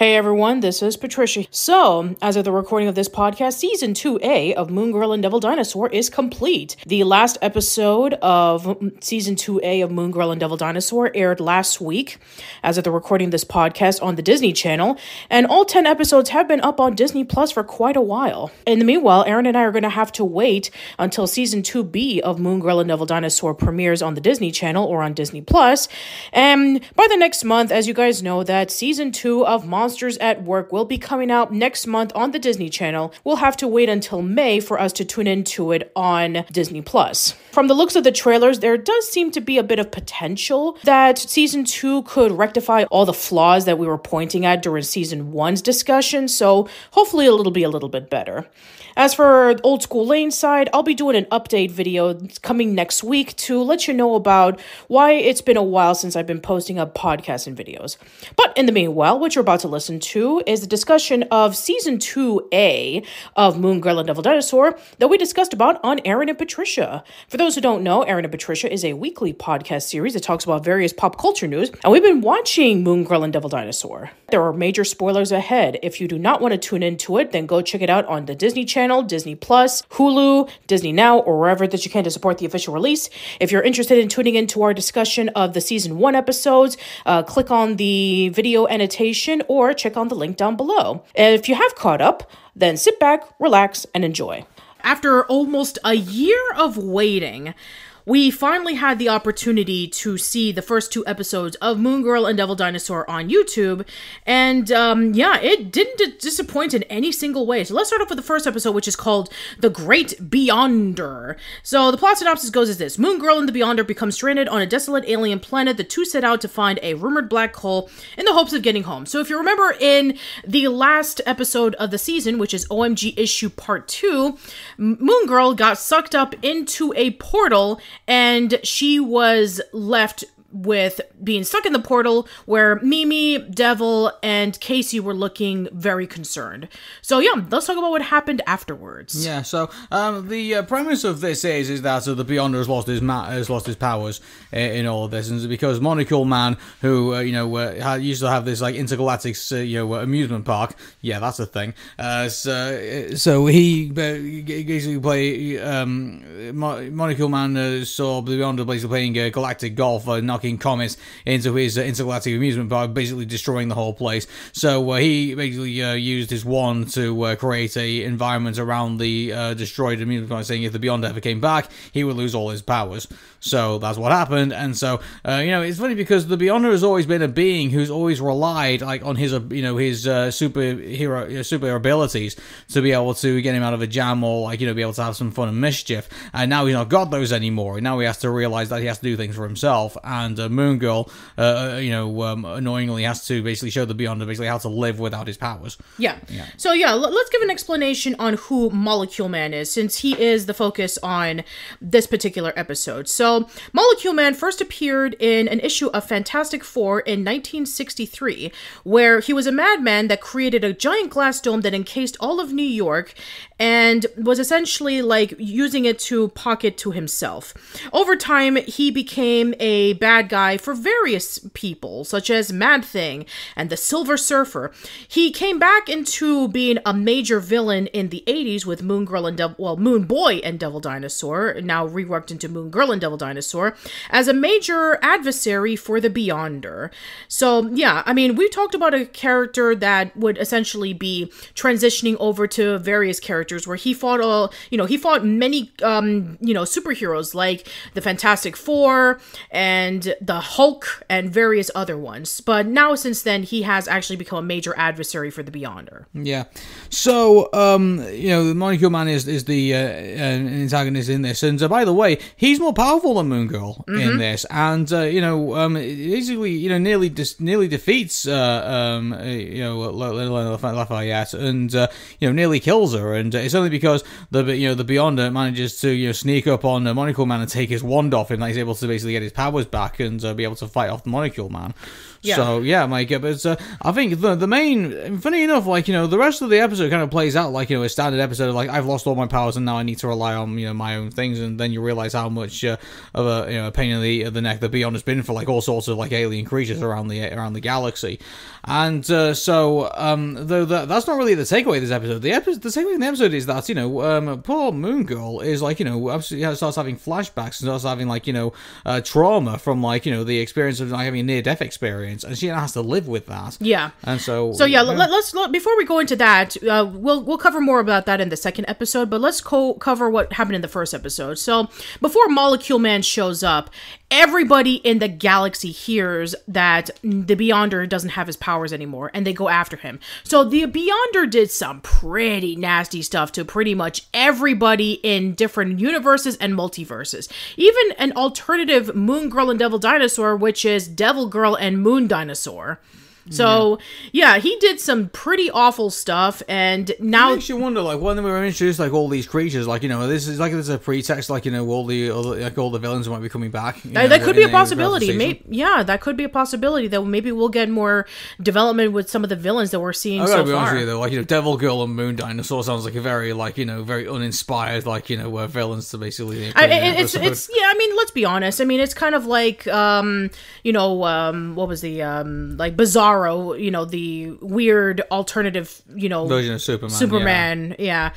Hey everyone, this is Patricia. So, as of the recording of this podcast, Season 2A of Moon Girl and Devil Dinosaur is complete. The last episode of Season 2A of Moon Girl and Devil Dinosaur aired last week, as of the recording of this podcast on the Disney Channel, and all 10 episodes have been up on Disney Plus for quite a while. In the meanwhile, Aaron and I are going to have to wait until Season 2B of Moon Girl and Devil Dinosaur premieres on the Disney Channel or on Disney Plus, and by the next month, as you guys know, that Season 2 of Monsters at Work will be coming out next month on the Disney Channel. We'll have to wait until May for us to tune into it on Disney Plus. From the looks of the trailers, there does seem to be a bit of potential that Season 2 could rectify all the flaws that we were pointing at during Season 1's discussion, so hopefully it'll be a little bit better. As for Old School Lane side, I'll be doing an update video coming next week to let you know about why it's been a while since I've been posting up podcasts and videos. But in the meanwhile, what you're about to listen to is the discussion of Season 2A of Moon Girl and Devil Dinosaur that we discussed about on Aaron and Patricia. For those who don't know, Aaron and Patricia is a weekly podcast series that talks about various pop culture news, and we've been watching Moon Girl and Devil Dinosaur. There are major spoilers ahead. If you do not want to tune into it, then go check it out on the Disney Channel, Disney Plus, Hulu, Disney Now, or wherever that you can to support the official release. If you're interested in tuning into our discussion of the Season 1 episodes, click on the video annotation or check on the link down below. If you have caught up, then sit back, relax, and enjoy. After almost a year of waiting, we finally had the opportunity to see the first 2 episodes of Moon Girl and Devil Dinosaur on YouTube, and it didn't disappoint in any single way. So let's start off with the first episode, which is called The Great Beyonder. So the plot synopsis goes as this. Moon Girl and the Beyonder become stranded on a desolate alien planet. The two set out to find a rumored black hole in the hopes of getting home. So if you remember in the last episode of the season, which is OMG Issue Part 2, Moon Girl got sucked up into a portal and she was left with being stuck in the portal where Mimi, Devil, and Casey were looking very concerned. So yeah, let's talk about what happened afterwards. Yeah, so the premise of this is that the Beyonder has lost his powers in all of this, and it's because Monocle Man, who used to have this like intergalactic amusement park. Yeah, that's a thing. So he basically Monocle Man saw the Beyonder basically playing galactic golf, knocking comets into his intergalactic amusement park, basically destroying the whole place. So he basically used his wand to create a environment around the destroyed amusement park, saying if the Beyonder ever came back, he would lose all his powers. So that's what happened, and so it's funny because the Beyonder has always been a being who's always relied on his super abilities to be able to get him out of a jam or be able to have some fun and mischief. And now he's not got those anymore. Now he has to realize that he has to do things for himself. And Moon Girl, annoyingly has to basically show the Beyonder basically how to live without his powers. Yeah. So yeah, let's give an explanation on who Molecule Man is, since he is the focus on this particular episode. So Molecule Man first appeared in an issue of Fantastic Four in 1963, where he was a madman that created a giant glass dome that encased all of New York and was essentially like using it to pocket to himself. Over time, he became a bad guy for various people, such as Mad Thing and the Silver Surfer. He came back into being a major villain in the 80s with Moon Boy and Devil Dinosaur, now reworked into Moon Girl and Devil Dinosaur, as a major adversary for the Beyonder. So yeah, I mean, we talked about a character that would essentially be transitioning over to various characters where he fought many superheroes like the Fantastic Four and the Hulk and various other ones. But now since then, he has actually become a major adversary for the Beyonder. Yeah. So the Monocle Man is the antagonist in this, and by the way, he's more powerful than Moon Girl in this, and basically nearly defeats Lafayette, and nearly kills her, and it's only because the Beyonder manages to sneak up on Monocle Man and take his wand off him that he's able to basically get his powers back and be able to fight off the Monocle Man. Yeah. So yeah, Mike. But I think the main, funny enough, like the rest of the episode kind of plays out like a standard episode of like I've lost all my powers and now I need to rely on my own things, and then you realize how much of a pain in the neck the Beyond has been for like all sorts of like alien creatures around the galaxy, and so though that's not really the takeaway of this episode. The takeaway in the episode is that poor Moon Girl is like absolutely starts having flashbacks and starts having like trauma from like the experience of like having a near death experience, and she has to live with that. Yeah. And so yeah, let's before we go into that, we'll cover more about that in the second episode, but let's cover what happened in the first episode. So before Molecule Man shows up, everybody in the galaxy hears that the Beyonder doesn't have his powers anymore, and they go after him. So the Beyonder did some pretty nasty stuff to pretty much everybody in different universes and multiverses. Even an alternative Moon Girl and Devil Dinosaur, which is Devil Girl and Moon Dinosaur. So, yeah, he did some pretty awful stuff, and now... It makes you wonder, like, when we were introduced, like, all these creatures, like, this is a pretext, like, all the villains might be coming back. That could be a possibility. That could be a possibility, that maybe we'll get more development with some of the villains that we're seeing so far. I gotta be honest with you, though, like, Devil Girl and Moon Dinosaur sounds like a very, like, very uninspired, like, villains to basically... let's be honest. I mean, it's kind of like, what was the, like, Bizarro, the weird alternative, version of Superman, yeah.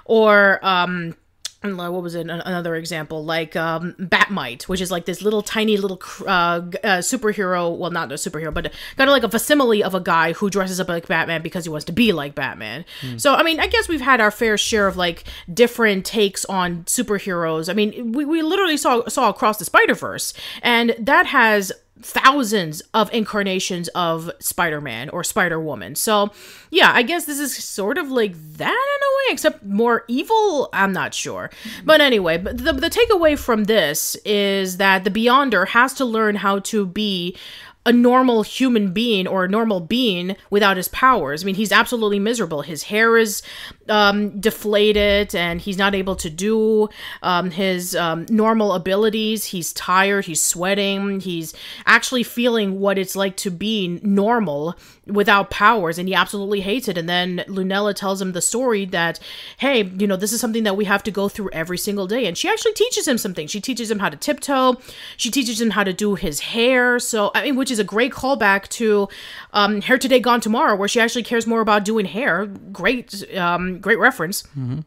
Or, what was it? Another example, like Batmite, which is like this little tiny little superhero. Well, not a superhero, but kind of like a facsimile of a guy who dresses up like Batman because he wants to be like Batman. So, I mean, I guess we've had our fair share of like different takes on superheroes. I mean, we literally saw Across the Spider-Verse, and that has thousands of incarnations of Spider-Man or Spider-Woman. So, yeah, I guess this is sort of like that in a way, except more evil. I'm not sure. But anyway, but the takeaway from this is that the Beyonder has to learn how to be a normal human being or a normal being without his powers. I mean, he's absolutely miserable. His hair is deflated and he's not able to do his normal abilities. He's tired. He's sweating. He's actually feeling what it's like to be normal without powers, and he absolutely hates it. And then Lunella tells him the story that, hey, this is something that we have to go through every single day. And she actually teaches him something. She teaches him how to tiptoe. She teaches him how to do his hair. So, I mean, which is a great callback to Hair Today, Gone Tomorrow, where she actually cares more about doing hair. Great reference. Mm-hmm.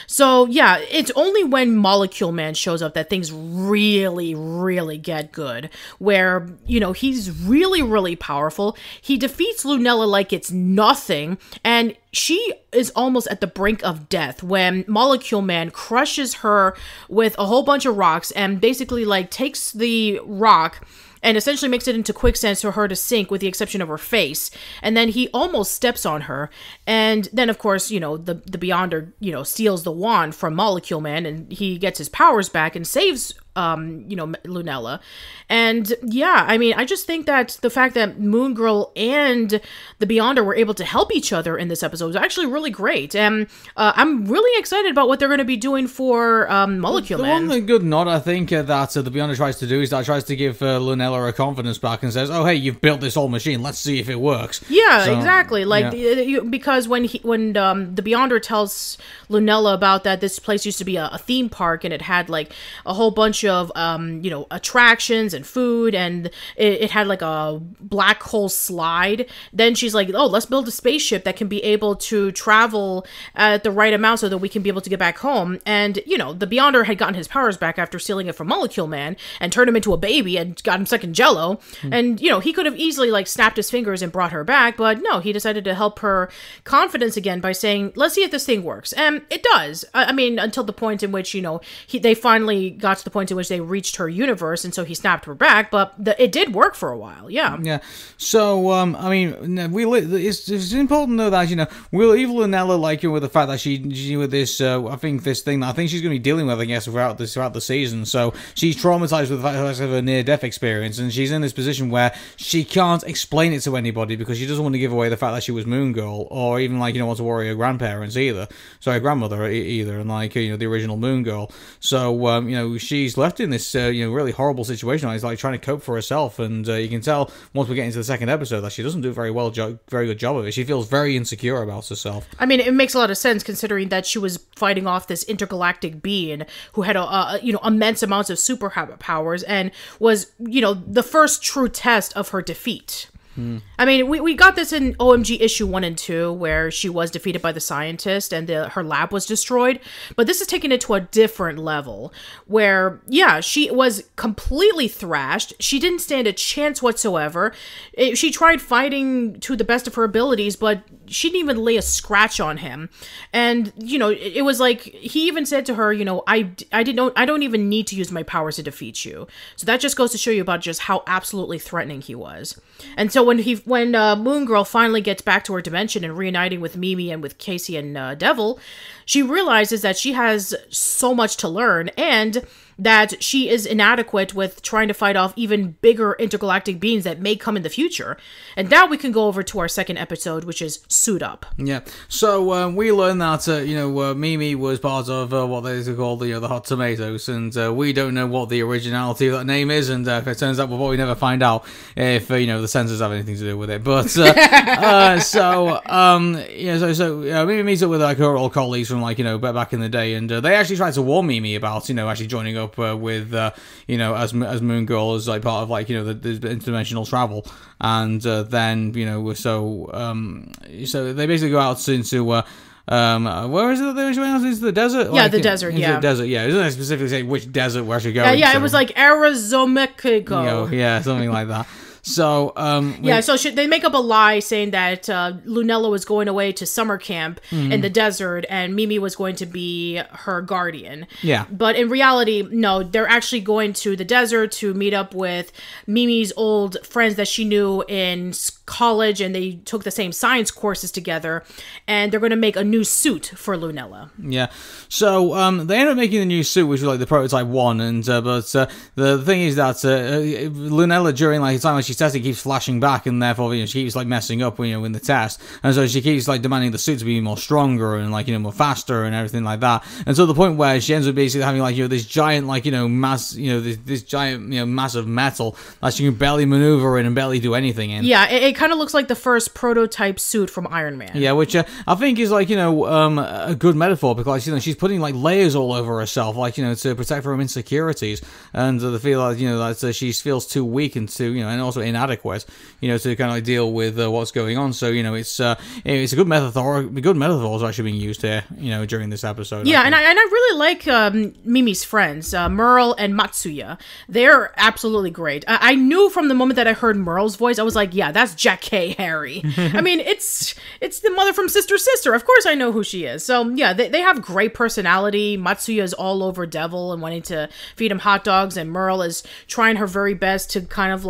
So, yeah, it's only when Molecule Man shows up that things really, really get good. Where, he's really, really powerful. He defeats Lunella like it's nothing. And she is almost at the brink of death when Molecule Man crushes her with a whole bunch of rocks and basically, like, takes the rock and essentially makes it into quicksand for her to sink, with the exception of her face. And then he almost steps on her. And then, of course, the Beyonder, steals the wand from Molecule Man, and he gets his powers back and saves Lunella. And yeah, I mean, I just think that the fact that Moon Girl and the Beyonder were able to help each other in this episode was actually really great. And I'm really excited about what they're going to be doing for Molecule Man. One good nod, I think, that the Beyonder tries to do is that tries to give Lunella her confidence back and says, oh, hey, you've built this whole machine. Let's see if it works. Yeah, so, exactly. Like, because when the Beyonder tells Lunella about that this place used to be a theme park, and it had like a whole bunch of attractions and food, and it had like a black hole slide. Then she's like, oh, let's build a spaceship that can be able to travel at the right amount so that we can be able to get back home. And the Beyonder had gotten his powers back after stealing it from Molecule Man and turned him into a baby and got him stuck in jello. And he could have easily like snapped his fingers and brought her back, but no, he decided to help her confidence again by saying, let's see if this thing works. And it does. I mean, until the point in which they finally got to the point in which they reached her universe, and so he snapped her back, but it did work for a while. Yeah. So I mean, it's important though that we'll leave Lunella like with the fact that she with this I think this thing that I think she's going to be dealing with, I guess, throughout the season. So she's traumatized with the fact of her near-death experience, and she's in this position where she can't explain it to anybody because she doesn't want to give away the fact that she was Moon Girl, or even like want to worry her grandmother either, and like the original Moon Girl. So she's left left in this really horrible situation. She's like trying to cope for herself, and you can tell once we get into the second episode that she doesn't do a very good job of it. She feels very insecure about herself. I mean, it makes a lot of sense considering that she was fighting off this intergalactic being who had immense amounts of superpowers and was the first true test of her defeat. I mean, we got this in OMG issue 1 and 2, where she was defeated by the scientist and her lab was destroyed. But this is taking it to a different level, where, yeah, she was completely thrashed. She didn't stand a chance whatsoever. She tried fighting to the best of her abilities, but she didn't even lay a scratch on him. And, it was like, he even said to her, I don't even need to use my powers to defeat you. So that just goes to show you about just how absolutely threatening he was. And so when Moon Girl finally gets back to her dimension and reuniting with Mimi and with Casey and Devil, she realizes that she has so much to learn and that she is inadequate with trying to fight off even bigger intergalactic beings that may come in the future. And now we can go over to our second episode, which is Suit Up. Yeah. So we learned that Mimi was part of what they call the Hot Tomatoes, and we don't know what the originality of that name is. And if it turns out, we'll probably never find out if the censors have anything to do with it. But Mimi meets up with her old colleagues from back in the day, and they actually tried to warn Mimi about actually joining up with as Moon Girl as like part of the interdimensional travel, and then so they basically go out into where is it that they went out into the desert? Yeah, the desert. Yeah, the desert. Yeah, it doesn't specifically say which desert we're actually going. Yeah, it was like Arizona, yeah, something like that. So, they make up a lie saying that Lunella was going away to summer camp in the desert and Mimi was going to be her guardian. Yeah. But in reality, no, they're actually going to the desert to meet up with Mimi's old friends that she knew in college, and they took the same science courses together, and they're going to make a new suit for Lunella. Yeah. So, they end up making the new suit, which was like the prototype one, and but the thing is that Lunella, during the time she's testing, keeps flashing back, and therefore she keeps messing up in the test, and so she keeps demanding the suit to be more stronger and more faster and everything like that, and so the point where she ends up basically having this giant mass this giant mass of metal that she can barely maneuver in and barely do anything in. Yeah, it kind of looks like the first prototype suit from Iron Man. Yeah, which I think is a good metaphor, because she's putting layers all over herself to protect her from insecurities, and the feel that she feels too weak and too and also inadequate to kind of deal with what's going on. So it's a good metaphor. Good metaphors are actually being used here during this episode. Yeah, and I really like Mimi's friends, Merle and Matsuya. They're absolutely great. I knew from the moment that I heard Merle's voice, I was like, yeah, that's Jack K. Harry. I mean, it's the mother from Sister Sister. Of course I know who she is. So yeah, they have great personality. Matsuya is all over Devil and wanting to feed him hot dogs, and Merle is trying her very best to kind of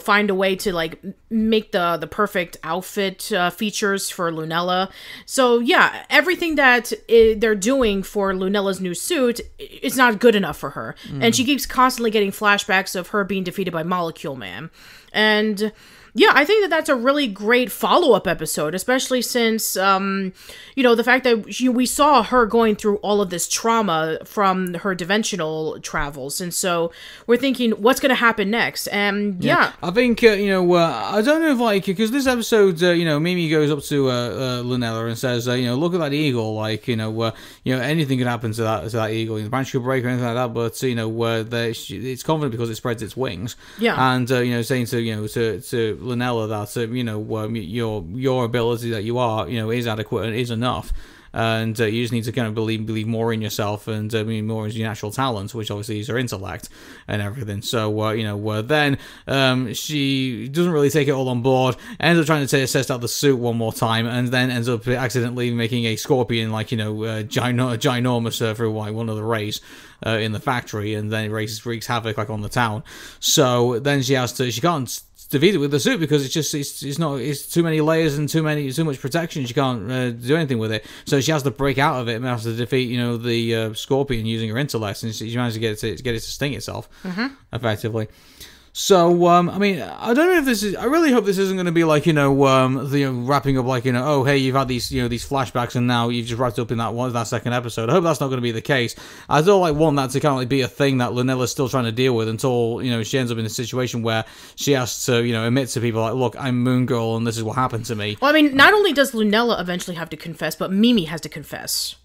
find a way to make the perfect outfit features for Lunella. So yeah, everything that they're doing for Lunella's new suit is not good enough for her. And she keeps constantly getting flashbacks of her being defeated by Molecule Man. And yeah, I think that's a really great follow-up episode, especially since, the fact that we saw her going through all of this trauma from her dimensional travels. And so we're thinking, what's going to happen next? And yeah. I think, I don't know if, because this episode, Mimi goes up to Lunella and says, look at that eagle, anything could happen to that eagle. The branch could break or anything like that, but, it's confident because it spreads its wings. Yeah. And, saying to Lunella that your ability that you are is adequate and is enough, and you just need to kind of believe more in yourself and more in your natural talents, which obviously is her intellect and everything. So then she doesn't really take it all on board, ends up trying to test out the suit one more time, and then ends up accidentally making a scorpion ginormous through one of the rays in the factory, and then it wreaks havoc on the town. So then she can't defeat it with the suit because it's too many layers and too much protection. She can't do anything with it, so she has to break out of it and has to defeat the scorpion using her intellect, and she manages to get it to sting itself effectively. So, I mean, I don't know if this is. I really hope this isn't going to be like, wrapping up like, oh, hey, you've had these, these flashbacks, and now you've just wrapped up in that second episode. I hope that's not going to be the case. I still want that to kind of like be a thing that Lunella's still trying to deal with until, she ends up in a situation where she has to, admit to people like, look, I'm Moon Girl, and this is what happened to me. Well, I mean, not only does Lunella eventually have to confess, but Mimi has to confess.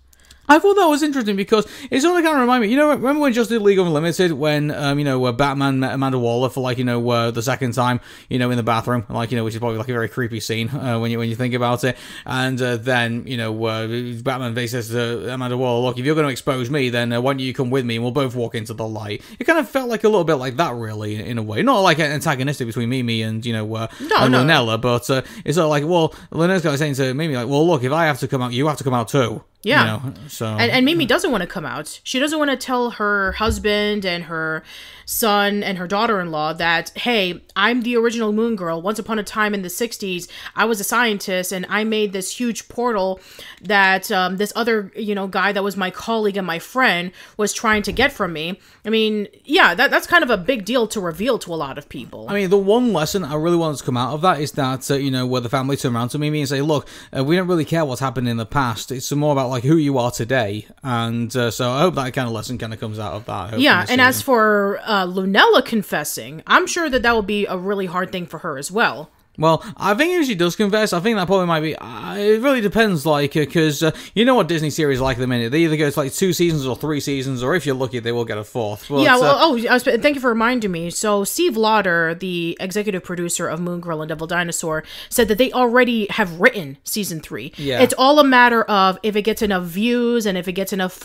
I thought that was interesting because it's only kind of remind me, remember when Justice League Unlimited, when, Batman met Amanda Waller for, like, the second time, in the bathroom, like, which is probably, like, a very creepy scene, when you think about it, and, then, Batman basically says to Amanda Waller, look, if you're going to expose me, then why don't you come with me, and we'll both walk into the light. It kind of felt like a little bit like that, really, in a way. Not, like, antagonistic between Mimi and, and Lunella, but, it's sort of like, well, Lunella's kind of saying to Mimi, like, well, look, if I have to come out, you have to come out too. Yeah. So and Mimi doesn't want to come out. She doesn't want to tell her husband and her son and her daughter-in-law that, hey, I'm the original Moon Girl. Once upon a time in the 60s, I was a scientist and I made this huge portal that this other, guy that was my colleague and my friend was trying to get from me. I mean, yeah, that's kind of a big deal to reveal to a lot of people. I mean, the one lesson I really wanted to come out of that is that, where the family turn around to Mimi and say, look, we don't really care what's happened in the past. It's more about, like, who you are today. And so I hope that kind of lesson kind of comes out of that. Yeah, and as for Lunella confessing, I'm sure that will be a really hard thing for her as well. Well, I think if she does confess, I think that probably might be... it really depends, like, because you know what Disney series are like at the minute. They either go to, like, 2 seasons or 3 seasons, or if you're lucky, they will get a 4th. But, yeah, well, thank you for reminding me. So, Steve Lauder, the executive producer of Moon Girl and Devil Dinosaur, said that they already have written Season 3. Yeah. It's all a matter of if it gets enough views and if it gets enough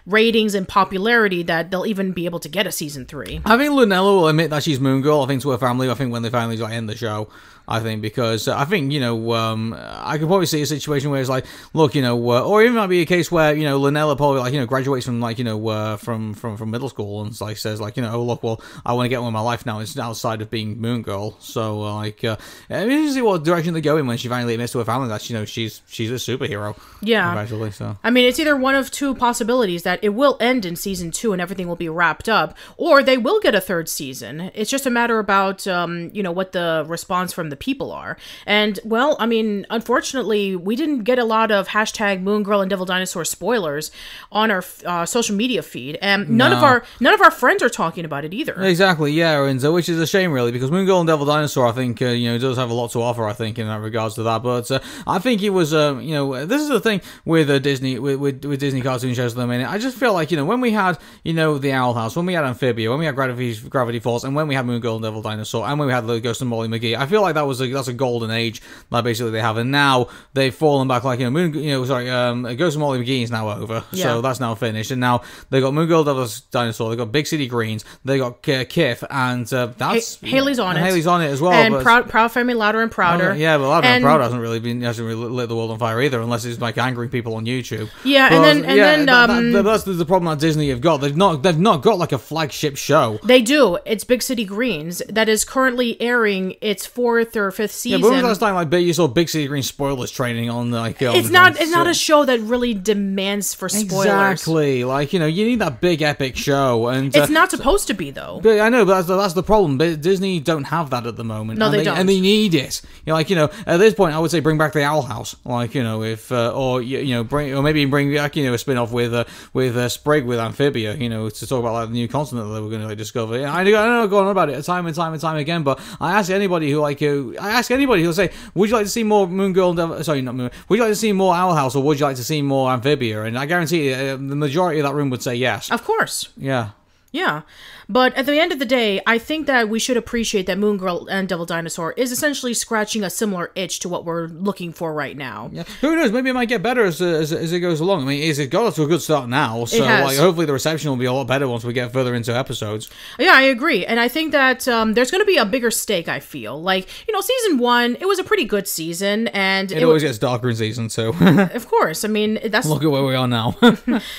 ratings and popularity that they'll even be able to get a Season 3. I think Lunella will admit that she's Moon Girl, I think, to her family, I think, when they finally end the show. I think, because I think, I could probably see a situation where it's like, look, or even might be a case where, Lunella probably, like, graduates from, like, from middle school and, like, says, like, oh, look, well, I want to get on with my life now. It's outside of being Moon Girl. So, like, I mean, you see what direction they go in when she finally admits to her family that, she's a superhero. Yeah. Eventually, so. I mean, it's either one of 2 possibilities, that it will end in Season 2 and everything will be wrapped up, or they will get a 3rd season. It's just a matter about, what the response from the people are. And, well, I mean, unfortunately, we didn't get a lot of hashtag Moon Girl and Devil Dinosaur spoilers on our social media feed, and none of our friends are talking about it either. Exactly, yeah, and which is a shame, really, because Moon Girl and Devil Dinosaur, I think, does have a lot to offer, I think, in that regards to that. But I think it was, this is the thing with Disney, with Disney cartoon shows at the minute. I just feel like, when we had, the Owl House, when we had Amphibia, when we had Gravity Falls, and when we had Moon Girl and Devil Dinosaur, and when we had the Ghost of Molly McGee, I feel like that's a golden age that basically they have, and now they've fallen back, like, Ghost of Molly McGee is now over, so that's now finished, and now they got Moon Girl, Devil Dinosaur, they got Big City Greens, they got Kif, and that's Haley's on it. Haley's on it as well, and Proud Family, Louder and Prouder. Yeah, but Louder and Proud hasn't really lit the world on fire either, unless it's like angering people on YouTube. Yeah, but, that's the problem that Disney have got. They've not got like a flagship show. They do. It's Big City Greens that is currently airing its 4th or 5th season. Yeah, but when was the last time you saw Big City Green spoilers training on like? It's not a show that really demands for spoilers. Exactly, like you need that big epic show, and it's not supposed to be though. But I know, but that's the problem. But Disney don't have that at the moment. No, they don't, and they need it. At this point, I would say bring back the Owl House, like if bring back a spin-off with Sprig with Amphibia, to talk about like the new continent that they were going to discover. Yeah, I know, go on about it time and time again, but I ask anybody who'll say, would you like to see more Moon Girl? Sorry, not Moon. Would you like to see more Owl House, or would you like to see more Amphibia? And I guarantee you, the majority of that room would say yes. Of course. Yeah. Yeah. But at the end of the day, I think that we should appreciate that Moon Girl and Devil Dinosaur is essentially scratching a similar itch to what we're looking for right now. Yeah. Who knows? Maybe it might get better as it goes along. I mean, it's got us to a good start now, so hopefully the reception will be a lot better once we get further into episodes. Yeah, I agree. And I think that there's going to be a bigger stake, I feel. Like, season 1, it was a pretty good season, and it always gets darker in season 2. Of course. I mean, that's... Look at where we are now.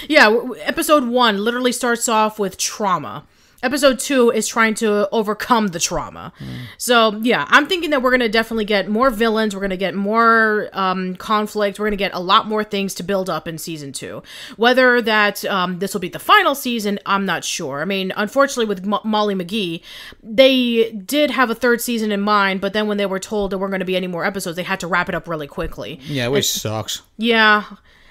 Yeah, episode 1 literally starts off with trauma. Episode 2 is trying to overcome the trauma. So, yeah, I'm thinking that we're going to definitely get more villains. We're going to get more conflict. We're going to get a lot more things to build up in season 2. Whether that this will be the final season, I'm not sure. I mean, unfortunately, with Molly McGee, they did have a third season in mind, but then when they were told there weren't going to be any more episodes, they had to wrap it up really quickly. Yeah, which sucks. Yeah.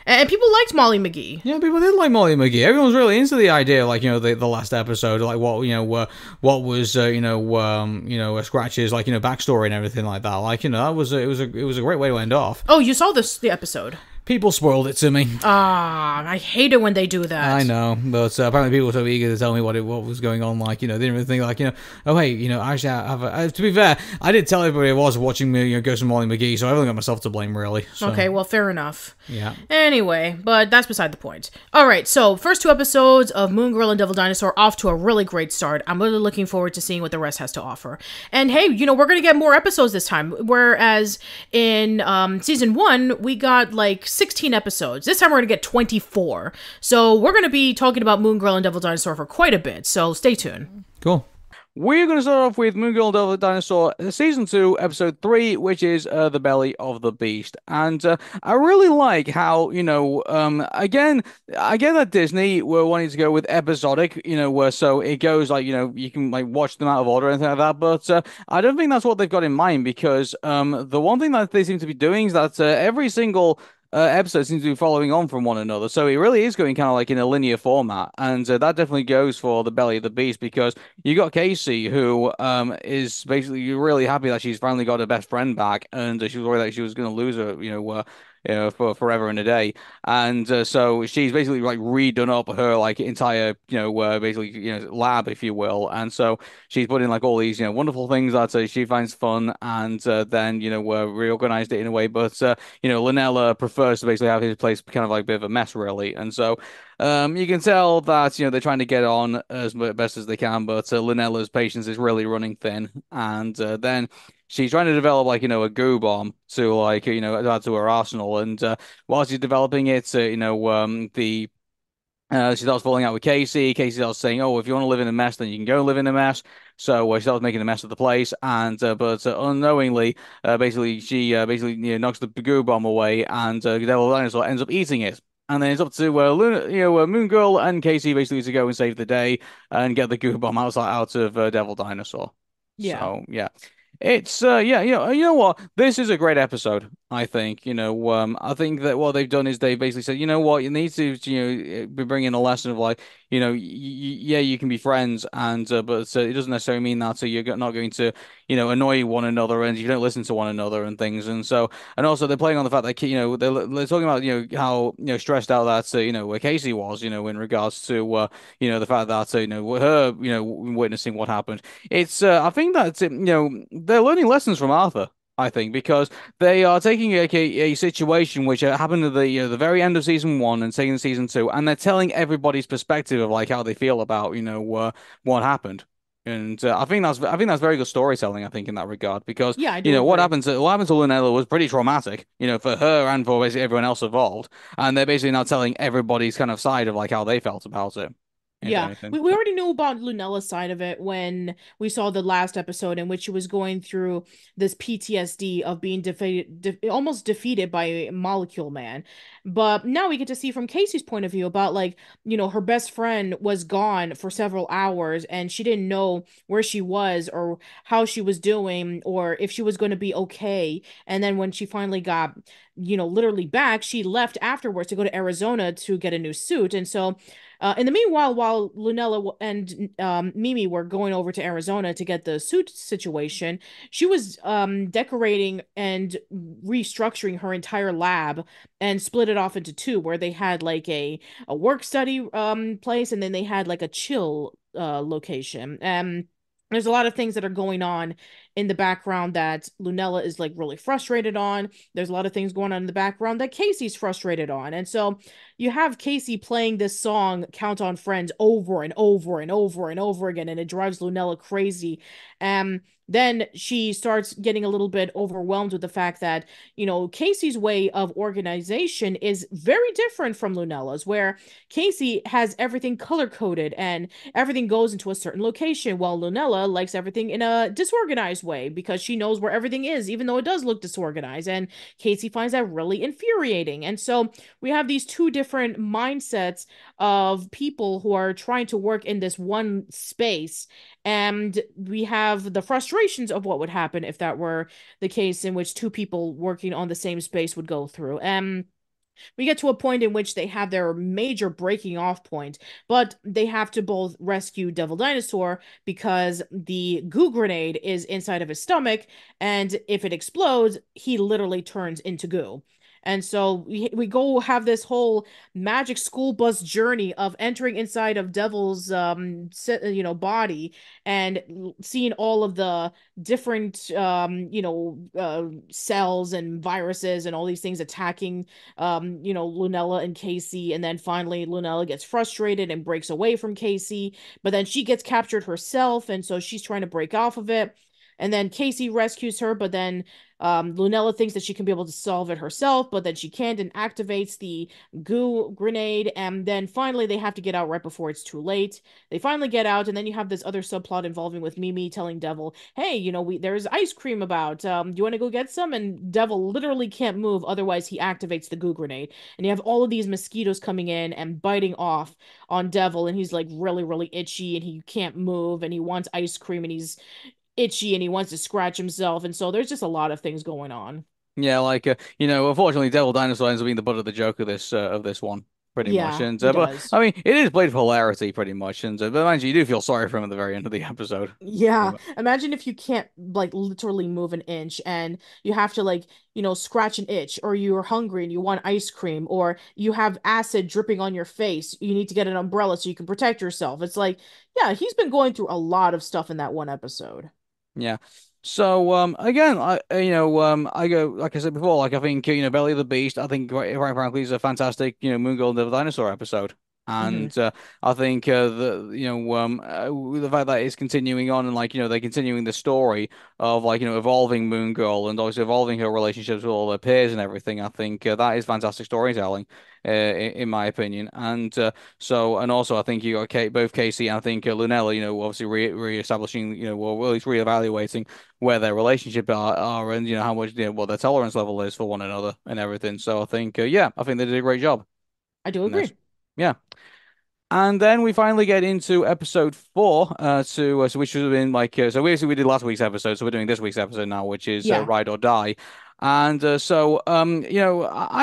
And people liked Molly McGee. Yeah, people did like Molly McGee. Everyone was really into the idea, like, the last episode, like what was Scratch's, like, backstory and everything like that. Like, that was it was a great way to end off. Oh, you saw the episode. People spoiled it to me. I hate it when they do that. I know, but apparently people were so eager to tell me what was going on. Like, they didn't really think, like, oh, hey, I should have to be fair, I did tell everybody I was watching Ghost of Molly McGee, so I've only got myself to blame, really. So. Okay, well, fair enough. Yeah. Anyway, but that's beside the point. All right, so first 2 episodes of Moon Girl and Devil Dinosaur off to a really great start. I'm really looking forward to seeing what the rest has to offer. And hey, we're going to get more episodes this time, whereas in season 1, we got like 16 episodes. This time we're going to get 24. So we're going to be talking about Moon Girl and Devil Dinosaur for quite a bit, so stay tuned. Cool. We're going to start off with Moon Girl and Devil Dinosaur, Season 2, Episode 3, which is The Belly of the Beast. And I really like how, again, I get that Disney were wanting to go with episodic, where so it goes like, you can like watch them out of order or anything like that. But I don't think that's what they've got in mind, because the one thing that they seem to be doing is that every single episodes seem to be following on from one another. So it really is going kind of like in a linear format. And that definitely goes for the Belly of the Beast, because you got Casey, who is basically really happy that she's finally got her best friend back. And she was worried that she was going to lose her, for forever and a day. And so she's basically like redone up her like entire, basically, lab, if you will. And so she's put in like all these, wonderful things that she finds fun, and then, reorganized it in a way. But, Linnella prefers to basically have his place kind of like a bit of a mess, really. And so you can tell that, they're trying to get on as best as they can, but Linnella's patience is really running thin. And then she's trying to develop like, a goo bomb to like, add to her arsenal. And while she's developing it, the she starts falling out with Casey. Casey starts saying, "Oh, if you want to live in a mess, then you can go live in a mess." So she starts making a mess of the place, and but unknowingly, basically she basically knocks the goo bomb away, and Devil Dinosaur ends up eating it. And then it's up to Moon Girl and Casey basically to go and save the day and get the goo bomb out of Devil Dinosaur. Yeah. So yeah. It's you know what? This is a great episode, I think. I think that what they've done is they basically said, you know what, you need to, be bringing a lesson of like, yeah, you can be friends, and but it doesn't necessarily mean that you're not going to, annoy one another, and you don't listen to one another and things. And so, and also they're playing on the fact that, they're talking about, how, stressed out that, where Casey was, in regards to, the fact that, her, witnessing what happened. It's, I think that, they're learning lessons from Arthur. I think, because they are taking a situation which happened at the very end of season 1 and taking season 2, and they're telling everybody's perspective of like how they feel about what happened. And I think that's very good storytelling. I think in that regard, because Yeah, I do what agree. happened to Lunella was pretty traumatic. For her and for basically everyone else involved, and they're basically now telling everybody's kind of side of like how they felt about it. If Yeah, anything. we already knew about Lunella's side of it when we saw the last episode in which she was going through this PTSD of being almost defeated by a Molecule Man. But now we get to see from Casey's point of view about like, her best friend was gone for several hours and she didn't know where she was or how she was doing or if she was going to be okay. And then when she finally got, literally back, she left afterwards to go to Arizona to get a new suit. And so in the meanwhile, while Lunella and Mimi were going over to Arizona to get the suit situation, she was decorating and restructuring her entire lab and split it off into 2, where they had like a work study place and then they had like a chill location. There's a lot of things that are going on in the background that Lunella is like really frustrated on. There's a lot of things going on in the background that Casey's frustrated on. And so you have Casey playing this song, Count on Friends, over and over and over and over again, and it drives Lunella crazy. Then she starts getting a little bit overwhelmed with the fact that, Casey's way of organization is very different from Lunella's, where Casey has everything color coded and everything goes into a certain location, while Lunella likes everything in a disorganized way because she knows where everything is, even though it does look disorganized. And Casey finds that really infuriating. And so we have these two different mindsets of people who are trying to work in this one space. And we have the frustrations of what would happen if that were the case in which two people working on the same space would go through. We get to a point in which they have their major breaking off point, but they have to both rescue Devil Dinosaur because the goo grenade is inside of his stomach, and if it explodes, he literally turns into goo. And so we go have this whole magic school bus journey of entering inside of Devil's body and seeing all of the different cells and viruses and all these things attacking Lunella and Casey. And then finally, Lunella gets frustrated and breaks away from Casey, but then she gets captured herself. And so she's trying to break off of it. And then Casey rescues her, but then Lunella thinks that she can be able to solve it herself, but then she can't and activates the goo grenade. And then finally, they have to get out right before it's too late. They finally get out, and then you have this other subplot involving with Mimi telling Devil, "Hey, there's ice cream about. Do you want to go get some?" And Devil literally can't move, otherwise he activates the goo grenade. And you have all of these mosquitoes coming in and biting off on Devil, and he's like really, really itchy, and he can't move, and he wants ice cream, and he's itchy, and he wants to scratch himself. And so there's just a lot of things going on. Yeah, unfortunately, Devil Dinosaur ends up being the butt of the joke of this one, pretty much. Yeah, And he but does. I mean, it is played for hilarity, pretty much. And but mind you, you do feel sorry for him at the very end of the episode. Yeah, imagine if you can't like literally move an inch and you have to like, scratch an itch, or you're hungry and you want ice cream, or you have acid dripping on your face. You need to get an umbrella so you can protect yourself. It's like, yeah, he's been going through a lot of stuff in that one episode. Yeah. So again, I go like I said before, like I think Belly of the Beast. I think quite frankly is a fantastic Moon Girl and the Dinosaur episode, Hmm. and I think the fact that it's continuing on and they're continuing the story of evolving Moon Girl and also evolving her relationships with all her peers and everything. I think that is fantastic storytelling, in my opinion, and and also I think you got both Casey and I think Lunella, obviously re-establishing, or at least reevaluating where their relationship are and how much what their tolerance level is for one another and everything. So I think yeah, I think they did a great job I do in this. agree. Yeah. And then we finally get into episode four, so which would have been so we did last week's episode, so we're doing this week's episode now, which is Yeah. Ride or Die. And I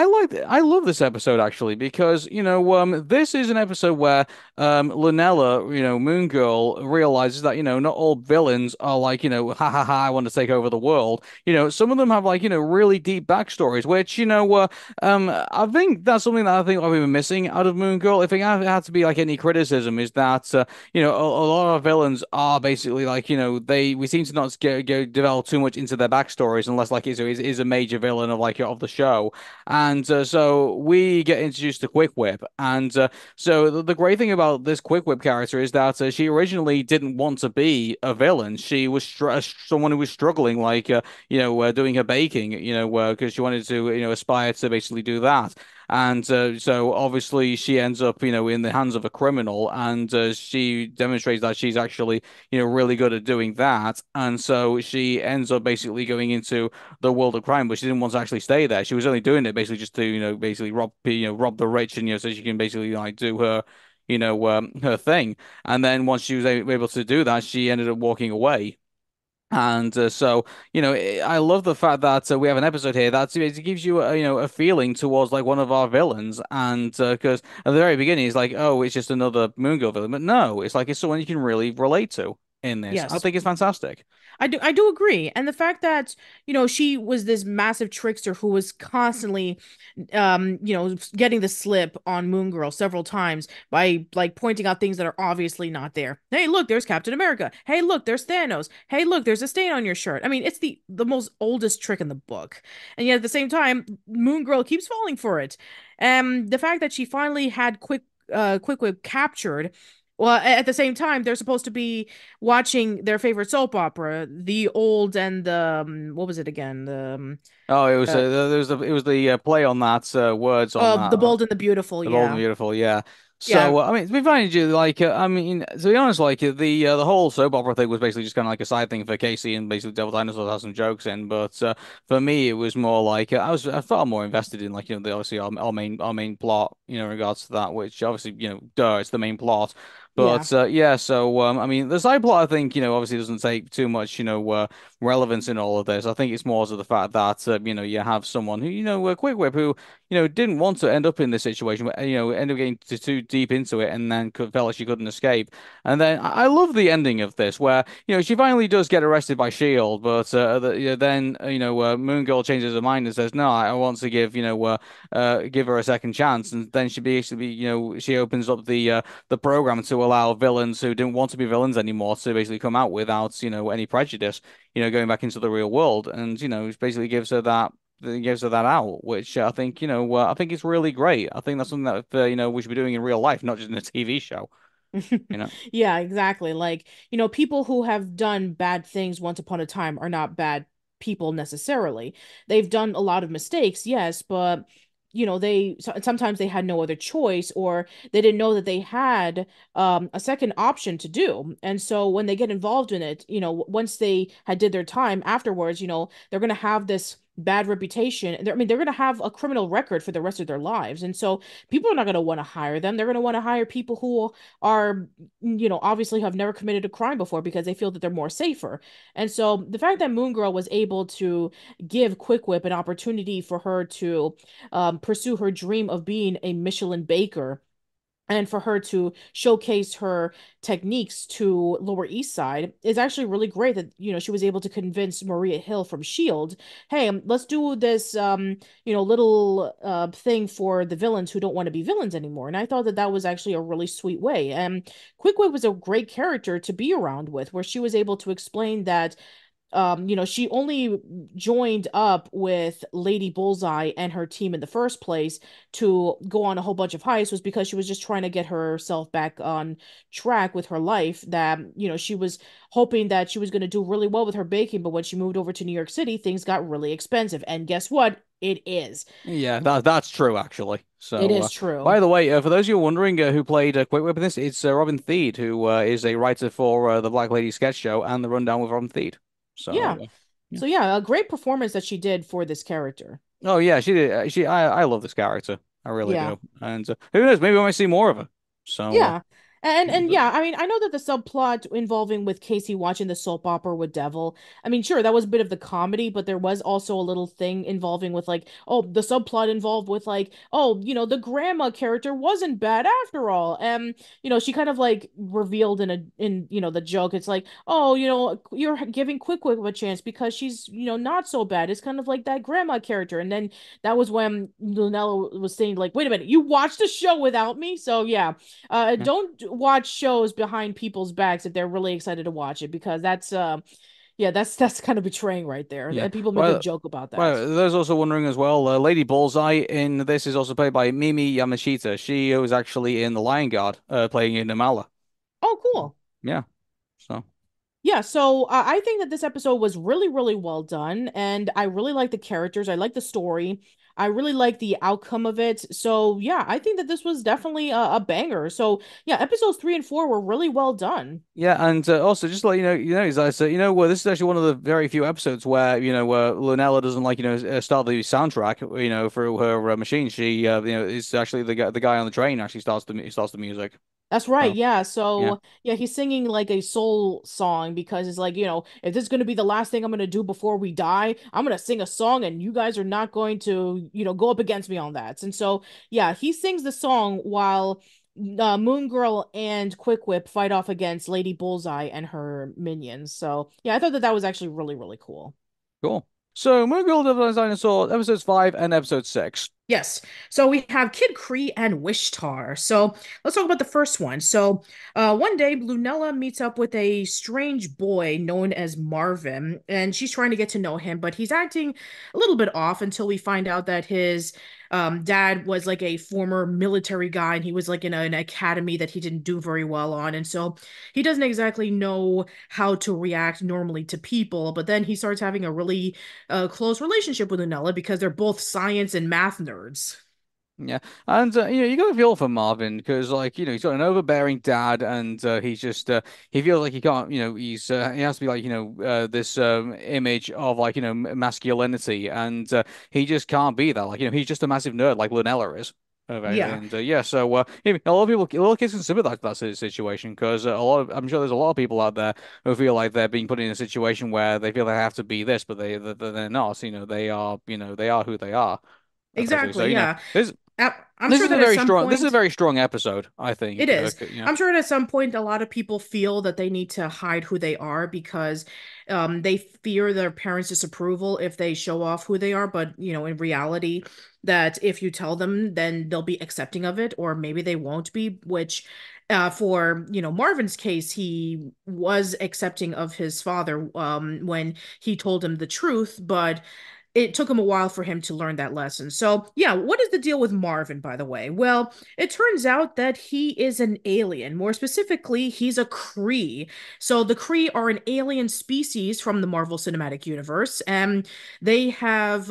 love this episode actually because this is an episode where Lunella, Moon Girl realizes that not all villains are ha ha ha, I want to take over the world. Some of them have really deep backstories, which I think that's something that I think I've been missing out of Moon Girl. If it had to be any criticism, is that a lot of villains are basically we seem to not go develop too much into their backstories unless is a major villain of of the show, and so we get introduced to Quick Whip, and so the great thing about this Quick Whip character is that she originally didn't want to be a villain. She was someone who was struggling, doing her baking, because she wanted to, aspire to basically do that. And so obviously she ends up, in the hands of a criminal, and she demonstrates that she's actually, really good at doing that. And so she ends up basically going into the world of crime, but she didn't want to actually stay there. She was only doing it basically just to, basically rob the rich, and so she can basically do her, her thing. And then once she was able to do that, she ended up walking away. And I love the fact that we have an episode here that it gives you a feeling towards one of our villains, and because at the very beginning it's like, oh, it's just another Moon Girl villain, but no, it's it's someone you can really relate to. in this. I Yes. think it's fantastic. I do agree. And the fact that, she was this massive trickster who was constantly getting the slip on Moon Girl several times by like pointing out things that are obviously not there. Hey, look, there's Captain America. Hey, look, there's Thanos. Hey, look, there's a stain on your shirt. I mean, it's the most oldest trick in the book. And yet at the same time, Moon Girl keeps falling for it. The fact that she finally had Quick Whip captured, well, at the same time, they're supposed to be watching their favorite soap opera, The Old and the what was it again? Oh, it was Uh, it was the play on that words on that. The Bold and the Beautiful. The Bold and Yeah, Beautiful, yeah. yeah, So, I mean, to be funny, like, I mean, to be honest, like, the whole soap opera thing was basically just kind of like a side thing for Casey, and basically Devil Dinosaur has some jokes in. But for me, it was more like I felt more invested in, like, the obviously our main plot, in regards to that, which obviously, duh, it's the main plot. yeah. But yeah, so I mean, the side plot, I think, obviously doesn't take too much, relevance in all of this. I think it's more to the fact that you have someone who, Quick Whip, who didn't want to end up in this situation, but, ended up getting too deep into it and then felt like she couldn't escape. And then I love the ending of this where, she finally does get arrested by Shield, but then, Moon Girl changes her mind and says, no, I want to give her a second chance. And then she basically, she opens up the program to allow villains who didn't want to be villains anymore to basically come out without, any prejudice, going back into the real world. And, it basically gives her that out, which I think, I think it's really great. I think that's something that, we should be doing in real life, not just in a TV show, you know? Yeah, exactly. Like, people who have done bad things once upon a time are not bad people necessarily. They've done a lot of mistakes, yes, but sometimes they had no other choice, or they didn't know that they had a second option to do. And so when they get involved in it, once they had did their time afterwards, they're going to have this bad reputation. I mean, they're going to have a criminal record for the rest of their lives. And so people are not going to want to hire them. They're going to want to hire people who are, obviously have never committed a crime before because they feel that they're more safer. And so the fact that Moon Girl was able to give Quick Whip an opportunity for her to pursue her dream of being a Michelin baker, and for her to showcase her techniques to Lower East Side is actually really great that, she was able to convince Maria Hill from Shield, hey, let's do this, little thing for the villains who don't want to be villains anymore. And I thought that that was actually a really sweet way. And Quick Wit was a great character to be around with, where she was able to explain that she only joined up with Lady Bullseye and her team in the first place to go on a whole bunch of heists was because she was just trying to get herself back on track with her life. That, she was hoping that she was going to do really well with her baking, but when she moved over to New York City, things got really expensive. And guess what? It is. Yeah, that's true, actually. It So, is true. by the way, for those of you wondering who played Quick Whip in this, it's Robin Thede, who is a writer for the Black Lady sketch show and the Rundown with Robin Thede. So, Yeah. yeah. So yeah, a great performance that she did for this character. Oh yeah, she did. I love this character. I really Yeah. do. And who knows? Maybe we might see more of her. So, Yeah. And but yeah, I mean, I know that the subplot involving with Casey watching the soap opera with Devil, I mean, sure, that was a bit of the comedy, but there was also a little thing involving with like, oh, the subplot involved with like, oh, the grandma character wasn't bad after all. She kind of like revealed in the joke. It's like, oh, you're giving Quick Quick a chance because she's, not so bad. It's kind of like that grandma character. And then that was when Lunella was saying like, wait a minute, you watched the show without me? So yeah. yeah, Don't watch shows behind people's backs if they're really excited to watch it because yeah, that's kind of betraying right there. yeah. And people make a Well, joke about that. well, there's also wondering as well. Lady Bullseye in this is also played by Mimi Yamashita. She was actually in The Lion Guard, playing in Namala. Oh, cool. Yeah. So. Yeah, so I think that this episode was really, really well done, and I really like the characters. I like the story. I really like the outcome of it. So yeah, I think that this was definitely a banger. So yeah, episodes 3 and 4 were really well done. Yeah, and also just to let guys, this is actually one of the very few episodes where where Lunella doesn't start the soundtrack, through her machine. She is actually the guy on the train actually starts the music. That's right. So Yeah. yeah, So, yeah, he's singing like a soul song because it's like, if this is going to be the last thing I'm going to do before we die, I'm going to sing a song and you guys are not going to, go up against me on that. And so, yeah, he sings the song while Moon Girl and Quick Whip fight off against Lady Bullseye and her minions. So yeah, I thought that was actually really, really cool. Cool. So, Moon Girl Devil Dinosaur, episodes 5 and episode 6. Yes. So we have Kid Kree and Wish-Tar. So let's talk about the first one. So one day, Lunella meets up with a strange boy known as Marvin, and she's trying to get to know him, but he's acting a little bit off until we find out that his dad was like a former military guy, and he was like in an academy that he didn't do very well on. And so he doesn't exactly know how to react normally to people, but then he starts having a really close relationship with Lunella because they're both science and math nerds. Yeah, and you got to feel for Marvin because, like, he's got an overbearing dad, and he's just he feels like he can't, he has to be like, this image of like, masculinity, and he just can't be that. Like, he's just a massive nerd, like Lunella is. Basically. Yeah, And yeah, so a lot of people, a lot of kids can sympathize with that situation because I'm sure there's a lot of people out there who feel like they're being put in a situation where they feel they have to be this, but they're not. They are who they are. Effectively. So exactly. Yeah. this I'm this sure is a that at very some strong. This is a point, very strong episode, I it think. is. I'm sure that at some point, a lot of people feel that they need to hide who they are because they fear their parents' disapproval if they show off who they are. But, in reality, that if you tell them, then they'll be accepting of it, or maybe they won't be, which for, Marvin's case, he was accepting of his father when he told him the truth, but it took him a while for him to learn that lesson. So, yeah, what is the deal with Marvin, by the way? Well, it turns out that he is an alien. More specifically, he's a Kree. So, the Kree are an alien species from the Marvel Cinematic Universe, and they have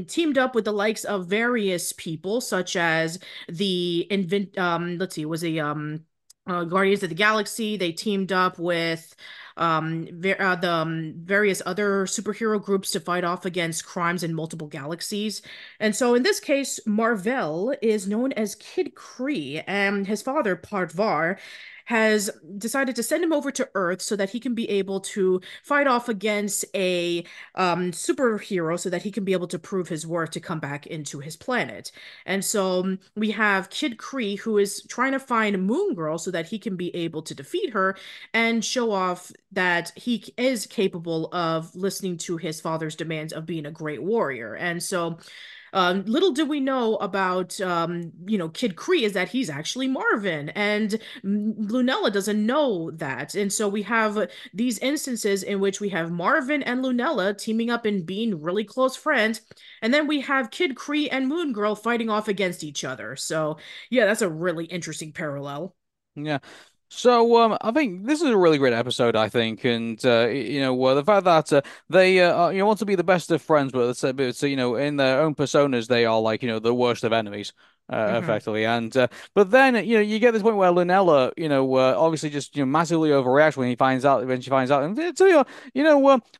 teamed up with the likes of various people, such as let's see, was a Guardians of the Galaxy. They teamed up with the various other superhero groups to fight off against crimes in multiple galaxies. And so in this case, Marvel is known as Kid Kree, and his father, Partvar, has decided to send him over to Earth so that he can be able to fight off against a superhero so that he can be able to prove his worth to come back into his planet. And so we have Kid Kree who is trying to find Moon Girl so that he can be able to defeat her and show off that he is capable of listening to his father's demands of being a great warrior. And so little do we know about Kid Kree is that he's actually Marvin, and Lunella doesn't know that. And so we have these instances in which we have Marvin and Lunella teaming up and being really close friends, and then we have Kid Kree and Moon Girl fighting off against each other. So yeah, that's a really interesting parallel. Yeah. So I think this is a really great episode. I think, and the fact that they want to be the best of friends, but in their own personas they are like the worst of enemies. Hmm. Effectively, and but then you get this point where Lunella, obviously just massively overreacts when she finds out, and to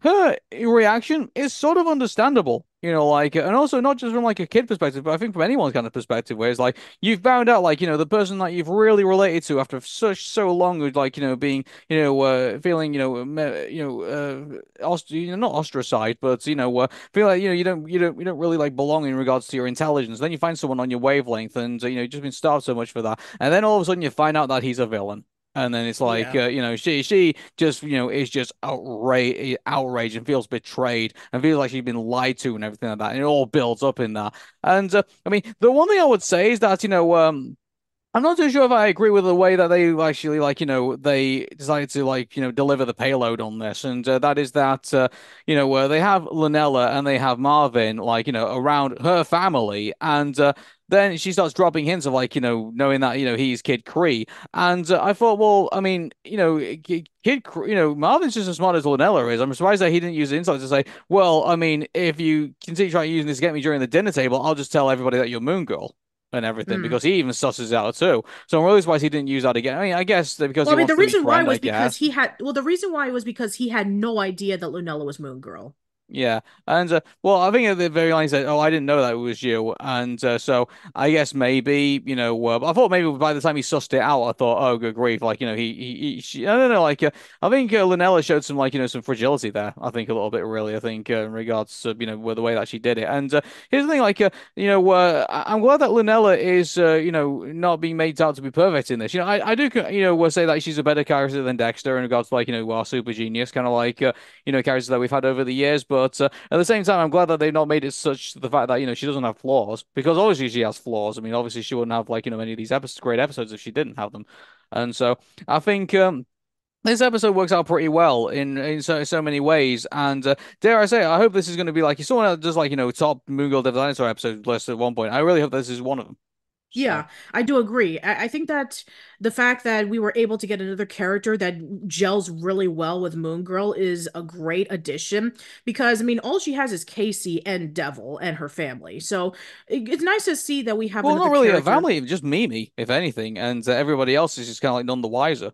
her reaction is sort of understandable, and also not just from like a kid perspective, but I think from anyone's kind of perspective, where it's like you've found out like the person that you've really related to after so long with like being feeling not ostracized, but feel like you don't really like belong in regards to your intelligence. Then you find someone on your wavelength, and you've just been starved so much for that, and then all of a sudden you find out that he's a villain. And then it's like, Yeah. she just, is just outraged and feels betrayed and feels like she's been lied to and everything like that. And it all builds up in that. And I mean, the one thing I would say is that, I'm not too sure if I agree with the way that they actually they decided to deliver the payload on this, and that is that they have Lanella and they have Marvin around her family, and then she starts dropping hints of knowing that he's Kid Kree, and I thought, well, I mean, Kid Kree, Marvin's just as smart as Lanella is. I'm surprised that he didn't use the insight to say, well, I mean, if you continue trying using this to get me during the dinner table, I'll just tell everybody that you're Moon Girl and everything Hmm. because he even susses it out too. So I'm really surprised he didn't use that again. I mean, I guess that because Well, he I mean, wants the to be reason why friend, I was because guess. he had, well, the reason why was because he had no idea that Lunella was Moon Girl. Yeah, and well, I think at the very line he said, "Oh, I didn't know that it was you," and so I guess maybe I thought maybe by the time he sussed it out, I thought, "Oh, good grief!" Like I don't know, like I think Lynella showed some some fragility there. I think a little bit really. I think in regards to the way that she did it, and here's the thing, like I'm glad that Lynella is not being made out to be perfect in this. I do say that she's a better character than Dexter in regards to our super genius kind of like characters that we've had over the years. But at the same time, I'm glad that they've not made it such the fact that she doesn't have flaws because obviously she has flaws. I mean, obviously she wouldn't have many of these great episodes if she didn't have them. And so I think this episode works out pretty well in so many ways, and dare I say, I hope this is going to be like if someone does top Moon Girl Devil Dinosaur episode list at one point. I really hope this is one of them. So. Yeah, I do agree. I think that the fact that we were able to get another character that gels really well with Moon Girl is a great addition because, I mean, all she has is Casey and Devil and her family. So it's nice to see that we have Well, not another really a character. family, just Mimi, if anything, and everybody else is just kind of like none the wiser.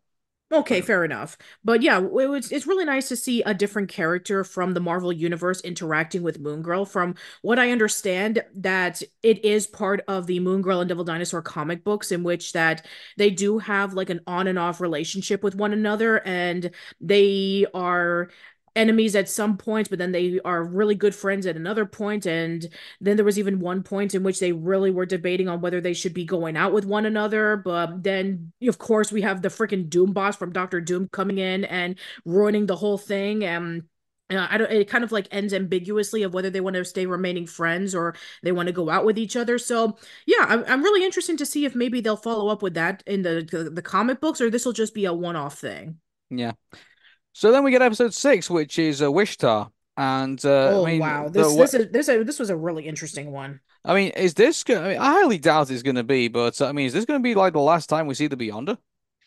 Okay, So. fair enough. But yeah, it's really nice to see a different character from the Marvel Universe interacting with Moon Girl. From what I understand, that it is part of the Moon Girl and Devil Dinosaur comic books in which that they do have like an on and off relationship with one another and they are enemies at some point, but then they are really good friends at another point. And then there was even one point in which they really were debating on whether they should be going out with one another. But then, of course, we have the freaking Doom boss from Doctor Doom coming in and ruining the whole thing. And I don't. It kind of like ends ambiguously of whether they want to stay remaining friends or they want to go out with each other. So yeah, I'm really interested to see if maybe they'll follow up with that in the comic books or this will just be a one-off thing. Yeah. So then we get episode 6, which is Wish-Tar. And I Oh mean, wow, this was a really interesting one. is this? I mean, I highly doubt it's going to be, but I mean, is this going to be like the last time we see the Beyonder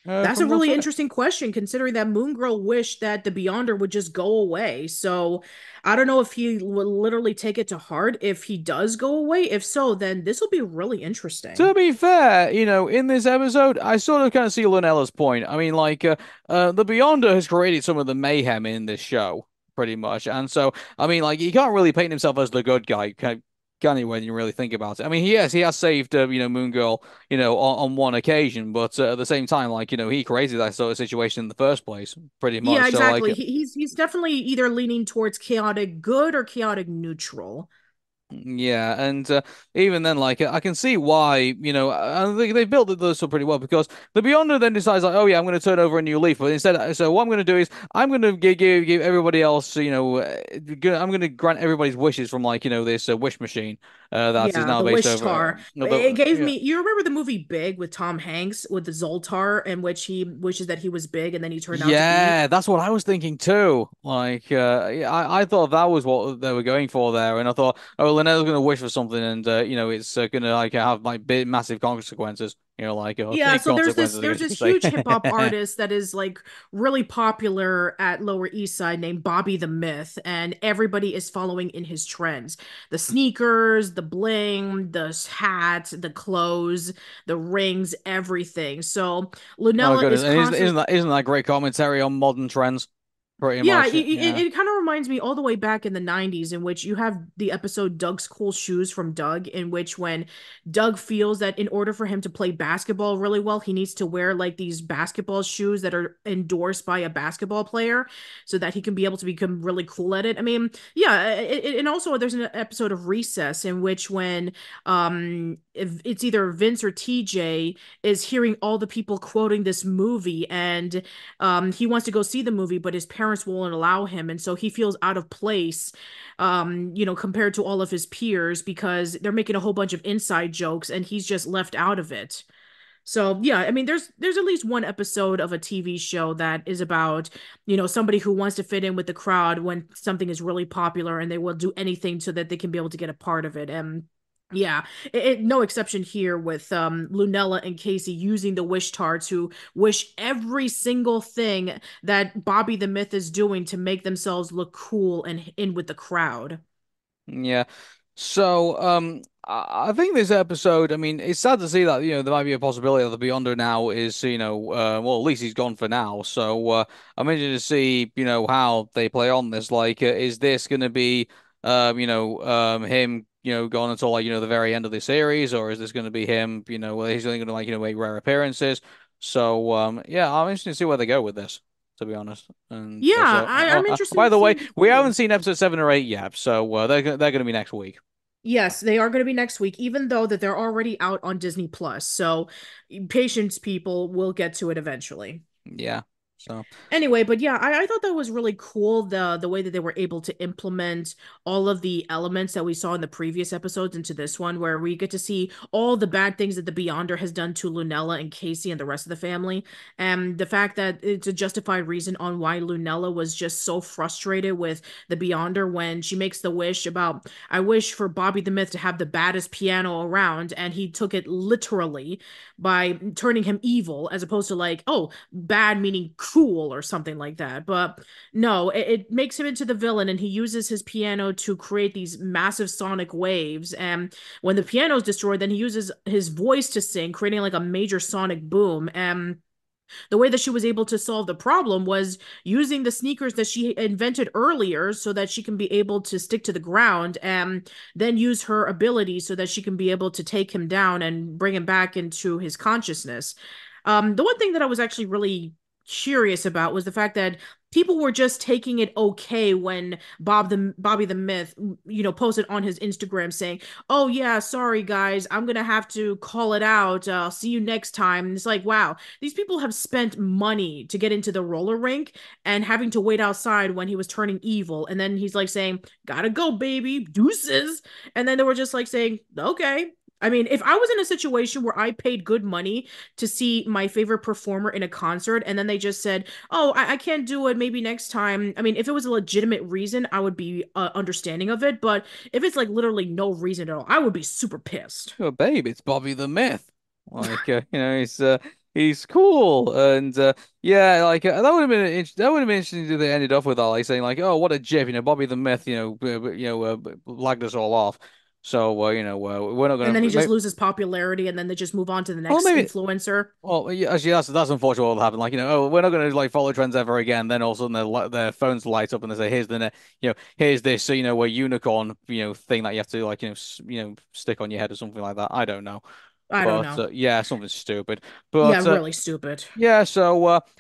That's a from the looks really of it? interesting question, considering that Moon Girl wished that the Beyonder would just go away. So I don't know if he will literally take it to heart if he does go away. If so, then this will be really To interesting. be fair, in this episode, I sort of kind of see Lunella's point. I mean, the Beyonder has created some of the mayhem in this show, pretty much, and so I mean, like, he can't really paint himself as the good guy, can he? When you really think about it, I mean, he has saved, Moon Girl, on one occasion, but at the same time, like, he created that sort of situation in the first place, pretty Yeah, much. So, like, exactly. He's definitely either leaning towards chaotic good or chaotic neutral. yeah, and even then, like I can see why, they built this up pretty well because the Beyonder then decides like, oh yeah, I'm going to turn over a new leaf, but instead, so what I'm going to do is I'm going to give everybody else, I'm going to grant everybody's wishes from this wish machine that is Yeah, now the based Wish-Tar. over. It gave Yeah. me, you remember the movie Big with Tom Hanks with the Zoltar in which he wishes that he was big and then he turned out to be? Yeah, that's what I was thinking too. Like, yeah, I thought that was what they were going for there, and I thought, oh, Lynette's gonna wish for something, and it's gonna like have like big, massive consequences. Yeah, Big so consequences, I there's guess you this could say. huge hip hop artist that is like really popular at Lower East Side named Bobby the Myth, and everybody is following in his trends. The sneakers, the bling, the hat, the clothes, the rings, everything. So Oh Lunella goodness, is and constantly isn't that great commentary on modern trends? Pretty yeah, much, yeah. it kind of reminds me all the way back in the 90s, in which you have the episode Doug's Cool Shoes from Doug, in which when Doug feels that in order for him to play basketball really well, he needs to wear like these basketball shoes that are endorsed by a basketball player so that he can be able to become really cool at it. I mean, yeah, and also there's an episode of Recess in which when if it's either Vince or TJ is hearing all the people quoting this movie and he wants to go see the movie, but his parents won't allow him, and so he feels out of place, compared to all of his peers because they're making a whole bunch of inside jokes, and he's just left out of it. So yeah, I mean, there's at least one episode of a TV show that is about, somebody who wants to fit in with the crowd when something is really popular, and they will do anything so that they can be able to get a part of it. And yeah, no exception here with Lunella and Casey using the wish tar to wish every single thing that Bobby the Myth is doing to make themselves look cool and in with the crowd. Yeah. I think this episode, I mean, it's sad to see that, there might be a possibility that the Beyonder now is, well, at least he's gone for now. I'm interested to see, how they play on this. Like, is this going to be, him, gone until, like, the very end of the series, or is this going to be him, where he's only going to, like, make rare appearances? Yeah, I'm interested to see where they go with this, to be honest. And Yeah, I'm interested by in the way, seeing it we too. haven't seen episode 7 or 8 yet, so they're going to be next week. Yes, they are going to be next week, even though that they're already out on Disney Plus. So, patience, people, will get to it eventually. Yeah. So, Anyway, but yeah, I thought that was really cool the way that they were able to implement all of the elements that we saw in the previous episodes into this one, where we get to see all the bad things that the Beyonder has done to Lunella and Casey and the rest of the family, and the fact that it's a justified reason on why Lunella was just so frustrated with the Beyonder when she makes the wish about, I wish for Bobby the Myth to have the baddest piano around, and he took it literally by turning him evil, as opposed to like, oh, bad meaning cool or something like that. But no, it makes him into the villain, and he uses his piano to create these massive sonic waves. And when the piano is destroyed, then he uses his voice to sing, creating like a major sonic boom. And the way that she was able to solve the problem was using the sneakers that she invented earlier so that she can be able to stick to the ground, and then use her ability so that she can be able to take him down and bring him back into his consciousness. The one thing that I was actually really curious about was the fact that people were just taking it okay when Bobby the Myth, posted on his Instagram saying, "Oh yeah, sorry guys, I'm gonna have to call it out. I'll see you next time." And it's like, wow, these people have spent money to get into the roller rink and having to wait outside when he was turning evil, and then he's like saying, "Gotta go, baby, deuces," and then they were just like saying, "Okay." I mean, if I was in a situation where I paid good money to see my favorite performer in a concert, and then they just said, "Oh, I can't do it, maybe next time." I mean, if it was a legitimate reason, I would be understanding of it. But if it's like literally no reason at all, I would be super pissed. oh, babe, it's Bobby the Myth. Like, he's cool, and yeah, like that would have been that would have been interesting if they ended off with that, like saying like, oh, what a jip, Bobby the Myth, lagged us all off. We're not And gonna then he just maybe, loses popularity, and then they just move on to the well, next maybe. influencer. Well, yeah, actually, that's unfortunate what will happen. Like, oh, we're not going to like follow trends ever again. Then all of a sudden their phones light up and they say, here's here's this, a unicorn, thing that you have to like, stick on your head or something like that. I don't know, I don't but know. yeah, something stupid. Yeah, But really stupid. yeah,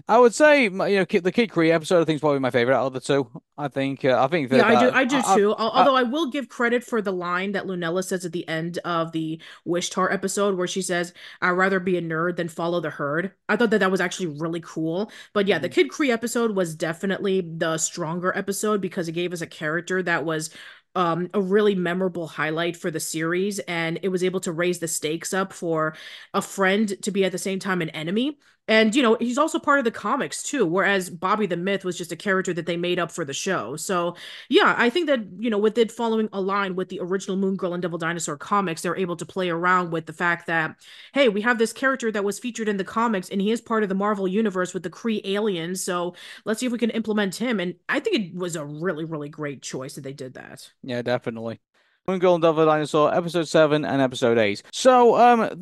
I would say the Kid Kree episode I think is probably my favorite out of the two. I think Yeah, that I do too. I Although I will give credit for the line that Lunella says at the end of the Wish-Tar episode, where she says, "I'd rather be a nerd than follow the herd." I thought that that was actually really cool. But yeah, the mm, Kid Kree episode was definitely the stronger episode because it gave us a character that was a really memorable highlight for the series, and it was able to raise the stakes up for a friend to be at the same time an enemy. And he's also part of the comics too, whereas Bobby the Myth was just a character that they made up for the show. So yeah, I think that, with it following a line with the original Moon Girl and Devil Dinosaur comics, they're able to play around with the fact that, hey, we have this character that was featured in the comics and he is part of the Marvel universe with the Kree aliens. So let's see if we can implement him. And I think it was a really, really great choice that they did that. yeah, definitely. Moon Girl and Devil Dinosaur, episode 7 and episode 8.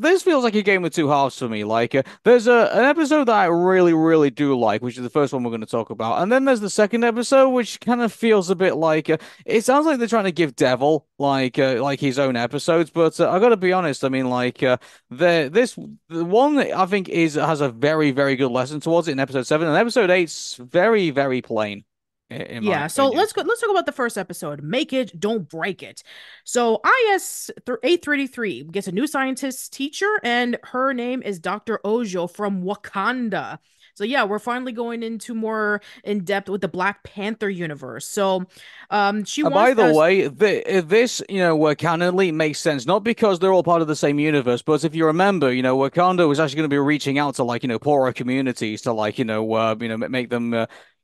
This feels like a game with two halves for me. Like, there's an episode that I really, really do like, which is the first one we're going to talk about, and then there's the second episode, which kind of feels a bit like it sounds like they're trying to give Devil like his own episodes, but I got to be honest. I mean, the one I think is has a very, very good lesson towards it in episode 7, and episode eight's very, very plain, in my Yeah, so opinion. let's talk about the first episode. Make it, don't break it. So IS 833 gets a new scientist teacher, and her name is Dr. Ojo from Wakanda. So yeah, we're finally going into more in depth with the Black Panther universe. So she By wants the us. way, this, canonly makes sense, not because they're all part of the same universe, but if you remember, Wakanda was actually going to be reaching out to like, poorer communities to like, make them,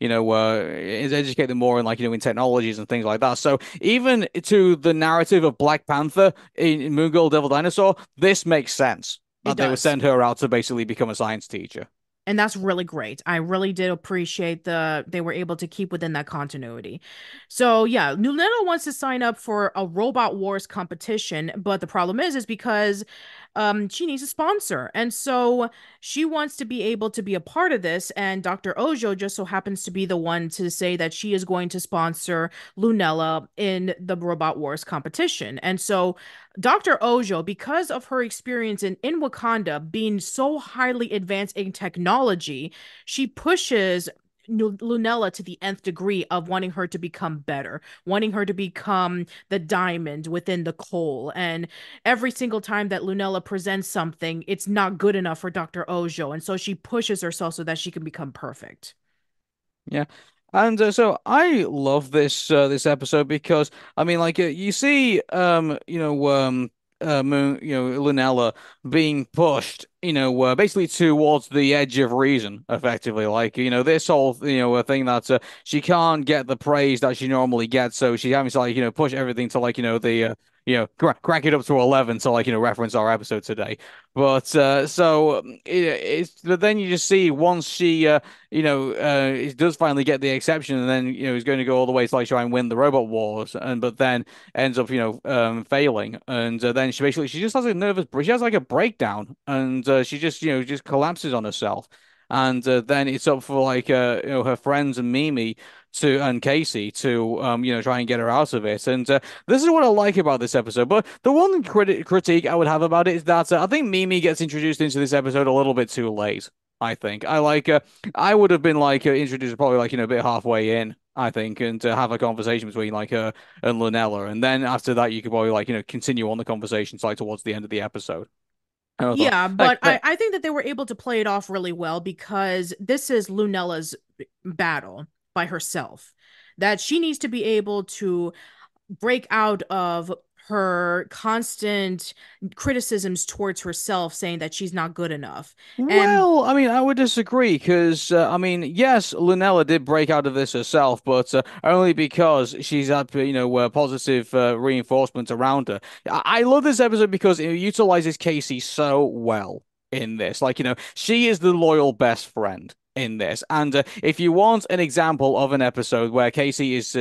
educate them more in like, in technologies and things like that. So even to the narrative of Black Panther in Moon Girl Devil Dinosaur, this makes sense It that they would does. send her out to basically become a science teacher. And that's really great. I really did appreciate they were able to keep within that continuity. So yeah, Nunetta wants to sign up for a Robot Wars competition, but the problem is because she needs a sponsor. And so she wants to be able to be a part of this, and Dr. Ojo just so happens to be the one to say that she is going to sponsor Lunella in the Robot Wars competition. And so Dr. Ojo, because of her experience in Wakanda being so highly advanced in technology, she pushes Lunella to the nth degree of wanting her to become better, wanting her to become the diamond within the coal. And every single time that Lunella presents something, it's not good enough for Dr. Ojo. And so she pushes herself so that she can become perfect. Yeah. And so I love this episode because I mean like you see Moon, Lunella being pushed basically towards the edge of reason effectively, like this whole a thing that she can't get the praise that she normally gets, so she's having to like push everything to like the crank it up to 11 to like reference our episode today. But but then you just see once she he does finally get the exception, and then he's going to go all the way to like try and win the robot wars, and but then ends up failing, and then she just has a she has like a breakdown, and she just just collapses on herself, and then it's up for like her friends and Mimi to and Casey to try and get her out of it, and this is what I like about this episode. But the one critique I would have about it is that I think Mimi gets introduced into this episode a little bit too late. I think I would have been like introduced probably like a bit halfway in, I think, and to have a conversation between like her and Lunella, and then after that you could probably like continue on the conversation like towards the end of the episode. And I thought Yeah, but I think that they were able to play it off really well because this is Lunella's battle by herself. That she needs to be able to break out of her constant criticisms towards herself, saying that she's not good enough. And Well, I mean, I would disagree because I mean, yes, Lunella did break out of this herself, but only because she's had positive reinforcement around her. I love this episode because it utilizes Casey so well in this. Like, she is the loyal best friend in this, and if you want an example of an episode where Casey is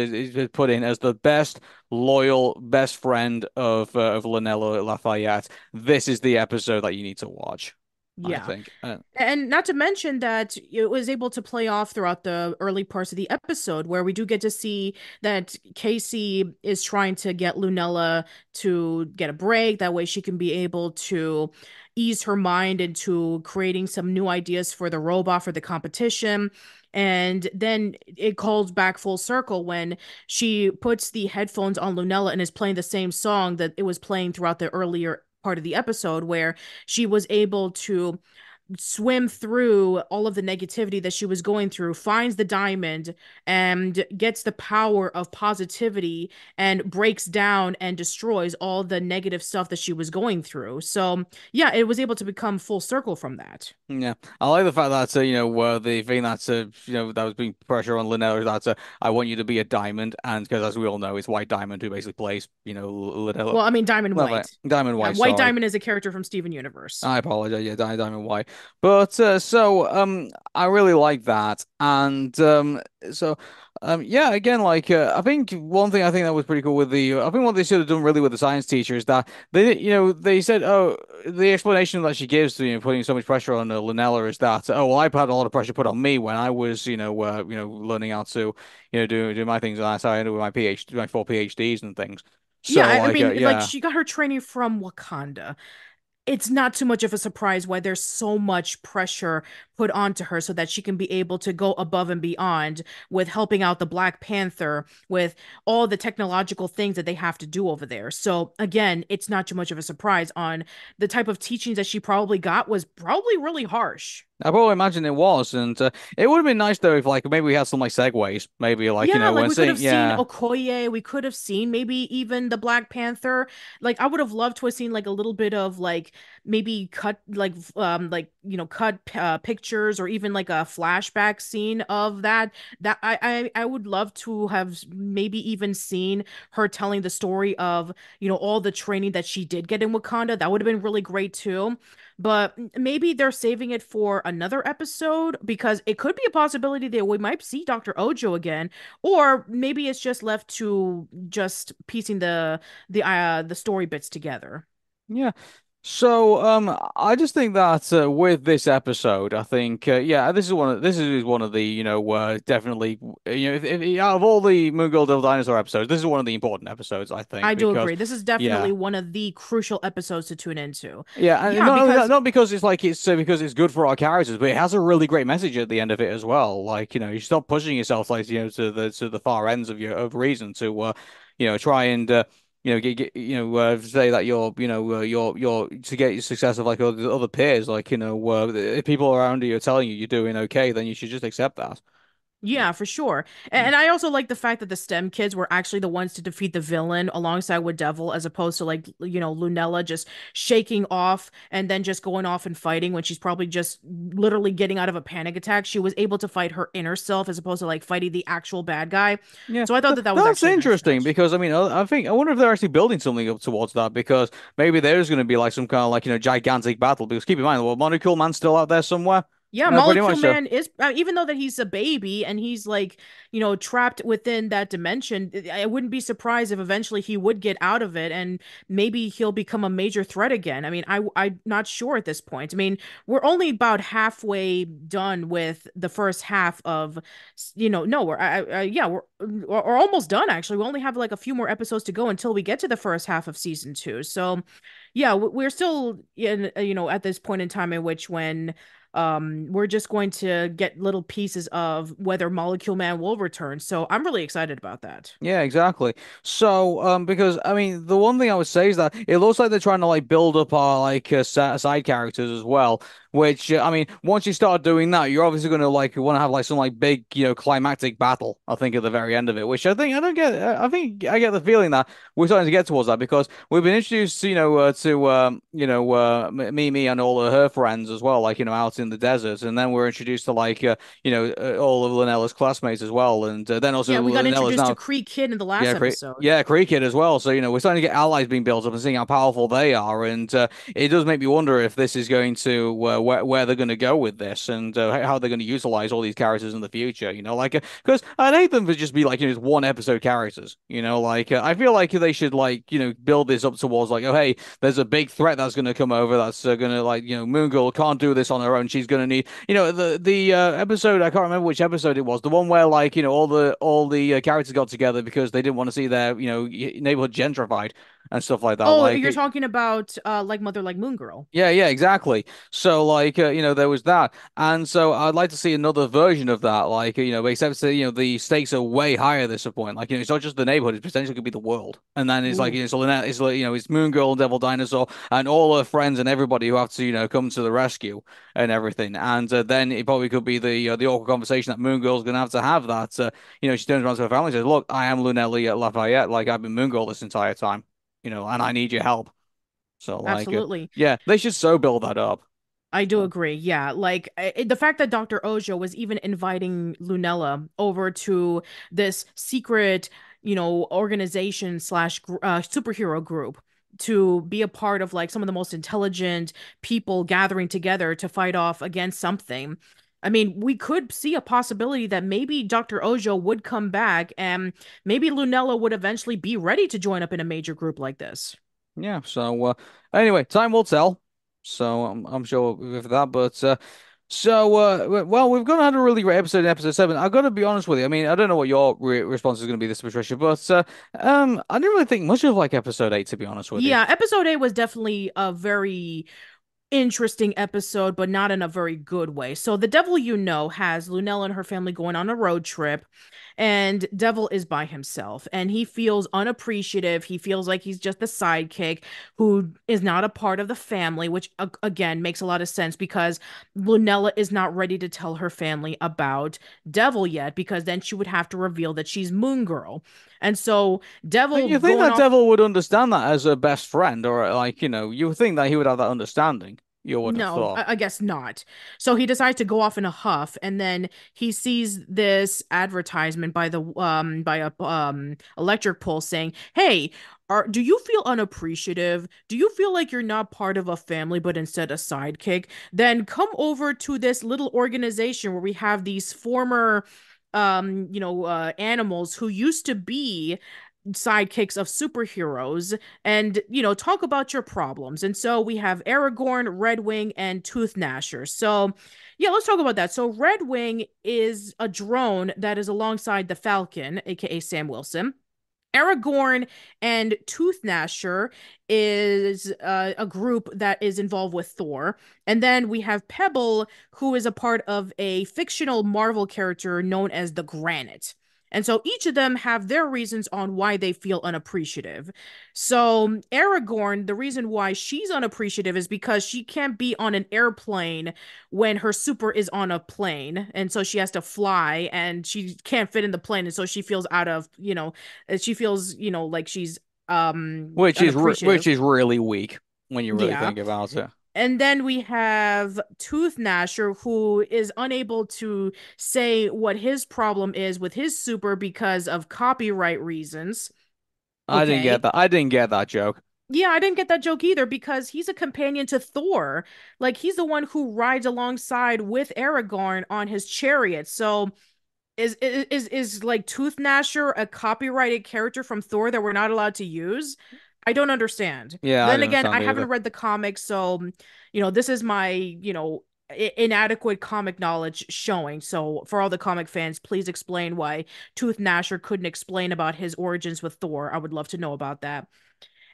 put in as the best loyal best friend of Lunella Lafayette, this is the episode that you need to watch. I yeah. think. And not to mention that it was able to play off throughout the early parts of the episode, where we do get to see that Casey is trying to get Lunella to get a break. That way she can be able to ease her mind into creating some new ideas for the robot for the competition. And then it calls back full circle when she puts the headphones on Lunella and is playing the same song that it was playing throughout the earlier part of the episode, where she was able to swim through all of the negativity that she was going through, finds the diamond, and gets the power of positivity and breaks down and destroys all the negative stuff that she was going through. So, yeah, it was able to become full circle from that. Yeah, I like the fact that the thing that's that was being pressure on Linnell is that I want you to be a diamond, and because as we all know, it's White Diamond who basically plays Linnell. Well, I mean, Diamond Well, White. Diamond White, White sorry. Diamond is a character from Steven Universe. I apologize. Yeah, Diamond White. But I really like that, and yeah, again, like I think one thing I think that was pretty cool with the I think what they should have done really with the science teacher is that they said the explanation that she gives to putting so much pressure on Linnella is that well I've had a lot of pressure put on me when I was learning how to do my things, and that's how I ended with my PhD, my four PhDs and things. Yeah, So I like mean, like yeah. she got her training from Wakanda. It's not too much of a surprise why there's so much pressure put onto her so that she can be able to go above and beyond with helping out the Black Panther with all the technological things that they have to do over there. So again, it's not too much of a surprise on the type of teachings that she probably got was probably really harsh. I probably imagine it was, and it would have been nice though if like maybe we had some like segues, maybe like Yeah, like when we could saying have seen yeah. Okoye, we could have seen maybe even the Black Panther. Like I would have loved to have seen like a little bit of like maybe cut like cut pictures or even like a flashback scene of that I would love to have maybe even seen her telling the story of all the training that she did get in Wakanda. That would have been really great too. But maybe they're saving it for another episode because it could be a possibility that we might see Dr. Ojo again, or maybe it's just left to just piecing the story bits together. Yeah. So, I just think that with this episode, I think, yeah, this is one of the, definitely, out of all the Moon Girl Devil Dinosaur episodes, this is one of the important episodes, I think, I do because, agree. This is yeah, definitely one of the crucial episodes to tune into. yeah, and Yeah, not only that, because not because it's like it's because it's good for our characters, but it has a really great message at the end of it as well. Like, you stop pushing yourself, like, to the far ends of your of reason to, try and. Say that you're to get your success of like other peers, like if people around you are telling you you're doing okay, then you should just accept that. Yeah, for sure. Yeah. And I also like the fact that the STEM kids were actually the ones to defeat the villain alongside with Devil, as opposed to like, Lunella just shaking off and then just going off and fighting when she's probably just literally getting out of a panic attack. She was able to fight her inner self as opposed to like fighting the actual bad guy. Yeah, So I thought that that was that's actually a nice interesting touch. because I mean, I wonder if they're actually building something up towards that because maybe there's going to be like some kind of like gigantic battle. Because keep in mind, well, Monocle Man's still out there somewhere. Yeah, Pretty Molecule much so. Man is even though that he's a baby and he's like, trapped within that dimension, I wouldn't be surprised if eventually he would get out of it and maybe he'll become a major threat again. I mean, I'm not sure at this point. I mean, we're only about halfway done with the first half of, no, yeah, we're almost done actually. We only have like a few more episodes to go until we get to the first half of season 2. So, yeah, we're still in, at this point in time in which when we're just going to get little pieces of whether Molecule Man will return. So I'm really excited about that. Yeah, exactly. So, because I mean, the one thing I would say is that it looks like they're trying to like build up our like side characters as well. Which I mean, once you start doing that, you're obviously going to like want to have like some like big, climactic battle. I think at the very end of it, which I think I don't get. I think I get the feeling that we're starting to get towards that because we've been introduced, to Mimi and all of her friends as well, like out in the desert, and then we're introduced to like all of Linella's classmates as well, and then Yeah, also we got Linella's introduced to now. Kree Kid in the last Yeah, episode. Cricket as well. So, we're starting to get allies being built up and seeing how powerful they are. And it does make me wonder if this is going to where they're going to go with this and how they're going to utilize all these characters in the future. Like because I'd hate them to just be like just one episode characters. Like I feel like they should like build this up towards like, oh hey, there's a big threat that's going to come over that's going to like Moon Girl can't do this on her own. She's going to need the episode. I can't remember which episode it was. The one where like all the characters got together because they didn't want to see their neighborhood gentrified and stuff like that. Oh, Like you're talking about like Mother Like Moon Girl. yeah, yeah, exactly. So like there was that, and so I'd like to see another version of that. Like except that the stakes are way higher at this point. Like it's not just the neighborhood; it potentially could be the world. And then it's like Ooh, so Lynette, it's like it's Moon Girl, Devil Dinosaur, and all her friends and everybody who have to come to the rescue and everything. And then it probably could be the awkward conversation that Moon Girl's gonna have to have. That she turns around to her family and says, "Look, I am Lunelli at Lafayette. Like I've been Moon Girl this entire time. And I need your help." So like, absolutely. yeah, they should so build that up. I do So, agree. Yeah, like the fact that Dr. Ojo was even inviting Lunella over to this secret, organization slash superhero group to be a part of like some of the most intelligent people gathering together to fight off against something. I mean, we could see a possibility that maybe Dr. Ojo would come back and maybe Lunella would eventually be ready to join up in a major group like this. yeah. So anyway, time will tell. So I'm sure with that, but well, we've got had a really great episode in episode 7. I've got to be honest with you. I mean, I don't know what your re response is going to be this, Patricia, but I didn't really think much of like episode 8, to be honest with you. Yeah, episode 8 was definitely a very interesting episode, but not in a very good way. So the Devil has Lunella and her family going on a road trip, and Devil is by himself, and he feels unappreciative. He feels like he's just the sidekick who is not a part of the family, which again makes a lot of sense because Lunella is not ready to tell her family about Devil yet, because then she would have to reveal that she's Moon Girl. And so But Devil you think going that off. Devil would understand that as a best friend, or like you would think that he would have that understanding. You would have No, thought. I guess not. So he decides to go off in a huff, and then he sees this advertisement by a electric pole saying, "Hey, do you feel unappreciative? Do you feel like you're not part of a family but instead a sidekick? Then come over to this little organization where we have these former animals who used to be sidekicks of superheroes and talk about your problems." And so we have Aragorn, Redwing, and Tooth Gnasher. So yeah, let's talk about that. So Redwing is a drone that is alongside the Falcon, aka Sam Wilson. Aragorn and Tooth Gnasher is a group that is involved with Thor. And then we have Pebble, who is a part of a fictional Marvel character known as the Granite. And so each of them have their reasons on why they feel unappreciative. So Aragorn, the reason why she's unappreciative is because she can't be on an airplane when her super is on a plane. And so she has to fly and she can't fit in the plane. And so she feels out of, she feels, like she's Which unappreciative. is really weak when you really Yeah. think about it. And then we have Tooth Gnasher, who is unable to say what his problem is with his super because of copyright reasons. I didn't get Okay. that. I didn't get that joke. Yeah, I didn't get that joke either because he's a companion to Thor. Like he's the one who rides alongside with Aragorn on his chariot. So is like Tooth Gnasher a copyrighted character from Thor that we're not allowed to use? I don't understand. Yeah, I Then didn't again, I understand haven't either. read the comics, so this is my inadequate comic knowledge showing. So for all the comic fans, please explain why Tooth Gnasher couldn't explain about his origins with Thor. I would love to know about that.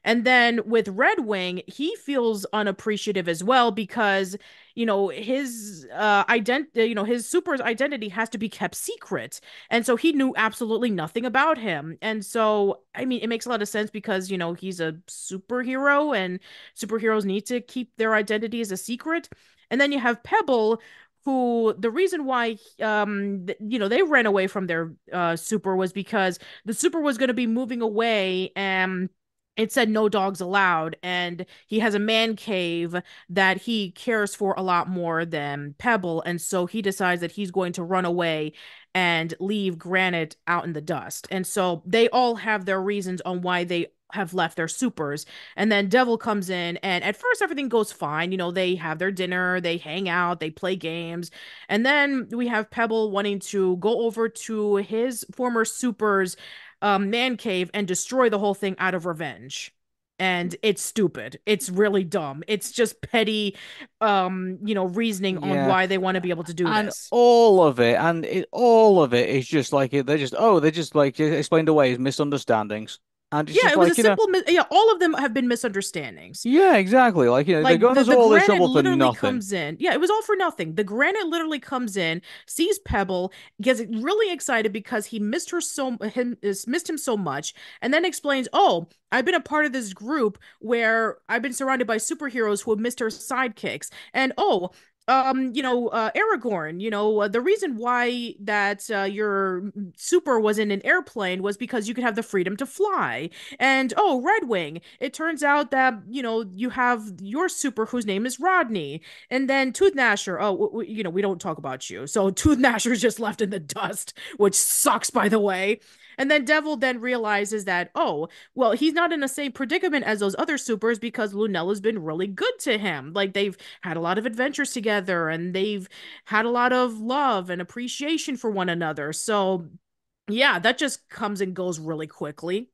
And then with Red Wing, he feels unappreciative as well because, his identity, his super's identity has to be kept secret. And so he knew absolutely nothing about him. And so, I mean, it makes a lot of sense because, he's a superhero and superheroes need to keep their identities a secret. And then you have Pebble, who the reason why they ran away from their super was because the super was going to be moving away and it said no dogs allowed, and he has a man cave that he cares for a lot more than Pebble, and so he decides that he's going to run away and leave Granite out in the dust. And so they all have their reasons on why they have left their supers. And then Devil comes in, and at first everything goes fine. They have their dinner, they hang out, they play games. And then we have Pebble wanting to go over to his former super's man cave and destroy the whole thing out of revenge. And it's stupid. It's really dumb. It's just petty, reasoning on Yeah, why they want to be able to do and this. all of it is just like they just like explained away as misunderstandings, and it's Yeah, just it was a like simple, yeah, all of them have been misunderstandings. yeah, exactly. Like they're Like going the through all this granite trouble for literally nothing. comes in. Yeah, it was all for nothing. The granite literally comes in, sees Pebble, gets really excited because he missed missed him so much, and then explains, "Oh, I've been a part of this group where I've been surrounded by superheroes who have missed her sidekicks, and oh." Aragorn, the reason why that your super was in an airplane was because you could have the freedom to fly. And oh, Red Wing, it turns out that, you have your super whose name is Rodney. And then Tooth Gnasher, oh, we don't talk about you. So Tooth Gnasher's just left in the dust, which sucks, by the way. And then Devil then realizes that, oh, well, he's not in the same predicament as those other supers because Lunella's been really good to him. Like they've had a lot of adventures together and they've had a lot of love and appreciation for one another. So, yeah, that just comes and goes really quickly.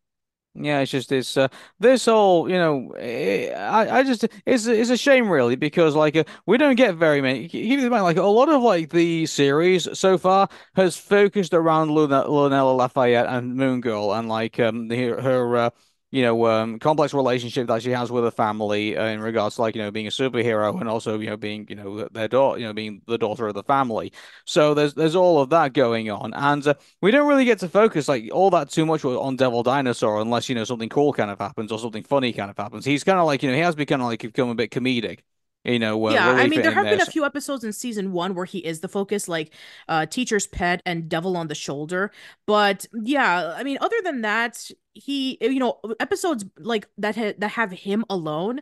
Yeah, it's just this whole I just it's a shame really because we don't get very many. Keep in mind like a lot of like the series so far has focused around Lunella Lafayette and Moon Girl and her complex relationship that she has with her family in regards to being a superhero and also being their daughter being the daughter of the family. So there's all of that going on and. We don't really get to focus like all that too much on Devil Dinosaur unless something cool kind of happens or something funny kind of happens. He's kind of like he has become become a bit comedic, Yeah, I really mean, there fitting have been a this. few episodes in season one where he is the focus, like Teacher's Pet and Devil on the Shoulder. But yeah, I mean, other than that, episodes like that have him alone.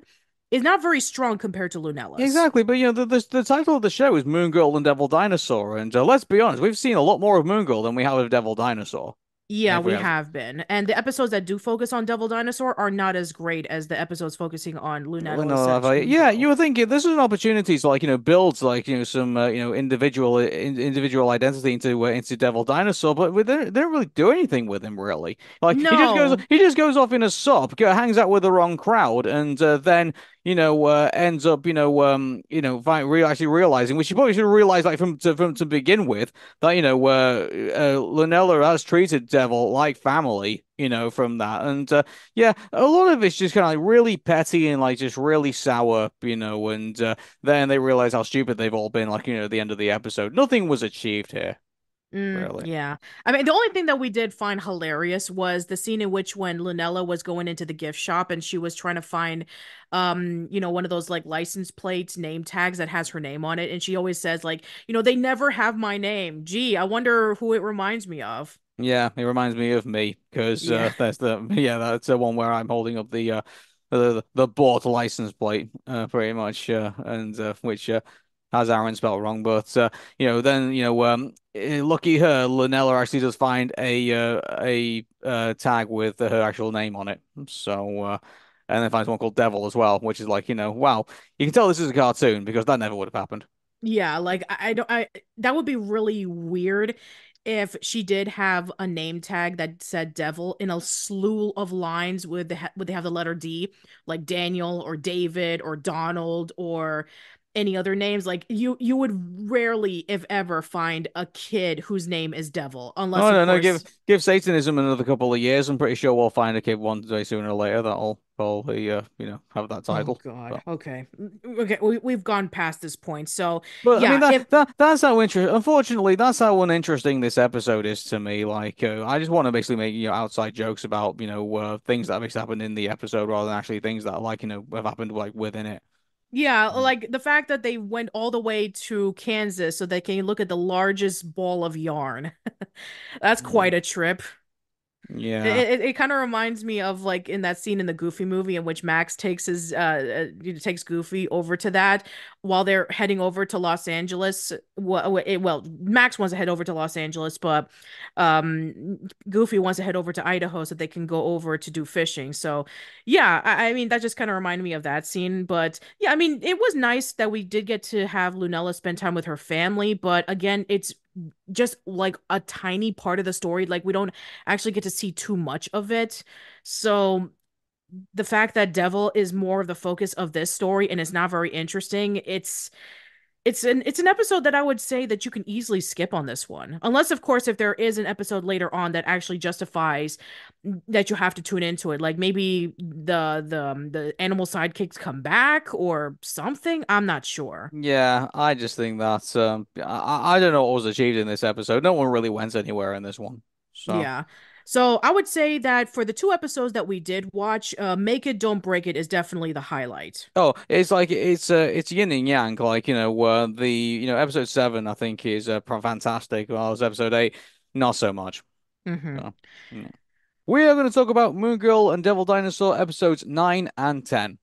is not very strong compared to Lunella's. Exactly, but the title of the show is Moon Girl and Devil Dinosaur, and let's be honest, we've seen a lot more of Moon Girl than we have of Devil Dinosaur. Yeah, If we we have, have been. And the episodes that do focus on Devil Dinosaur are not as great as the episodes focusing on well, Lunella no, slash Moon yeah, Girl. you were thinking this is an opportunity to like build like some individual identity into Devil Dinosaur, but they don't really do anything with him really. Like No. he just goes off in a sop, hangs out with the wrong crowd, and then ends up actually realizing, which you probably should have realized like from to begin with, that Lunella has treated Devil like family. From that, and yeah, a lot of it's just kind of like really petty and like just really sour, and then they realize how stupid they've all been, like, at the end of the episode. Nothing was achieved here, really. Yeah. I mean, the only thing that we did find hilarious was the scene in which when Lunella was going into the gift shop and she was trying to find, one of those like license plates, name tags that has her name on it. And she always says, like, they never have my name. Gee, I wonder who it reminds me of. Yeah, it reminds me of me because Yeah. that's that's the one where I'm holding up the bought license plate, pretty much, and which has Aaron spelled wrong, but then lucky her, Linnella actually does find a tag with her actual name on it, so and then finds one called Devil as well, which is like wow, you can tell this is a cartoon because that never would have happened. Yeah, like I don't I that would be really weird if she did have a name tag that said devil in a slew of lines would they have the letter D, like Daniel or David or Donald or any other names. Like you would rarely, if ever, find a kid whose name is Devil, unless Oh of no, no, give course. give Satanism another couple of years. I'm pretty sure we'll find a kid one day sooner or later that'll probably have that Oh title. God. But Okay. Okay, we've gone past this point. So, I mean yeah, if that's how interesting. Unfortunately, that's how uninteresting this episode is to me. Like I just want to basically make outside jokes about things that have happened in the episode rather than actually things that like have happened like within it. Yeah, Mm. like the fact that they went all the way to Kansas so they can look at the largest ball of yarn. That's Mm. quite a trip. Yeah. It kind of reminds me of like in that scene in the Goofy movie in which Max takes takes Goofy over to that while they're heading over to Los Angeles. Well, Max wants to head over to Los Angeles, but Goofy wants to head over to Idaho so they can go over to do fishing. So yeah, I mean that just kind of reminded me of that scene. But yeah, I mean it was nice that we did get to have Lunella spend time with her family, but again, it's just like a tiny part of the story. Like we don't actually get to see too much of it. So the fact that Devil is more of the focus of this story and it's not very interesting, it's an episode that I would say that you can easily skip on this one. Unless of course if there is an episode later on that actually justifies that you have to tune into it. Like maybe the animal sidekicks come back or something. I'm not sure. Yeah, I just think that I don't know what was achieved in this episode. No one really went anywhere in this one. So, Yeah. So I would say that for the two episodes that we did watch, Make It, Don't Break It is definitely the highlight. oh, it's like it's yin and yang. Like the episode 7 I think is fantastic. While it's episode 8, not so much. Hmm. So, yeah. We are going to talk about Moon Girl and Devil Dinosaur episodes 9 and 10.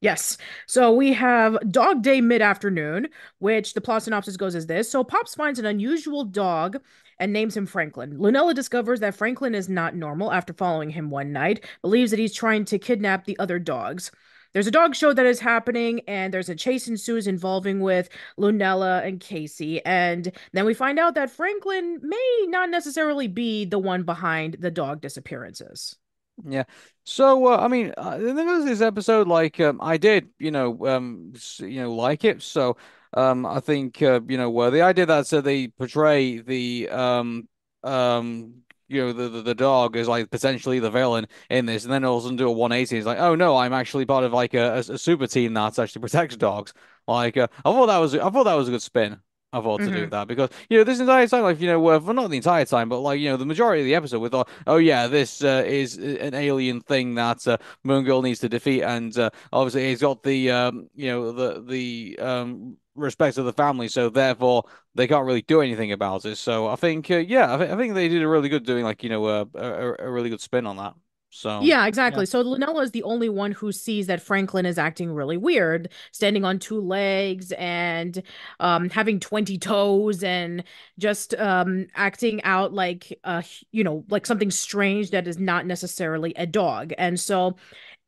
Yes. So we have Dog Day Mid-Afternoon, which the plot synopsis goes as this. So Pops finds an unusual dog and names him Franklin. Lunella discovers that Franklin is not normal after following him one night, believes that he's trying to kidnap the other dogs. There's a dog show that is happening, and there's a chase ensues involving with Lunella and Casey. And then we find out that Franklin may not necessarily be the one behind the dog disappearances. Yeah. So I mean, the thing is, this episode, like, I did, like it. So, I think, the idea that they portray the dog as like potentially the villain in this, and then all of a sudden do a 180. It's like, oh no, I'm actually part of like a super team that actually protects dogs. Like, I thought that was a good spin. I thought to do Hmm. that because this entire time, like well, not the entire time, but like the majority of the episode, we thought, oh yeah, this is an alien thing that Moon Girl needs to defeat, and obviously he's got the respect of the family, so therefore they can't really do anything about it. So I think, I think they did a really good doing like a really good spin on that. So Yeah, yeah. exactly. So Lunella is the only one who sees that Franklin is acting really weird, standing on two legs and having 20 toes and just acting out like like something strange that is not necessarily a dog. And so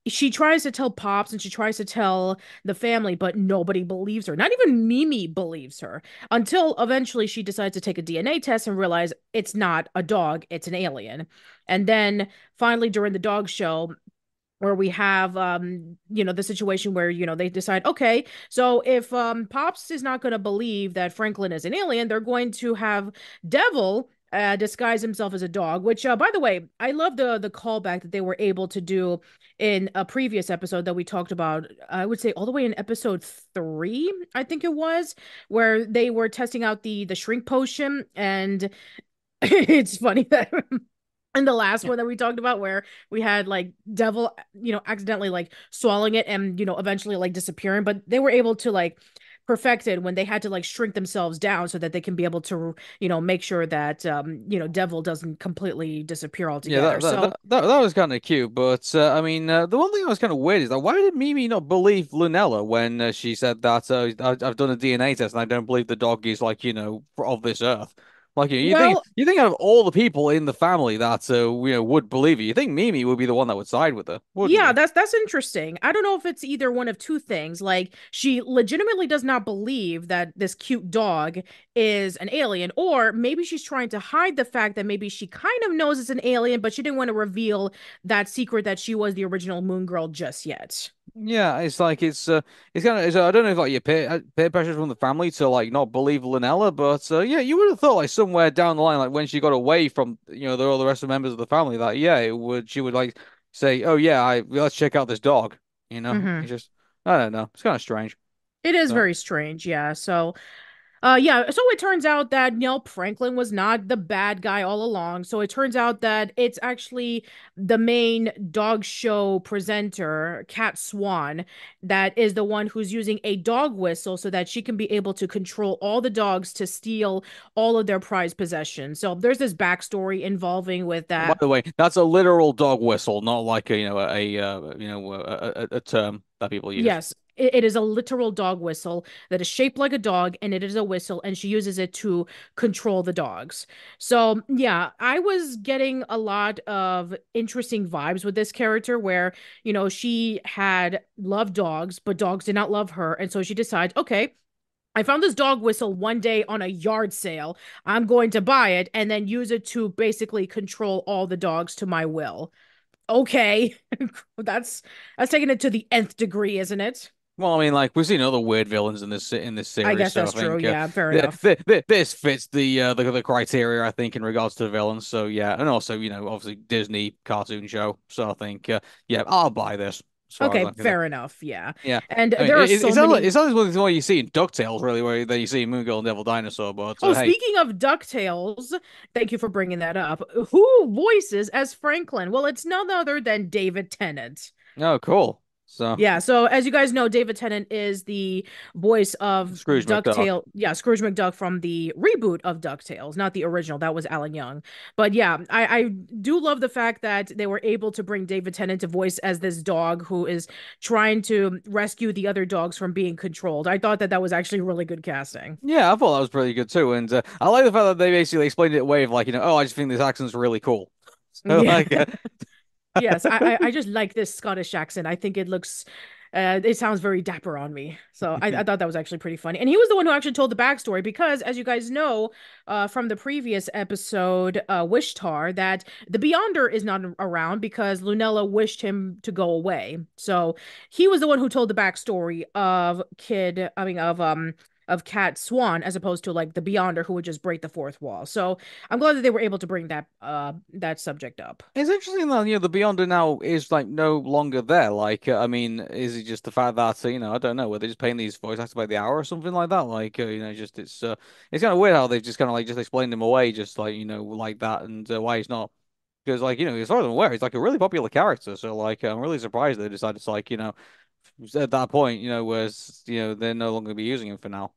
she tries to tell Pops and she tries to tell the family, but nobody believes her. Not even Mimi believes her until eventually she decides to take a DNA test and realize it's not a dog, it's an alien. And then finally during the dog show, where we have the situation where they decide, okay, so if Pops is not going to believe that Franklin is an alien, they're going to have Devil disguise himself as a dog, which by the way, I love the callback that they were able to do in a previous episode that we talked about. I would say all the way in episode 3, I think it was, where they were testing out the shrink potion. And it's funny that in the last one that we talked about, where we had like Devil, accidentally like swallowing it and eventually like disappearing, but they were able to like perfect it when they had to like shrink themselves down so that they can be able to make sure that Devil doesn't completely disappear Yeah, altogether. So that was kind of cute, but I mean, the one thing that was kind of weird is that why did Mimi not believe Lunella when she said that I've done a DNA test and I don't believe the dog is like of this earth. Like well, you think out of all the people in the family that would believe you think Mimi would be the one that would side with her, wouldn't yeah, you? that's interesting. I don't know if it's either one of two things. Like she legitimately does not believe that this cute dog is an alien, or maybe she's trying to hide the fact that maybe she kind of knows it's an alien, but she didn't want to reveal that secret that she was the original Moon Girl just yet. Yeah, it's like it's kind of I don't know if like you peer pressure from the family to like not believe Lynella, but yeah, you would have thought like somewhere down the line, like when she got away from all the rest of the members of the family, that yeah, it would she would like say, oh yeah, I let's check out this dog. Hmm. It's just I don't know, it's kind of strange. It is So very strange, yeah. So yeah, so it turns out that Franklin was not the bad guy all along. So it turns out that it's actually the main dog show presenter, Cat Swan, that is the one who's using a dog whistle so that she can be able to control all the dogs to steal all of their prized possessions. So there's this backstory involving with by that. the way, that's a literal dog whistle, not like a term that people use. Yes, it is a literal dog whistle that is shaped like a dog, and it is a whistle, and she uses it to control the dogs. So, yeah, I was getting a lot of interesting vibes with this character where, she had loved dogs, but dogs did not love her. And so she decides, okay, I found this dog whistle one day on a yard sale. I'm going to buy it and then use it to basically control all the dogs to my will. Okay. That's that's taking it to the nth degree, isn't it? Well, I mean, like we've seen other weird villains in this I series, guess so I that's true. think Yeah, fair enough. this fits the criteria I think in regards to the villains. So yeah, and also obviously Disney cartoon show. So I think yeah, I'll buy this as far as Okay, I'm concerned. fair enough. Yeah. Yeah, And I mean there are so it's many. not what you see in DuckTales really, where that you see in Moon Girl and Devil Dinosaur. But Oh, hey, speaking of DuckTales, thank you for bringing that up. Who voices as Franklin? Well, it's none other than David Tennant. oh cool. So Yeah, so as you guys know, David Tennant is the voice of Scrooge McDuck. DuckTale. Yeah, Scrooge McDuck from the reboot of DuckTales, not the original. That was Alan Young. But yeah, I do love the fact that they were able to bring David Tennant to voice as this dog who is trying to rescue the other dogs from being controlled. I thought that that was actually really good casting. Yeah, I thought that was pretty good too, and I like the fact that they basically explained it away of like oh, I just think this accent's really cool. So Yeah. like. Yes, I just like this Scottish accent. I think it sounds very dapper on me. So I thought that was actually pretty funny. And he was the one who actually told the backstory because, as you guys know, from the previous episode, Wish-Tar, that the Beyonder is not around because Lunella wished him to go away. So he was the one who told the backstory of Cat Swan as opposed to like the Beyonder who would just break the fourth wall. So I'm glad that they were able to bring that subject up. It's interesting that the Beyonder now is like no longer there. Like, I mean, is it just the fact that I don't know, were they just paying these voice actors by the hour or something like that? Like, just it's kind of weird how they've just kind of like just explained him away, just like like that, and why he's not because like as far as I'm aware, he's like a really popular character. So like, I'm really surprised they decided to like at that point whereas they're no longer gonna be using him for now.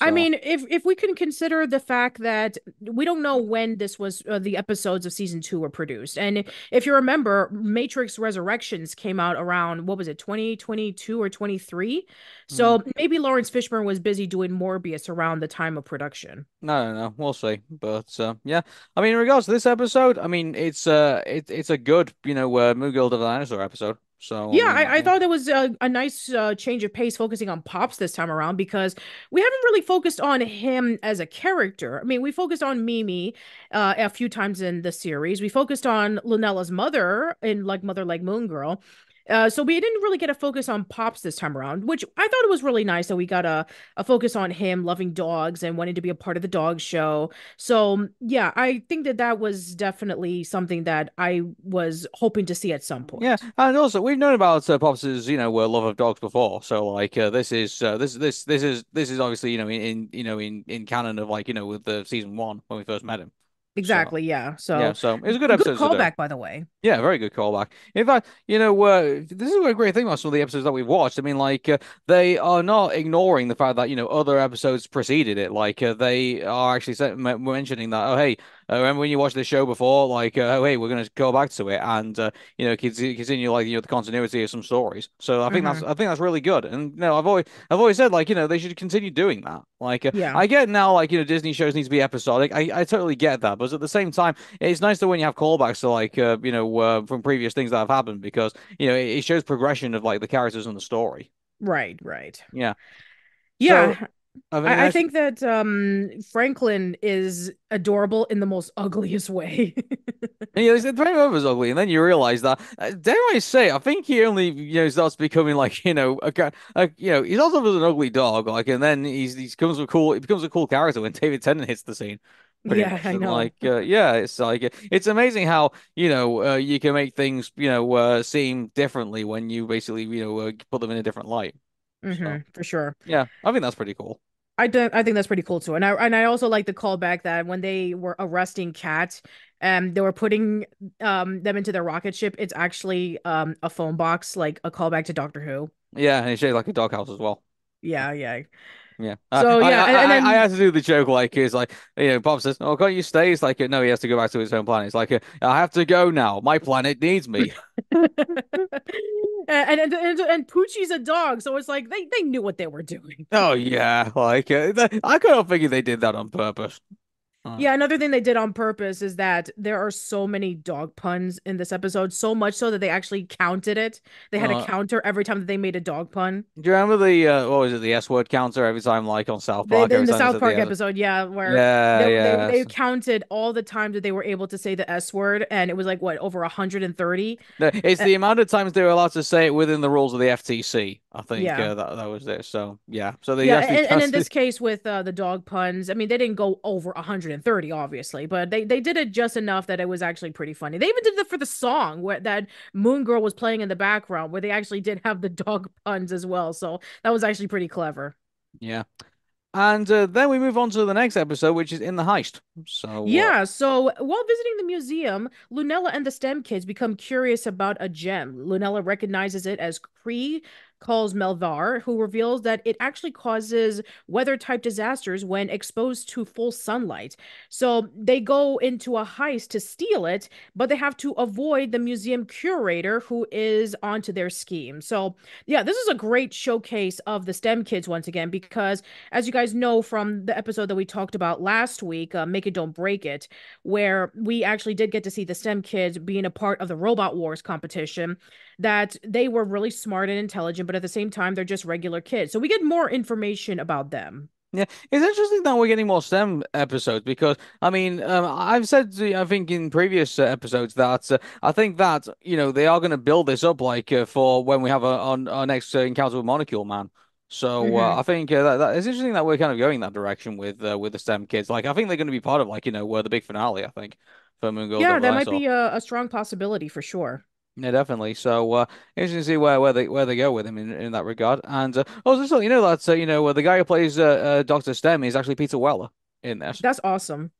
I So mean, if we can consider the fact that we don't know when this was the episodes of season two were produced, and if you remember, Matrix Resurrections came out around what was it, 2022 or 23? mm, So maybe Lawrence Fishburne was busy doing Morbius around the time of production. no, no, no, we'll see. But yeah, I mean, in regards to this episode, I mean, it's a good Moon Girl the Dinosaur episode. So I Yeah, mean, I thought it was a nice change of pace focusing on Pops this time around because we haven't really focused on him as a character. I mean, we focused on Mimi a few times in the series. We focused on Lunella's mother in like Mother Like Moon Girl. So we didn't really get a focus on Pops this time around, which I thought it was really nice that we got a focus on him loving dogs and wanting to be a part of the dog show. So yeah, I think that that was definitely something that I was hoping to see at some yeah, point. and also we've known about Pops's love of dogs before. So like this is obviously in canon of with the season one when we first met him. So Exactly, yeah. yeah, So so it was a good a good episode to do. callback, by the way. Yeah, very good callback. In fact, this is a great thing about some of the episodes that we've watched. I mean, like, they are not ignoring the fact that, other episodes preceded it. Like, they are actually mentioning that, oh, hey, remember when you watched this show before? Like, oh, hey, we're going to go back to it and, continue, like, the continuity of some stories. So Hmm. I think that's really good. And, I've always said, like, they should continue doing that. Like, Yeah, I get now, like, Disney shows need to be episodic. I totally get that. But at the same time, it's nice that when you have callbacks to like from previous things that have happened because it shows progression of like the characters and the story. right, right. Yeah. So Yeah, I think I that's think that Franklin is adorable in the most ugliest way. they said Prime was ugly, and then you realize that dare I say, I think he only starts becoming like he starts off as an ugly dog like, and then he becomes a cool character when David Tennant hits the scene. Pretty Yeah, much, I and know. like, yeah, it's like it's amazing how you can make things seem differently when you basically put them in a different light. So For sure. yeah, I think that's pretty cool. I think that's pretty cool too. And I also like the callback that when they were arresting Kat and they were putting them into their rocket ship, it's actually a phone box, like a callback to Doctor Who. Yeah, and it's shaped like a doghouse as well. Yeah, yeah. Yeah, So yeah, and I then had to do the joke like it's like Bob says, "Oh, can't you stay?" It's like no, he has to go back to his home planet. It's like I have to go now. My planet needs me. and Poochie's a dog, so it's like they knew what they were doing. Oh yeah, like I kind of figured they did that on purpose. Uh, Yeah, another thing they did on purpose is that there are so many dog puns in this episode, so much so that they actually counted it. They had a uh, counter every time that they made a dog pun. do you remember the what was it, the S word counter every time like on South They Park in every the time they South said the Park S? episode, yeah, where Yeah, they yes. counted all the times that they were able to say the S word, and it was like what, over 130. No, it's Uh, the amount of times they were allowed to say it within the rules of the FTC. I think yeah. that was it. So yeah, so they Yeah, actually and in counted. this case with the dog puns, I mean they didn't go over 130 obviously, but they did it just enough that it was actually pretty funny. They even did it for the song where that Moon Girl was playing in the background where they actually did have the dog puns as well. So that was actually pretty clever. Yeah. And then we move on to the next episode, which is in the heist. So, Yeah, so while visiting the museum, Lunella and the STEM kids become curious about a gem. Lunella recognizes it as Kree, calls Melvar, who reveals that it actually causes weather-type disasters when exposed to full sunlight. So they go into a heist to steal it, but they have to avoid the museum curator who is onto their scheme. So yeah, this is a great showcase of the STEM kids once again, because as you guys know from the episode that we talked about last week, Make It Don't Break It, where we actually did get to see the STEM kids being a part of the Robot Wars competition, that they were really smart and intelligent, but at the same time, they're just regular kids. So we get more information about them. yeah, it's interesting that we're getting more STEM episodes because, I mean, I've said, I think in previous episodes that I think that, they are going to build this up like for when we have on our next encounter with Molecule Man. So Hmm. I think that it's interesting that we're kind of going that direction with the STEM kids. Like, I think they're going to be part of like, the big finale, I think, for Moon Girl Yeah, Devil that might Dinosaur. be a strong possibility for sure. Yeah, definitely. So, interesting to see where they go with him in that regard. And also, just so you know that the guy who plays Doctor STEM is actually Peter Weller in this. That's awesome.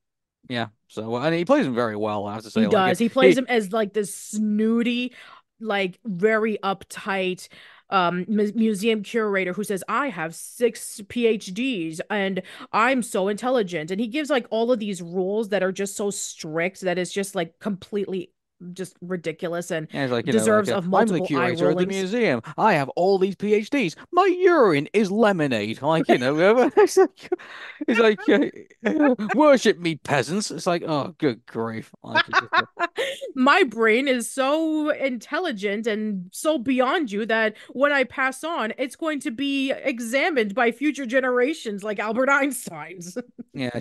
Yeah. So, and he plays him very well. I have to He say, like does. He plays he him as like this snooty, like very uptight. museum curator who says, I have 6 PhDs and I'm so intelligent. And he gives like all of these rules that are just so strict that it's just like completely just ridiculous and Yeah, it's like, deserves of I'm the multiple eye curator of the rollings. museum. I have all these PhDs. My urine is lemonade. Like, it's like, worship me, peasants. It's like, oh, good grief. Like, it's just, My brain is so intelligent and so beyond you that when I pass on, it's going to be examined by future generations like Albert Einstein's. yeah,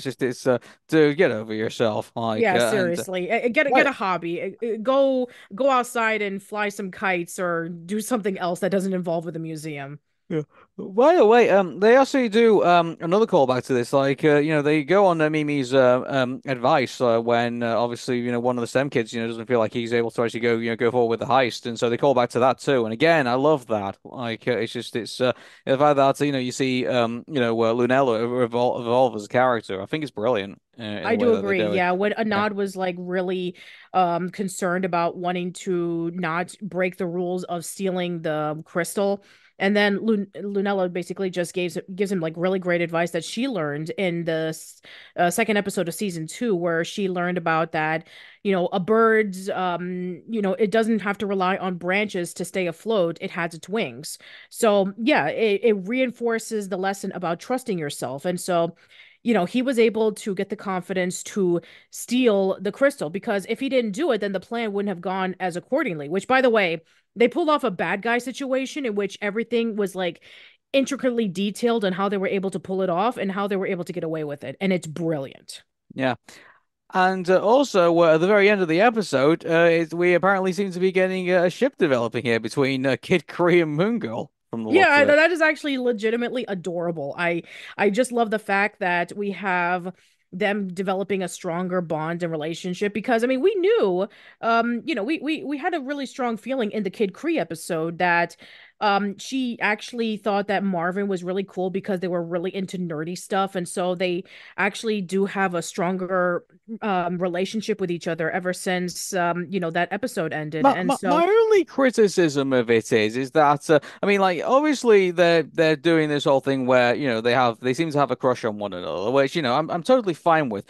to get over yourself. Yeah, And seriously. Get what? a hobby. Go outside and fly some kites or do something else that doesn't involve with a museum. Yeah. By the way, they actually do another callback to this. Like, they go on Mimi's advice when obviously one of the STEM kids doesn't feel like he's able to actually go forward with the heist, and so they call back to that too. And again, I love that. Like, it's the fact that you see Lunella evolve as a character. I think it's brilliant in I the way do that they agree. do it. Yeah, when Yeah. Anad was like really concerned about wanting to not break the rules of stealing the crystal, and then Lunella basically just gives him like really great advice that she learned in the second episode of season 2, where she learned about that, a bird's it doesn't have to rely on branches to stay afloat, it has its wings. So yeah, it reinforces the lesson about trusting yourself. And so he was able to get the confidence to steal the crystal, because if he didn't do it, then the plan wouldn't have gone as accordingly, which, by the way, they pulled off a bad guy situation in which everything was like intricately detailed on how they were able to pull it off and how they were able to get away with it. And it's brilliant. Yeah. And also, at the very end of the episode, we apparently seem to be getting a ship developing here between Kid Kree and Moon Girl, from the looks Yeah, of it. that is actually legitimately adorable. I just love the fact that we have them developing a stronger bond and relationship, because I mean we knew we had a really strong feeling in the Kid Kree episode that she actually thought that Marvin was really cool because they were really into nerdy stuff, and so they actually do have a stronger relationship with each other ever since that episode ended. My, And my, my so only criticism of it is that I mean, like, obviously they're doing this whole thing where they seem to have a crush on one another, which I'm totally fine with.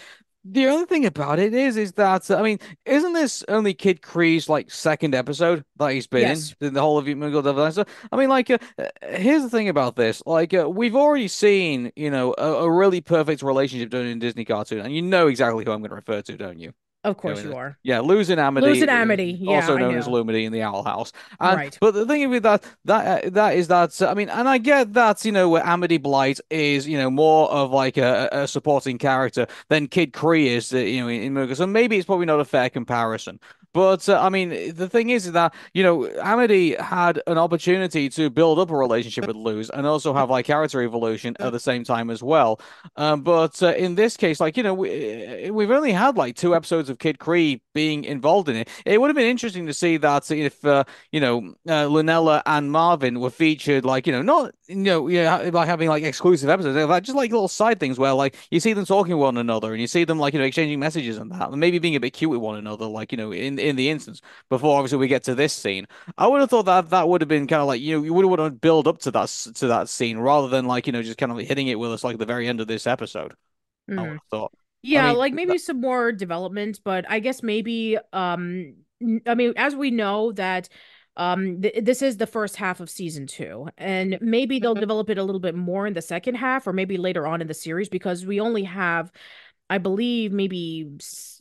The only thing about it is that I mean, isn't this only Kid Kree's like second episode that he's been yes, in the whole of Mungo Devil? I mean, like, here's the thing about this: like, we've already seen a really perfect relationship done in Disney cartoon, and you know exactly who I'm going to refer to, don't you? of You know, course you are. yeah, losing Luz and Amity, Amity. Yeah, also I known as know. Lumity in the Owl House. And Right. but the thing with that is that I mean, and I get that where Amity Blight is more of like a supporting character than Kid Kree is in Mugen. So maybe it's probably not a fair comparison. But I mean, the thing is that Amity had an opportunity to build up a relationship with Luz and also have like character evolution at the same time as well. But in this case, like, we've only had like 2 episodes of Kid Kree being involved in it. It would have been interesting to see that if, Lunella and Marvin were featured, like, not, yeah, like having like exclusive episodes, like just like little side things where like you see them talking to one another and you see them like, exchanging messages and that, and maybe being a bit cute with one another, like, in the instance before obviously we get to this scene. I would have thought that that would have been kind of like, you would want to build up to that scene rather than like, just kind of hitting it with us like at the very end of this episode. I would Hmm. have thought. I Yeah, mean, like maybe some more development, but I guess maybe I mean, as we know that this is the first half of season 2, and maybe they'll develop it a little bit more in the second half or maybe later on in the series, because we only have, I believe, maybe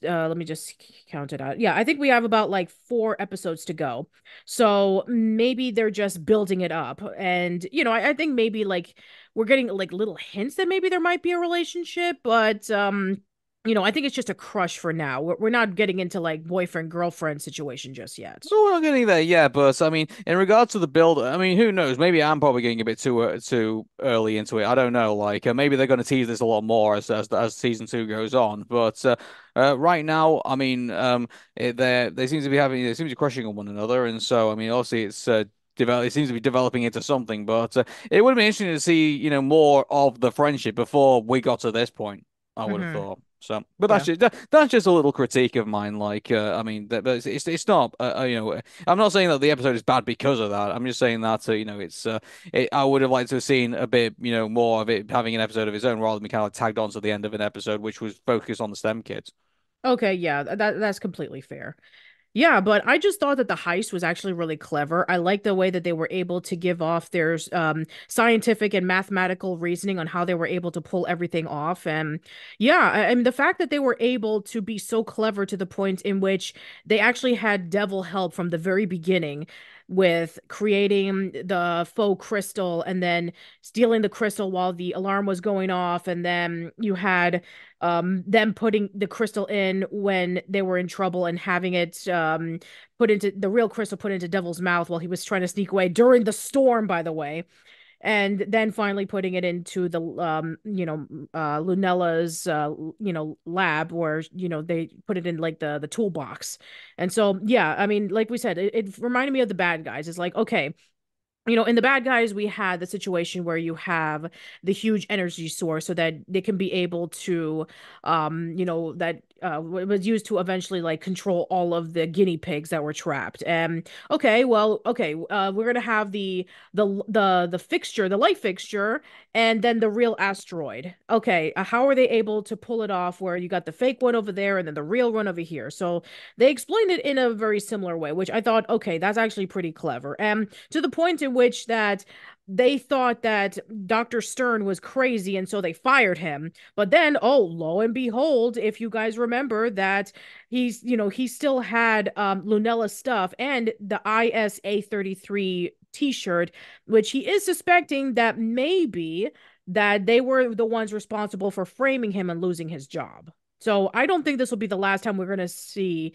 let me just count it out. Yeah, I think we have about like 4 episodes to go. So maybe they're just building it up. And I think maybe like we're getting like little hints that maybe there might be a relationship, but I think it's just a crush for now. We're not getting into like boyfriend girlfriend situation just yet. well, we're not getting there yet, but I mean, in regards to the build, I mean, who knows? Maybe I'm probably getting a bit too early into it. I don't know. Like, maybe they're going to tease this a lot more as season 2 goes on. But right now, I mean, they seem to be they seem to be crushing on one another, and so I mean, obviously, it seems to be developing into something. But it would have been interesting to see more of the friendship before we got to this point. I would have Hmm. thought. So, but Yeah. that's just a little critique of mine. Like, I mean, but it's not. I'm not saying that the episode is bad because of that. I'm just saying that I would have liked to have seen a bit, more of it having an episode of its own rather than be kind of like tagged on to the end of an episode, which was focused on the STEM kids. Okay, yeah, that's completely fair. Yeah, but I just thought that the heist was actually really clever. I like the way that they were able to give off their scientific and mathematical reasoning on how they were able to pull everything off. And yeah, I mean, the fact that they were able to be so clever to the point in which they actually had devil help from the very beginning with creating the faux crystal and then stealing the crystal while the alarm was going off. And then you had them putting the crystal in when they were in trouble and having it put into the real crystal put into Devil's mouth while he was trying to sneak away during the storm, by the way. And then finally putting it into the Lunella's lab where they put it in like the toolbox. And so yeah, I mean, like we said, it reminded me of the bad guys. It's like, okay, in the bad guys, we had the situation where you have the huge energy source so that they can be able to, that was used to eventually like control all of the guinea pigs that were trapped. And okay, well, okay, we're gonna have the fixture, the light fixture, and then the real asteroid. Okay, how are they able to pull it off where you got the fake one over there and then the real one over here? So they explained it in a very similar way, which I thought, okay, that's actually pretty clever. And to the point in which that they thought that Dr. Stern was crazy and so they fired him. But then, oh, lo and behold, if you guys remember that he still had Lunella's stuff and the ISA 33 t-shirt, which he is suspecting that maybe that they were the ones responsible for framing him and losing his job. So I don't think this will be the last time we're going to see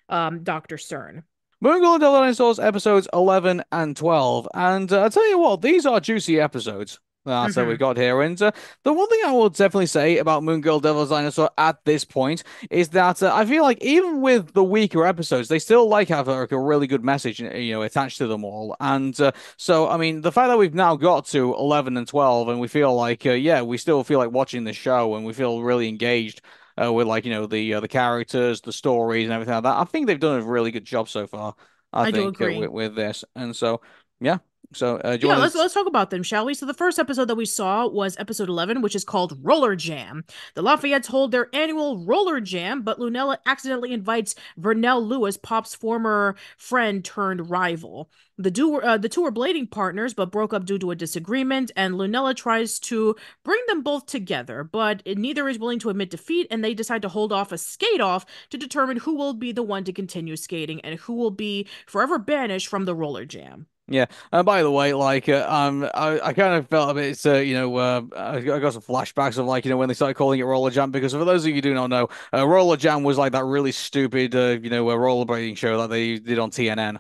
Dr. Stern. Moving on to Dinosaurs episodes 11 and 12. And I'll tell you what, these are juicy episodes that we've Hmm. got here. And the one thing I will definitely say about Moon Girl Devil's Dinosaur at this point is that I feel like even with the weaker episodes, they still have like a really good message, attached to them all. And so, I mean, the fact that we've now got to 11 and 12 and we feel like, yeah, we still feel like watching the show and we feel really engaged with like the characters, the stories, and everything like that. I think they've done a really good job so far. I I do think agree. with this, and so yeah. So do you Yeah, want let's to? let's talk about them, shall we? So the first episode that we saw was episode 11, which is called Roller Jam. The Lafayettes hold their annual Roller Jam, but Lunella accidentally invites Vernell Lewis, Pop's former friend turned rival. The two were blading partners, but broke up due to a disagreement, and Lunella tries to bring them both together, but neither is willing to admit defeat, and they decide to hold off a skate-off to determine who will be the one to continue skating and who will be forever banished from the Roller Jam. Yeah. And by the way, like, I kind of felt a bit, I got some flashbacks of like, when they started calling it Roller Jam, because for those of you who do not know, Roller Jam was like that really stupid, rollerblading show that they did on TNN,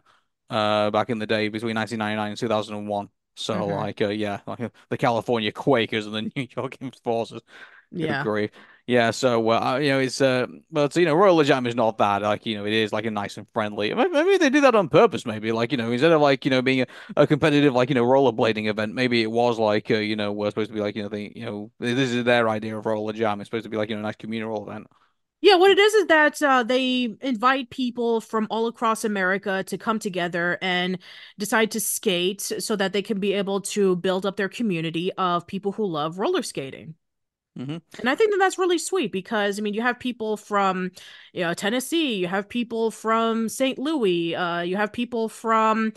back in the day between 1999 and 2001. So Hmm. like, yeah, like the California Quakers and the New York Enforcers. Good Yeah. grief. Yeah, so it's but Royal Jam is not bad. Like, it is like a nice and friendly. Maybe they did that on purpose. Maybe like instead of like being a competitive like rollerblading event, maybe it was like we're supposed to be like this is their idea of Roller Jam. It's supposed to be like a nice communal event. Yeah, what it is that they invite people from all across America to come together and decide to skate so that they can be able to build up their community of people who love roller skating. Hmm. And I think that that's really sweet because I mean you have people from Tennessee, you have people from St. Louis, you have people from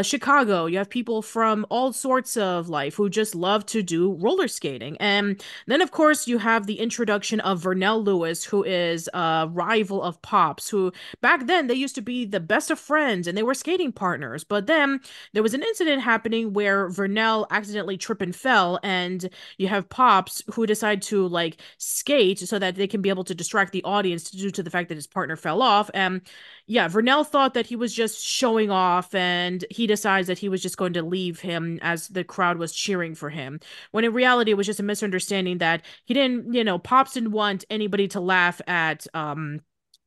Chicago, you have people from all sorts of life who just love to do roller skating. And then of course you have the introduction of Vernell Lewis, who is a rival of Pops, who back then they used to be the best of friends and they were skating partners. But then there was an incident happening where Vernell accidentally tripped and fell, and you have Pops who decide to like skate so that they can be able to distract the audience due to the fact that his partner fell off. And yeah, Vernell thought that he was just showing off and he decides that he was just going to leave him as the crowd was cheering for him. When in reality, it was just a misunderstanding that he didn't, Pops didn't want anybody to laugh at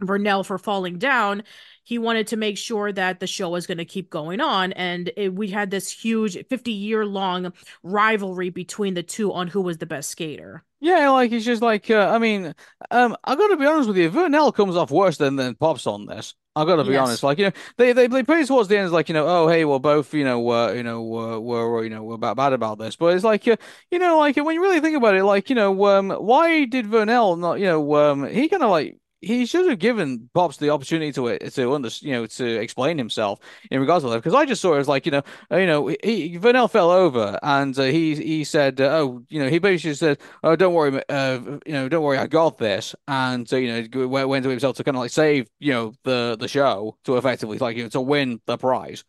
Vernell for falling down, he wanted to make sure that the show was going to keep going on. And we had this huge 50-year long rivalry between the two on who was the best skater. Yeah, like it's just like I gotta be honest with you, Vernell comes off worse than Pops on this. I gotta be honest, Yes. like they play towards the end, it's like oh hey, we're both we're we're bad about this, but it's like like when you really think about it, like why did Vernell not he kind of like. He should have given Pops the opportunity to under to explain himself in regards to that because I just saw it as like Vernell fell over and he said he basically said oh, don't worry, don't worry, I got this. And so, went to himself to kind of like save, the show to effectively like, to win the prize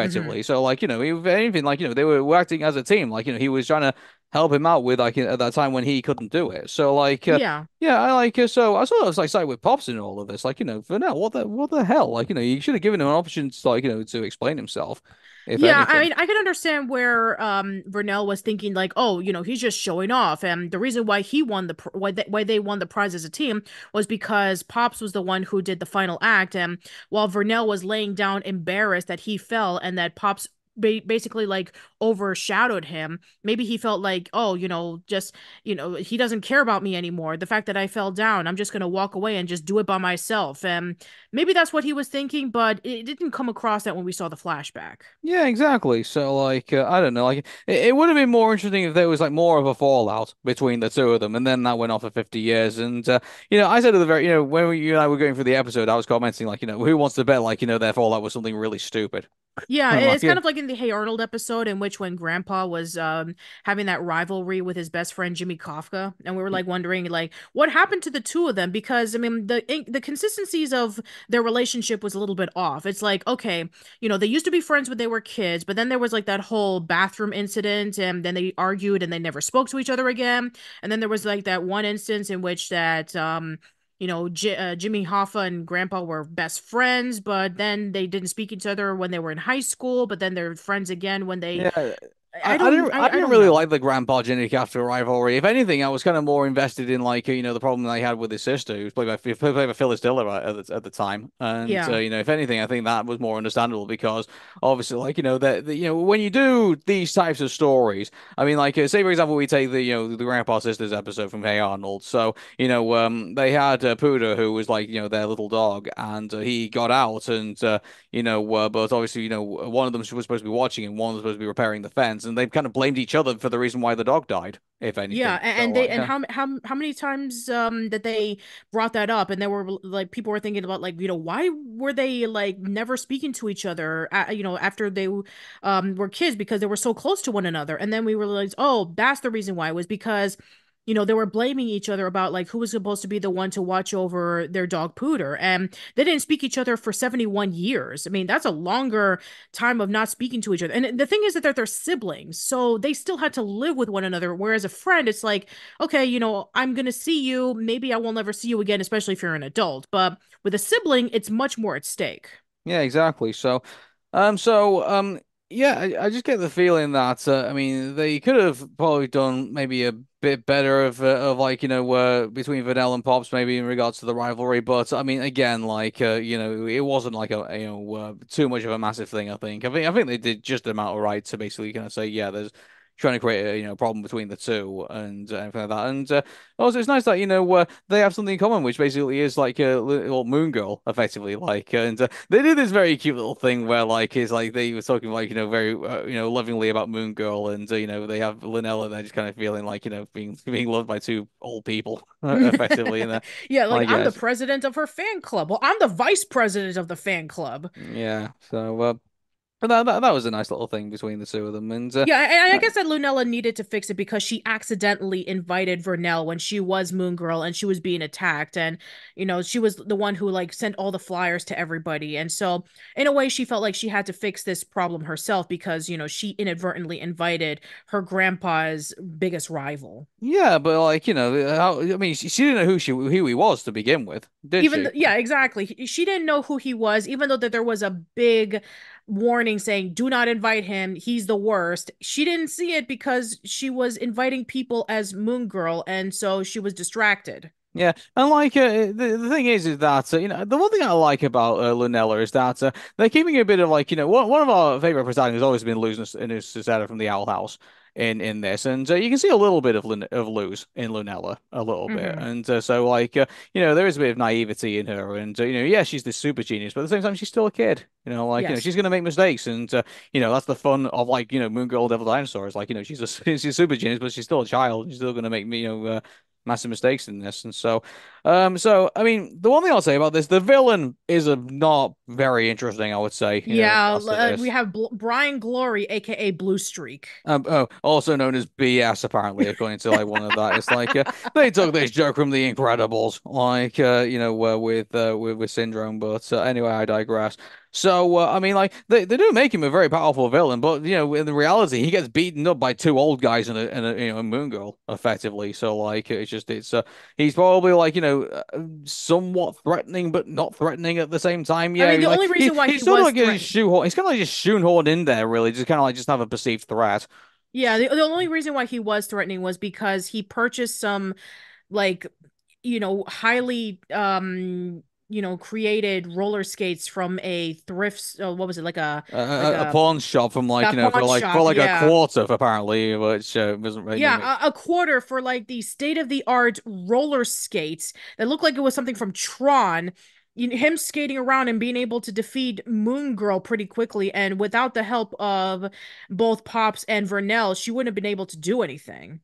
Hmm. effectively. So like, if anything, like, they were acting as a team. Like, he was trying to help him out with like at that time when he couldn't do it. So like, Yeah. yeah, I like so I sort of like side with Pops in all of this. Like, for now, what the hell? Like, you should have given him an option to like, to explain himself, if Yeah, I anything. mean, I can understand where Vernell was thinking like, oh, he's just showing off, and the reason why he won why they won the prize as a team was because Pops was the one who did the final act, and while Vernell was laying down embarrassed that he fell and that Pops basically like overshadowed him, maybe he felt like, oh, just he doesn't care about me anymore. The fact that I fell down, I'm just gonna walk away and just do it by myself, and maybe that's what he was thinking, but it didn't come across that when we saw the flashback. Yeah, exactly. So, like, I don't know. Like, it would have been more interesting if there was like more of a fallout between the two of them, and then that went on for 50 years. And I said at the very, when you and I were going through the episode, I was commenting like, who wants to bet like, their fallout was something really stupid. Yeah, And like, it's kind of like in the Hey Arnold episode in which when Grandpa was having that rivalry with his best friend Jimmy Kafka, and we were like wondering like what happened to the two of them because I mean the consistencies of their relationship was a little bit off. It's like okay, they used to be friends when they were kids, but then there was like that whole bathroom incident, and then they argued and they never spoke to each other again, and then there was like that one instance in which that Jimmy Hoffa and Grandpa were best friends, but then they didn't speak each other when they were in high school, but then they're friends again when they yeah, I don't I I didn't don't really know. like the Grandpa Jenny after rivalry. If anything, I was kind of more invested in like the problem that he had with his sister, who was played by Phyllis Diller at the time. And Yeah. if anything, I think that was more understandable because obviously, like that when you do these types of stories, I mean, like say for example, we take the Grandpa Sisters episode from Hey Arnold. So they had Pooter who was like their little dog, and he got out and but obviously, one of them was supposed to be watching and one was supposed to be repairing the fence, and they kind of blamed each other for the reason why the dog died, if Yeah, anything. So, and they and how many times that they brought that up, and there were like people were thinking about like why were they like never speaking to each other after they were kids because they were so close to one another, and then we realized oh that's the reason why it was because they were blaming each other about like who was supposed to be the one to watch over their dog Pooter, and they didn't speak each other for 71 years. I mean that's a longer time of not speaking to each other. And the thing is that they're siblings, so they still had to live with one another. Whereas a friend, it's like, okay, I'm gonna see you. Maybe I will never see you again, especially if you're an adult. But with a sibling, it's much more at stake. yeah, exactly. Yeah, I just get the feeling that I mean they could have probably done maybe a bit better of like between Vanilla and Pops maybe in regards to the rivalry, but I mean again like it wasn't like a too much of a massive thing. I think they did just the amount of right to basically kind of say yeah, there's trying to create a problem between the two and everything like that. And also it's nice that they have something in common, which basically is like a little moon girl, effectively. Like, and they did this very cute little thing where like it's like they were talking like very lovingly about Moon Girl, and they have Linnell and they're just kind of feeling like being loved by two old people, effectively. And Yeah, like I I'm the guess president of her fan club. Well, I'm the vice president of the fan club. yeah. So but that was a nice little thing between the two of them, and Yeah, and I guess that Lunella needed to fix it because she accidentally invited Vernell when she was Moon Girl and she was being attacked. And, she was the one who like sent all the flyers to everybody. And so, in a way, she felt like she had to fix this problem herself because, she inadvertently invited her grandpa's biggest rival. yeah, but like I mean, she didn't know who he was to begin with, did she? Yeah, exactly. She didn't know who he was, even though that there was a big warning saying, do not invite him. He's the worst. She didn't see it because she was inviting people as Moon Girl, and so she was distracted. Yeah, and like the thing is that the one thing I like about Lunella is that they're keeping a bit of like one of our favorite protagonists has always been Luz in Susanna from the Owl House in this, and you can see a little bit of Luz in Lunella a little bit, Hmm. and so like there is a bit of naivety in her, and yeah, she's this super genius, but at the same time she's still a kid, Yes. she's gonna make mistakes, and that's the fun of like Moon Girl Devil Dinosaur is like she's a she's a super genius, but she's still a child, she's still gonna make me massive mistakes in this, and so I mean, the one thing I'll say about this, the villain is not very interesting, I would say, in Yeah, regards to we this. have Brian Glory, aka Blue Streak. Oh, also known as BS, apparently, according to like one of that. It's like they took this joke from The Incredibles, like with Syndrome. But anyway, I digress. So I mean, like they do make him a very powerful villain, but in the reality, he gets beaten up by two old guys and a moon girl, effectively. So like it's he's probably like somewhat threatening, but not threatening at the same time. I Yeah, mean, the only he reason why he he's sort of was like a threatened. shoehorn. He's kind of like just shoehorned in there, really, just kind of like just have a perceived threat. Yeah, the only reason why he was threatening was because he purchased some like highly created roller skates from a thrift what was it, like A a pawn shop from like pawn for shop, like a yeah. quarter apparently, which wasn't really make. Yeah, a quarter for like the state-of-the-art roller skates that looked like it was something from Tron. Him skating around and being able to defeat Moon Girl pretty quickly, and without the help of both Pops and Vernell, she wouldn't have been able to do anything.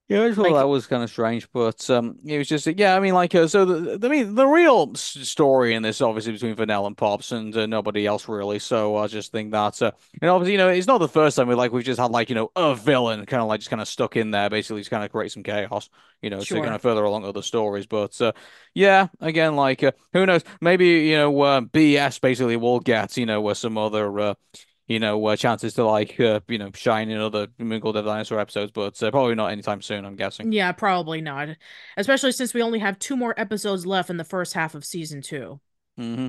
Yeah, I just thought that Like, was kind of strange, but it was just yeah. I mean, like so I mean, the real story in this obviously between Vanell and Pops and nobody else really. So I just think that and obviously it's not the first time we've just had like a villain kind of like just kind of stuck in there, basically just kind of create some chaos, to kind sure. of further along other stories. But yeah, again, like who knows? Maybe BS basically will get some other chances to like shine in other Moon the Dinosaur episodes, but probably not anytime soon, I'm guessing. Yeah, probably not. Especially since we only have two more episodes left in the first half of season two. Hmm.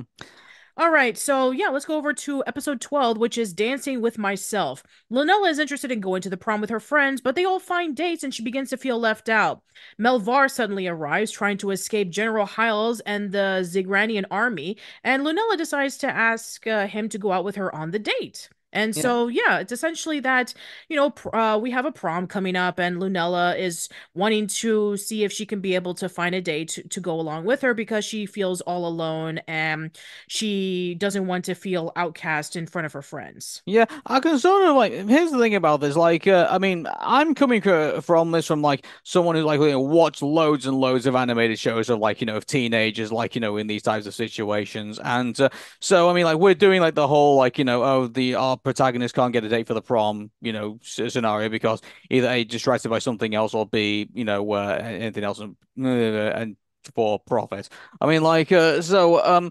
All right, so yeah, let's go over to episode 12, which is Dancing with Myself. Lynella is interested in going to the prom with her friends, but they all find dates and she begins to feel left out. Melvar suddenly arrives, trying to escape General Hiles and the Zigranian army, and Lunella decides to ask him to go out with her on the date. And Yeah. so, yeah, it's essentially that, we have a prom coming up, and Lunella is wanting to see if she can be able to find a date to go along with her because she feels all alone and she doesn't want to feel outcast in front of her friends. Yeah, I can sort of like. Here's the thing about this. Like, I mean, I'm coming from this from like someone who's like watched loads and loads of animated shows of like of teenagers like in these types of situations, and so I mean, like we're doing like the whole like oh the our protagonist can't get a date for the prom scenario because either A distracted by something else or B anything else and for profit. I mean, like you know,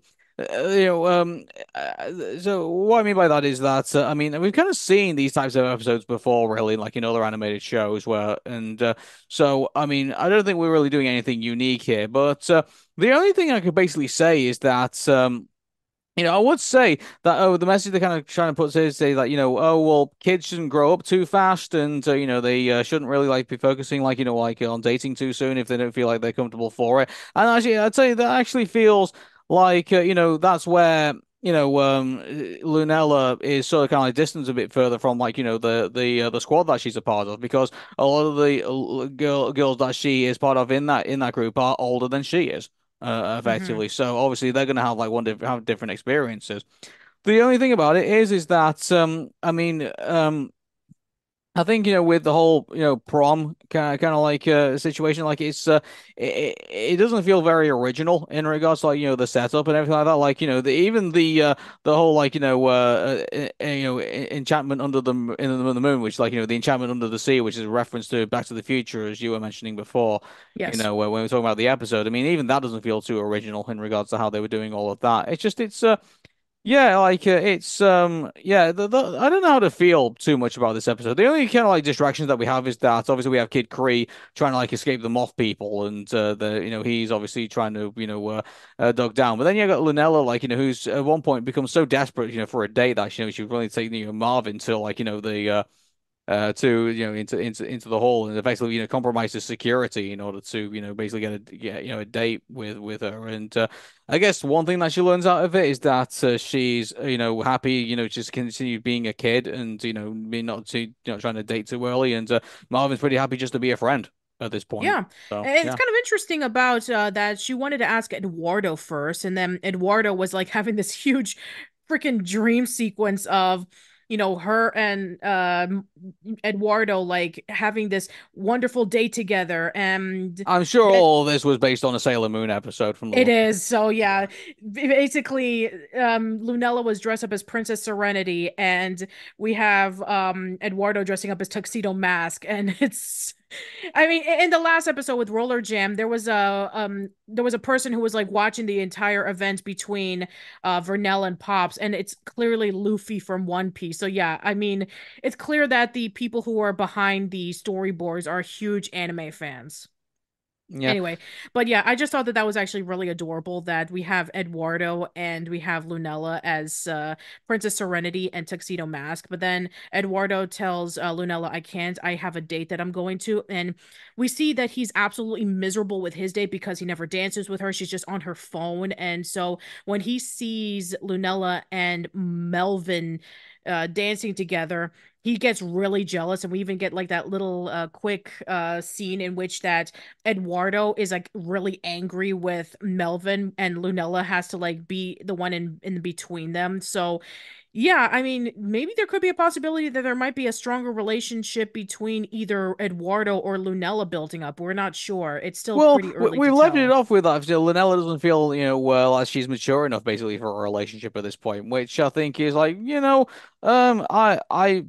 so what I mean by that is that I mean we've kind of seen these types of episodes before, really, like in other animated shows, and so I mean I don't think we're really doing anything unique here. But the only thing I could basically say is that I would say that the message they're kind of trying to put is say that oh well kids shouldn't grow up too fast and they shouldn't really like be focusing like like on dating too soon if they don't feel like they're comfortable for it. And actually I'd say that actually feels like that's where Lunella is sort of kind of like distanced a bit further from like the squad that she's a part of because a lot of the girls that she is part of in that group are older than she is Hmm. effectively. So obviously they're going to have like have different experiences. The only thing about it is that I mean I think with the whole prom kind of like situation like it doesn't feel very original in regards to like the setup and everything like that like even the whole like enchantment under the moon which like the enchantment under the sea which is a reference to Back to the Future as you were mentioning before Yes. when we were talking about the episode. I mean even that doesn't feel too original in regards to how they were doing all of that. It's just it's yeah, like it's yeah, I don't know how to feel too much about this episode. The only kind of like distractions that we have is that obviously we have Kid Kree trying to like escape the moth people, and the he's obviously trying to dug down. But then you got Lunella like who's at one point becomes so desperate for a date that she's willing to take Marvin to like to into the hall and effectively compromise his security in order to basically get a date with her. And I guess one thing that she learns out of it is that she's happy just continue being a kid and being not too trying to date too early. And Marvin's pretty happy just to be a friend at this point. Yeah. So And it's yeah. kind of interesting about that she wanted to ask Eduardo first, and then Eduardo was like having this huge freaking dream sequence of, her and Eduardo like having this wonderful day together. And I'm sure all of this was based on a Sailor Moon episode from the it look. is. So yeah, basically, Lunella was dressed up as Princess Serenity, and we have Eduardo dressing up as Tuxedo Mask, and it's. I mean, in the last episode with Roller Jam, there was a person who was like watching the entire event between Vernell and Pops, and it's clearly Luffy from One Piece. So yeah, I mean, it's clear that the people who are behind the storyboards are huge anime fans. Yeah. Anyway, but yeah, I just thought that that was actually really adorable that we have Eduardo and we have Lunella as Princess Serenity and Tuxedo Mask. But then Eduardo tells Lunella, I can't, I have a date that I'm going to. And we see that he's absolutely miserable with his date because he never dances with her. She's just on her phone. And so when he sees Lunella and Melvin dancing together, he gets really jealous. And we even get like that little quick scene in which that Eduardo is like really angry with Melvin and Lunella has to like be the one in between them. So yeah, I mean, maybe there could be a possibility that there might be a stronger relationship between either Eduardo or Lunella building up. We're not sure. It's still Well, pretty early to we've left it tell. off with that. Linnella doesn't feel, well, as she's mature enough basically for a relationship at this point, which I think is like, yeah, I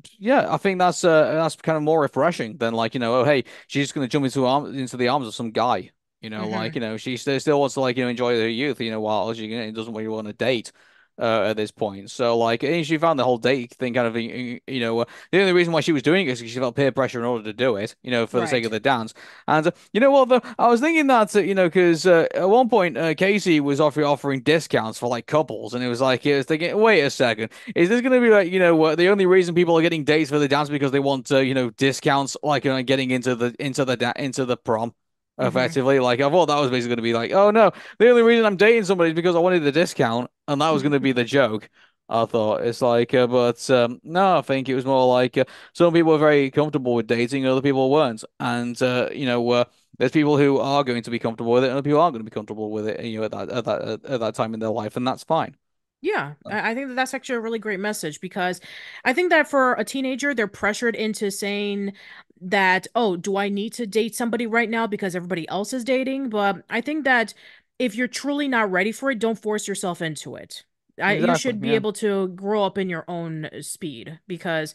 think that's kind of more refreshing than like, oh, hey, she's just gonna jump into the arms of some guy, like, Hmm. she still wants to like, enjoy her youth, while she doesn't really want to date. At this point, so like, she found the whole date thing kind of, the only reason why she was doing it is because she felt peer pressure in order to do it, for the sake of Right. the dance. And you know what? Though I was thinking that because at one point Casey was offering discounts for like couples, and it was thinking, wait a second, is this going to be like the only reason people are getting dates for the dance because they want discounts like getting into the prom? Hmm. Effectively, like I thought that was basically going to be like, oh no, the only reason I'm dating somebody is because I wanted the discount, and that was going to be the joke. I thought it's like, but no, I think it was more like some people were very comfortable with dating, other people weren't, and there's people who are going to be comfortable with it, and other people aren't going to be comfortable with it, at that time in their life, and that's fine. Yeah, I think that that's actually a really great message because I think that for a teenager, they're pressured into saying that, oh, do I need to date somebody right now because everybody else is dating? But I think that if you're truly not ready for it, don't force yourself into it. You Exactly. should be Yeah. able to grow up in your own speed because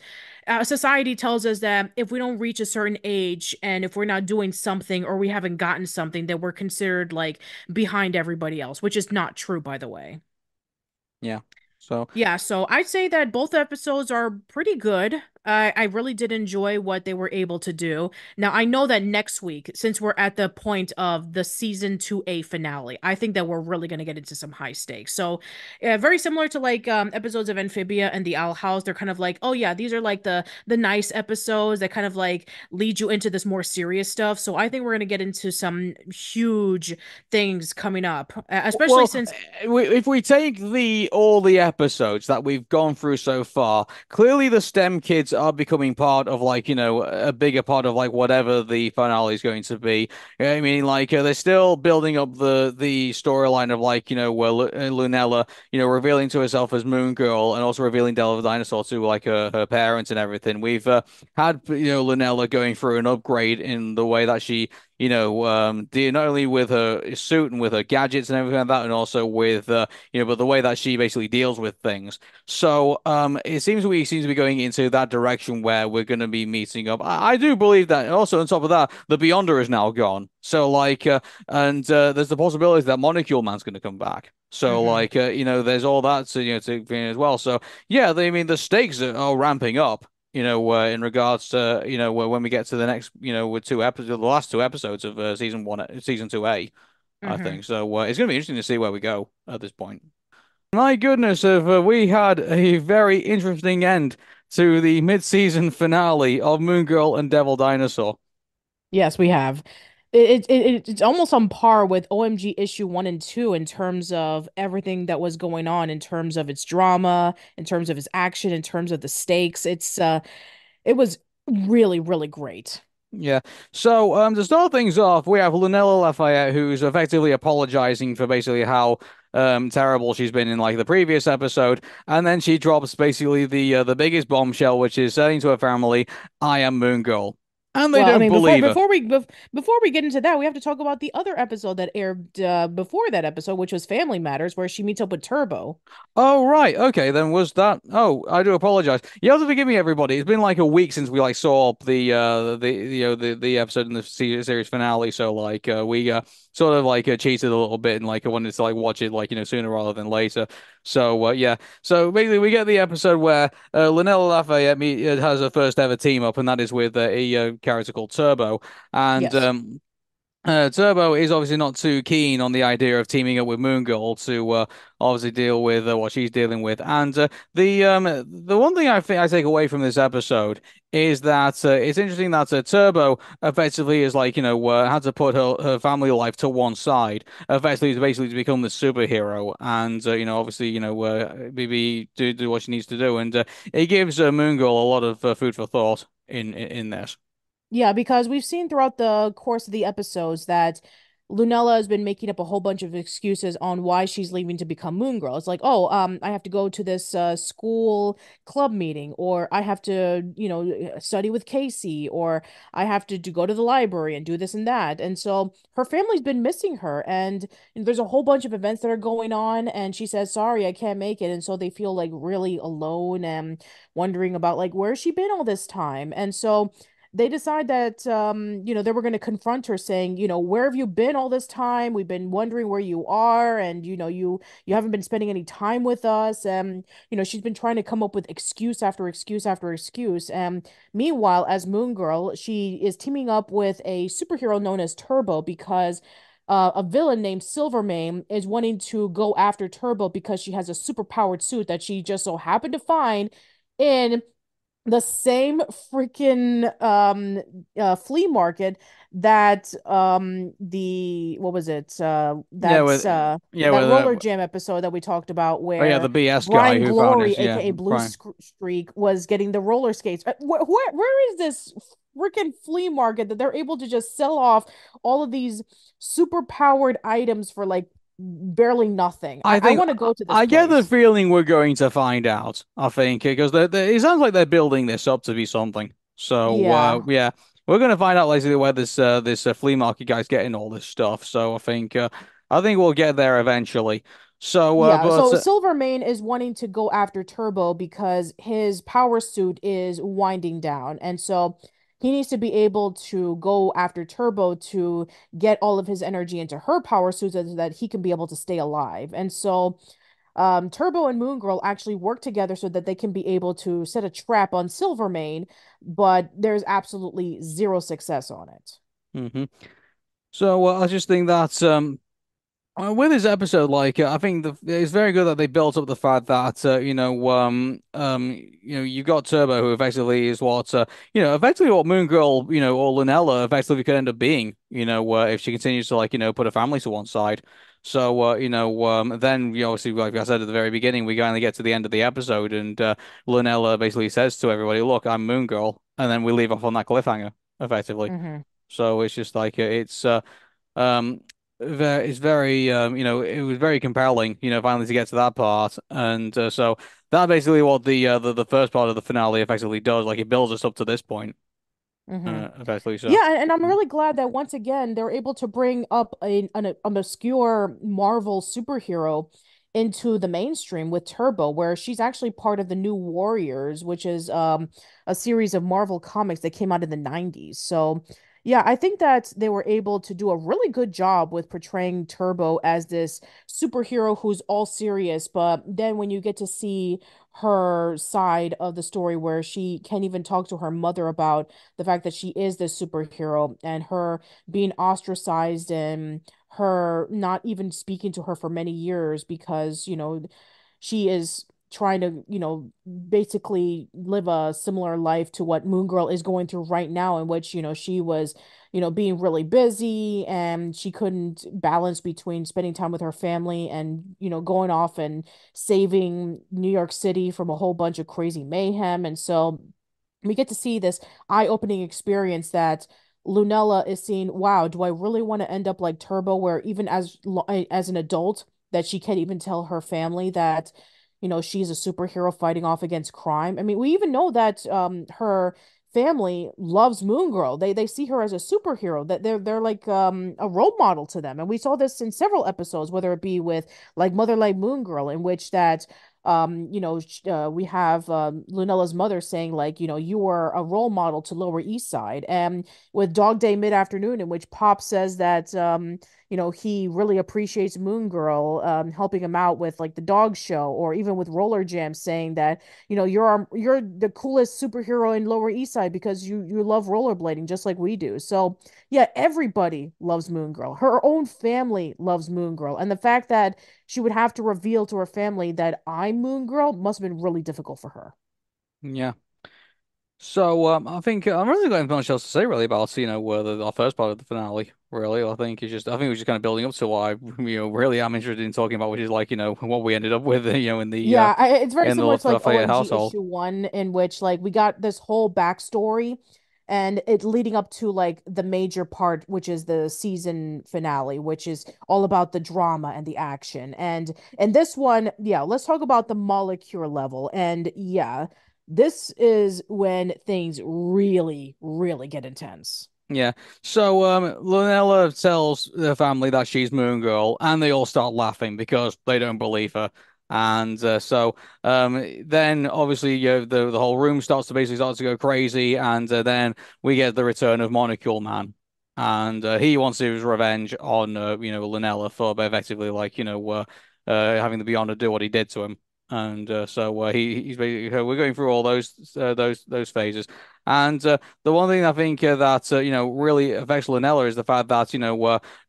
society tells us that if we don't reach a certain age and if we're not doing something or we haven't gotten something, that we're considered like behind everybody else, which is not true, by the way. Yeah. So. Yeah, so I'd say that both episodes are pretty good. I really did enjoy what they were able to do. Now, I know that next week, since we're at the point of the season 2A finale, I think that we're really going to get into some high stakes. So, very similar to like episodes of Amphibia and the Owl House, they're kind of like, oh yeah, these are like the nice episodes that kind of like lead you into this more serious stuff. So, I think we're going to get into some huge things coming up, especially Well, since if we take the all the episodes that we've gone through so far, clearly the STEM kids are becoming part of like, a bigger part of like whatever the finale is going to be. I mean, like they're still building up the storyline of like, where Lunella, revealing to herself as Moon Girl and also revealing Devil the Dinosaur to like her parents and everything. We've had, Lunella going through an upgrade in the way that she not only with her suit and with her gadgets and everything like that, and also with but the way that she basically deals with things. So it seems we seem to be going into that direction where we're going to be meeting up. I do believe that. And also on top of that, the Beyonder is now gone. So like, and there's the possibility that Molecule Man's going to come back. So Mhm. like, there's all that to as well. So yeah, I mean the stakes are ramping up in regards to, when we get to the next, with two episodes, the last two episodes of season one, season 2A, I Mhm. think. So it's going to be interesting to see where we go at this point. My goodness, have we had a very interesting end to the mid-season finale of Moon Girl and Devil Dinosaur. Yes, we have. It's almost on par with OMG issue 1 and 2 in terms of everything that was going on, in terms of its drama, in terms of its action, in terms of the stakes. It was really, really great. Yeah. So, to start things off, we have Lunella Lafayette, who's effectively apologizing for basically how terrible she's been in like the previous episode, and then she drops basically the biggest bombshell, which is saying to her family, "I am Moon Girl," and they Well, I don't mean, believe her. before we get into that, we have to talk about the other episode that aired before that episode, which was Family Matters, where she meets up with Turbo. Oh right, okay, then was that? Oh, I do apologize. You have to forgive me, everybody. It's been like a week since we like saw the episode in the series finale. So like we sort of like cheated a little bit and like I wanted to like watch it like sooner rather than later. So yeah, so basically we get the episode where Lynella Lafayette has her first ever team up, and that is with a character called Turbo, and Yes. Turbo is obviously not too keen on the idea of teaming up with Moon Girl to obviously deal with what she's dealing with. And the one thing I think I take away from this episode is that it's interesting that Turbo effectively is like had to put her family life to one side, effectively to basically to become the superhero, and obviously do what she needs to do, and it gives Moon Girl a lot of food for thought in this. Yeah, because we've seen throughout the course of the episodes that Lunella has been making up a whole bunch of excuses on why she's leaving to become Moon Girl. It's like, oh, I have to go to this school club meeting, or I have to, study with Casey, or I have to go to the library and do this and that. And so her family's been missing her, and there's a whole bunch of events that are going on, and she says, sorry, I can't make it. And so they feel like really alone and wondering about like where's she been all this time. And so they decide that they were going to confront her saying, where have you been all this time? We've been wondering where you are, and you haven't been spending any time with us. And she's been trying to come up with excuse after excuse after excuse. And meanwhile, as Moon Girl, she is teaming up with a superhero known as Turbo because a villain named Silvermane is wanting to go after Turbo because she has a superpowered suit that she just so happened to find in the same freaking flea market that the what was it Yeah, with that roller jam episode that we talked about oh yeah, the where BS guy Brian who found Glory, his aka Blue Brian. Streak, was getting the roller skates. Where is this freaking flea market that they're able to just sell off all of these super powered items for like barely nothing? I I think want to go to this I get the place. feeling we're going to find out. I think because it sounds like they're building this up to be something. So Yeah. yeah, we're going to find out later where this flea market guy's getting all this stuff. So I think we'll get there eventually. So Yeah, but so Silvermane is wanting to go after Turbo because his power suit is winding down. And so he needs to be able to go after Turbo to get all of his energy into her power suit so that he can be able to stay alive. And so Turbo and Moon Girl actually work together so that they can be able to set a trap on Silvermane, but there's absolutely zero success on it. hmm So I just think that with this episode, like I think it's very good that they built up the fact that you got Turbo, who effectively is what effectively what Moon Girl, or Lunella effectively could end up being, if she continues to like put her family to one side. So then obviously like I said at the very beginning, we finally get to the end of the episode, and Lunella basically says to everybody, "Look, I'm Moon Girl," and then we leave off on that cliffhanger, effectively. Hmm. So it's just like um, it's very, it was very compelling, finally to get to that part, and so that basically what the first part of the finale effectively does. Like it builds us up to this point, Hmm. effectively. So, Yeah, and I'm really glad that once again they're able to bring up an obscure Marvel superhero into the mainstream with Turbo, where she's actually part of the New Warriors, which is a series of Marvel comics that came out in the 90s. So, yeah, I think that they were able to do a really good job with portraying Turbo as this superhero who's all serious, but then when you get to see her side of the story where she can't even talk to her mother about the fact that she is this superhero and her being ostracized and her not even speaking to her for many years because, she is trying to, basically live a similar life to what Moon Girl is going through right now, in which, she was, being really busy and she couldn't balance between spending time with her family and, going off and saving New York City from a whole bunch of crazy mayhem. And so we get to see this eye-opening experience that Lunella is seeing, wow, do I really want to end up like Turbo, where even as an adult, that she can't even tell her family that, she's a superhero fighting off against crime. I mean, we even know that her family loves Moon Girl. They see her as a superhero, that they're like a role model to them. And we saw this in several episodes, whether it be with like Mother Like Moon Girl, in which that we have Lunella's mother saying like, you were a role model to Lower East Side, and with Dog Day Mid-Afternoon, in which Pop says that he really appreciates Moon Girl helping him out with like the dog show, or even with Roller Jam saying that, you're the coolest superhero in Lower East Side because you love rollerblading just like we do. So yeah, everybody loves Moon Girl. Her own family loves Moon Girl. And the fact that she would have to reveal to her family that I'm Moon Girl must have been really difficult for her. Yeah. So I think I'm really got much else to say really about our first part of the finale. Really, I think we're just kind of building up to what I really am interested in talking about, which is like what we ended up with Yeah, it's very in the similar to like Lafayette OMG household. issue one, in which like we got this whole backstory and it leading up to like the major part, which is the season finale, which is all about the drama and the action. And this one, yeah, let's talk about the molecule level. And yeah, this is when things really, really get intense. Yeah. So Lunella tells the family that she's Moon Girl, and they all start laughing because they don't believe her. And then obviously the whole room starts to go crazy, and then we get the return of Molecule Man, and he wants his revenge on Lunella for effectively like having the Beyonder do what he did to him. And he's basically we're going through all those phases. And the one thing I think that really affects Lanella is the fact that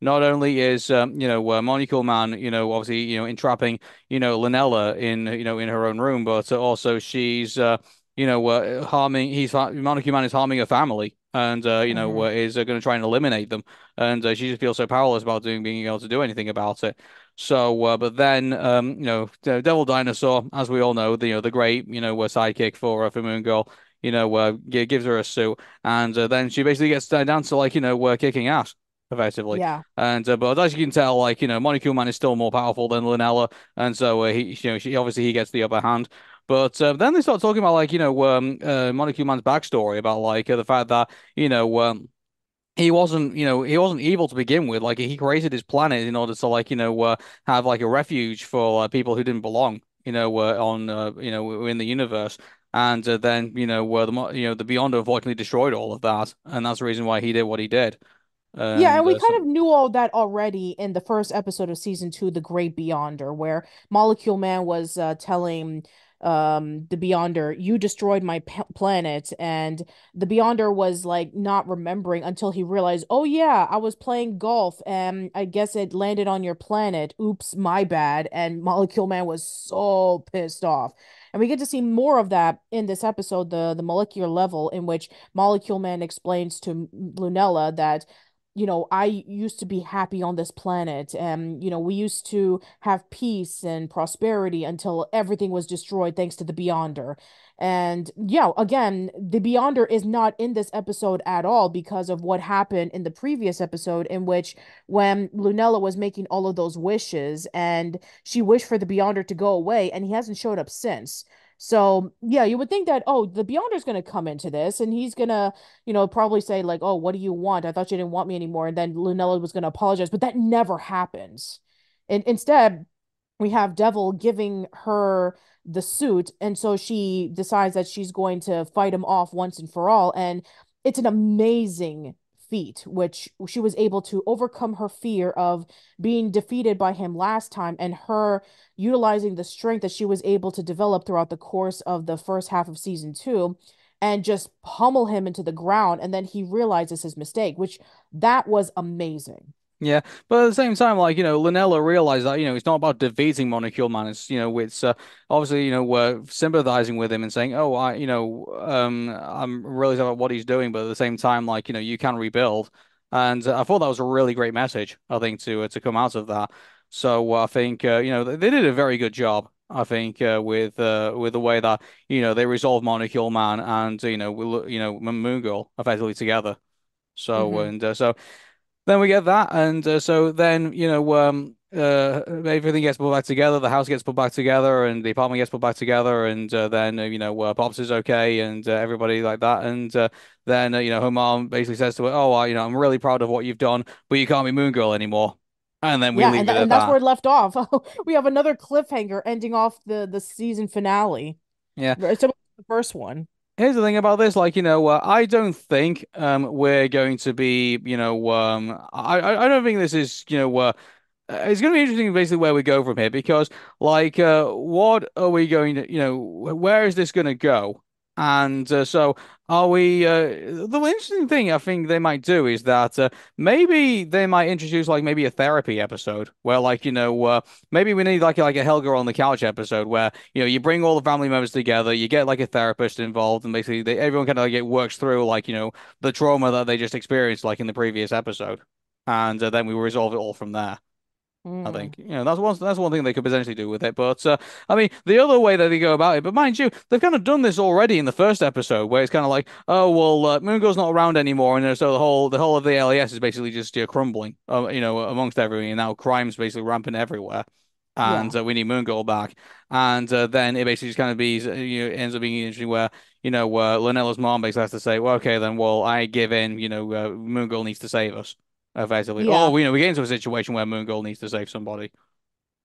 not only is Monocle Man obviously entrapping Lanella in in her own room, but also she's harming Monocle Man is harming her family, and Hmm. is going to try and eliminate them, and she just feels so powerless about being able to do anything about it. So, but then, Devil Dinosaur, as we all know, the great, sidekick for Moon Girl, gives her a suit, and then she basically gets down to like, kicking ass, effectively. Yeah. And but as you can tell, like, Molecule Man is still more powerful than Lunella, and so he gets the upper hand. But then they start talking about like, Molecule Man's backstory about like the fact that, he wasn't evil to begin with. Like he created his planet in order to like, have like a refuge for people who didn't belong, in the universe. And then, the Beyond unfortunately destroyed all of that, and that's the reason why he did what he did. Yeah, and And we so, kind of knew all that already in the first episode of season two, The Great Beyonder, where Molecule Man was telling the Beyonder, "You destroyed my planet," and the Beyonder was like not remembering until he realized, "Oh yeah, I was playing golf and I guess it landed on your planet. Oops, my bad." And Molecule Man was so pissed off. And we get to see more of that in this episode, the molecular level, in which Molecule Man explains to Lunella that I used to be happy on this planet, and, we used to have peace and prosperity until everything was destroyed thanks to the Beyonder. And, yeah, again, the Beyonder is not in this episode at all because of what happened in the previous episode, in which when Lunella was making all of those wishes and she wished for the Beyonder to go away, and he hasn't showed up since. So, yeah, you would think that, oh, the Beyonder's going to come into this and he's going to probably say like, "Oh, what do you want? I thought you didn't want me anymore." And then Lunella was going to apologize, but that never happens. And instead, we have Devil giving her the suit, and so she decides that she's going to fight him off once and for all. And it's an amazing feat, which she was able to overcome her fear of being defeated by him last time, and her utilizing the strength that she was able to develop throughout the course of the first half of season two and just pummel him into the ground. And then he realizes his mistake, which that was amazing. Yeah, but at the same time, like, Lunella realized that, it's not about defeating Molecule Man. It's, it's obviously, we're sympathizing with him and saying, oh, I'm really sad about what he's doing, but at the same time, like, you can rebuild. And I thought that was a really great message, I think, to come out of that. So I think, they did a very good job, I think, with the way that, they resolved Molecule Man and, Moon Girl effectively together. So, Hmm. and so. Then we get that, and so then everything gets put back together. The house gets put back together, and the apartment gets put back together, and then Pops is okay, and everybody like that, and then her mom basically says to her, "Oh, I'm really proud of what you've done, but you can't be Moon Girl anymore." And then we Yeah, leave it at and that's where that. it left off. We have another cliffhanger ending off the season finale. Yeah. It's the first one. Here's the thing about this, like, I don't think we're going to be, I don't think this is, it's going to be interesting basically where we go from here because like what are we going to where is this going to go? And so are we the interesting thing I think they might do is that maybe they might introduce like maybe a therapy episode where like maybe we need like a Helga on the couch episode where you bring all the family members together, you get like a therapist involved and basically everyone kind of like it works through like the trauma that they just experienced like in the previous episode and then we resolve it all from there. I Mm. think that's one thing they could potentially do with it. But I mean, the other way that they go about it, but mind you, they've kind of done this already in the first episode, where it's kind of like, oh well, Moon Girl's not around anymore, and so the whole of the LAS is basically just crumbling, amongst everything, and now crime's basically rampant everywhere, and Yeah. we need Moon Girl back, and then it basically just kind of be ends up being interesting where. Lunella's mom basically has to say, well, okay, then, well, I give in, Moon Girl needs to save us effectively. Yeah. Or, we get into a situation where Moon Girl needs to save somebody.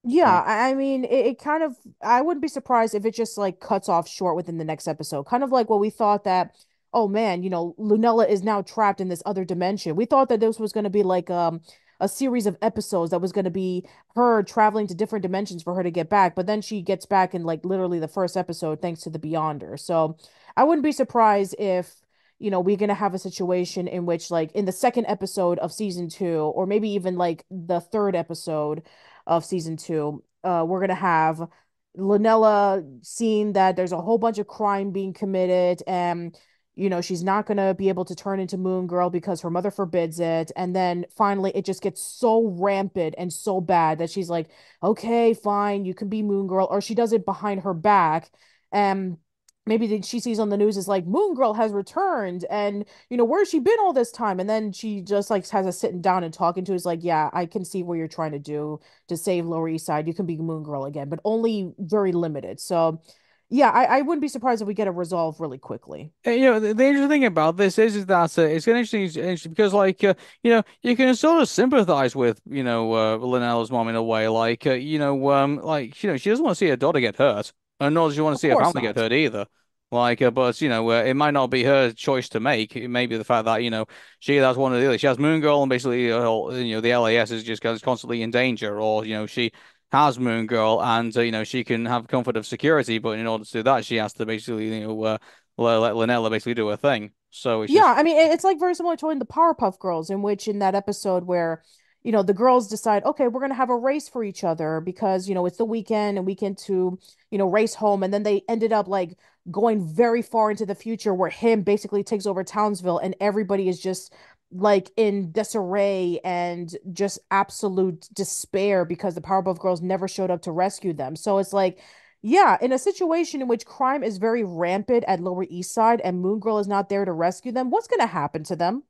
Yeah, Uh, I mean, it kind of, I wouldn't be surprised if it just like cuts off short within the next episode. Kind of like what we thought that, oh man, Lunella is now trapped in this other dimension. We thought that this was going to be like a series of episodes that was going to be her traveling to different dimensions for her to get back, but then she gets back in like literally the first episode thanks to the Beyonder. So I wouldn't be surprised if, we're going to have a situation in which like in the second episode of season 2, or maybe even like the third episode of season 2, we're gonna have Lanella seeing that there's a whole bunch of crime being committed, and she's not gonna be able to turn into Moon Girl because her mother forbids it. And then finally, it just gets so rampant and so bad that she's like, "Okay, fine, you can be Moon Girl," or she does it behind her back, and maybe she sees on the news is like Moon Girl has returned, and where's she been all this time? And then she just like has us sitting down and talking to us like, yeah, I can see what you're trying to do to save Lower East Side. You can be Moon Girl again, but only very limited. So yeah, I wouldn't be surprised if we get a resolve really quickly. the interesting thing about this is that it's going to interesting because, like, you can sort of sympathize with, Linella's mom in a way, like, like, she doesn't want to see her daughter get hurt, and nor does she want to Of see her course family get not. hurt either. Like, but it might not be her choice to make. It may be the fact that she has one or the other. She has Moon Girl, and basically, the LAS is just constantly in danger, or she has Moon Girl, and she can have comfort of security, but in order to do that, she has to basically let Lynella basically do her thing. So it's Yeah, just I mean, it's like very similar to in the Powerpuff Girls, in which in that episode where, the girls decide, okay, we're gonna have a race for each other because, it's the weekend and weekend to, race home. And then they ended up like going very far into the future where him basically takes over Townsville and everybody is just like in disarray and just absolute despair because the Powerpuff Girls never showed up to rescue them. So it's like, yeah, in a situation in which crime is very rampant at Lower East Side and Moon Girl is not there to rescue them, what's going to happen to them?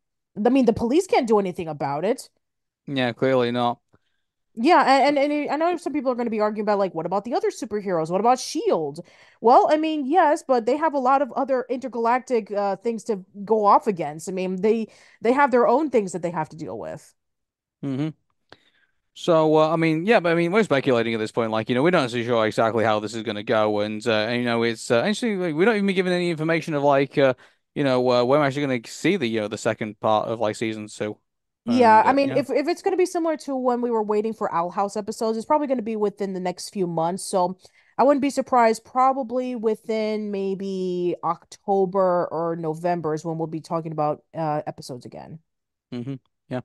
I mean, the police can't do anything about it. yeah, clearly not. Yeah, and I know some people are going to be arguing about like, what about the other superheroes? What about Shield? Well, I mean, yes, but they have a lot of other intergalactic things to go off against. I mean, they have their own things that they have to deal with. hmm So I mean, yeah, but I mean, we're speculating at this point. Like, we're not so sure exactly how this is going to go, and it's actually like, we're not even given any information of like, when we're actually going to see the second part of like season 2, Yeah, and I mean, yeah. if it's going to be similar to when we were waiting for Owl House episodes, it's probably going to be within the next few months. So I wouldn't be surprised, probably within maybe October or November is when we'll be talking about episodes again. hmm Yeah.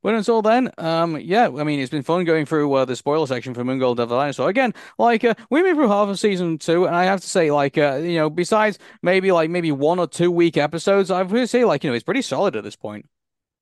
But until then, yeah, I mean, it's been fun going through the spoiler section for Moon Girl Devil Dinosaur. Again, we've been through half of season two, and I have to say, besides maybe 1 or 2 week episodes, I would say it's pretty solid at this point.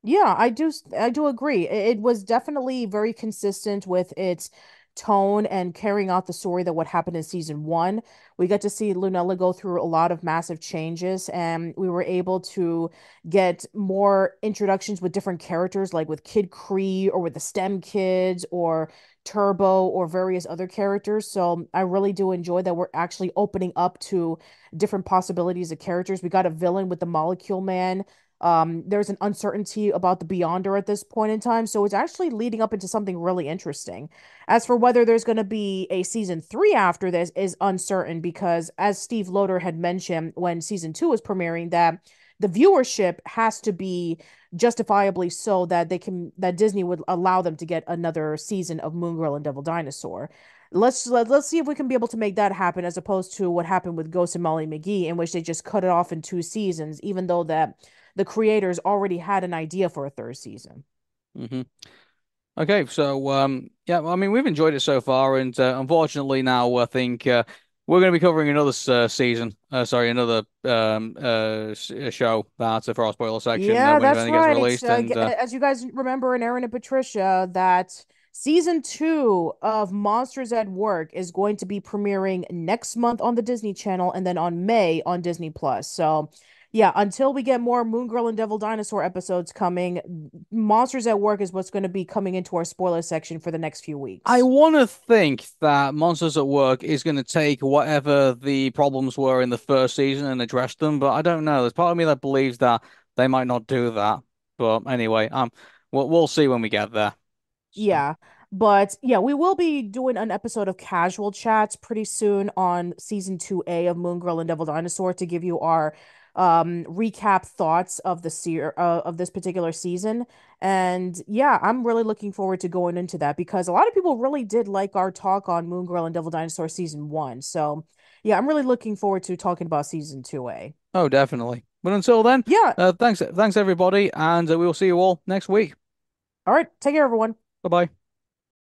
Yeah, I do agree. It was definitely very consistent with its tone and carrying out the story that what happened in season one. We got to see Lunella go through a lot of massive changes, and we were able to get more introductions with different characters, like with Kid Kree or with the STEM kids or Turbo or various other characters. So I really do enjoy that we're actually opening up to different possibilities of characters. We got a villain with the Molecule Man. There's an uncertainty about the Beyonder at this point in time, so it's actually leading up into something really interesting. As for whether there's going to be a season three after this is uncertain because, as Steve Loader had mentioned when season two was premiering, that the viewership has to be justifiably so that that Disney would allow them to get another season of Moon Girl and Devil Dinosaur. Let's see if we can be able to make that happen as opposed to what happened with Ghost and Molly McGee, in which they just cut it off in 2 seasons, even though that the creators already had an idea for a third season. Hmm. Okay, so yeah, well, I mean, we've enjoyed it so far, and unfortunately now I think we're going to be covering another season. Sorry, another show that's for our spoiler section Yeah, when that's it gets right. released, and As you guys remember in Aaron and Patricia, that season two of Monsters at Work is going to be premiering next month on the Disney Channel and then on May on Disney Plus. So, yeah, until we get more Moon Girl and Devil Dinosaur episodes coming, Monsters at Work is what's going to be coming into our spoiler section for the next few I weeks. want to think that Monsters at Work is going to take whatever the problems were in the first season and address them, but I don't know. There's part of me that believes that they might not do that. But anyway, we'll see when we get there. So, Yeah. But yeah, we will be doing an episode of Casual Chats pretty soon on season 2A of Moon Girl and Devil Dinosaur to give you our recap thoughts of of this particular season. And yeah, I'm really looking forward to going into that because a lot of people really did like our talk on Moon Girl and Devil Dinosaur season 1. So yeah, I'm really looking forward to talking about season 2A. oh, definitely. But until then, Yeah. thanks everybody, and we will see you all next week. All right. Take care, everyone. Bye bye.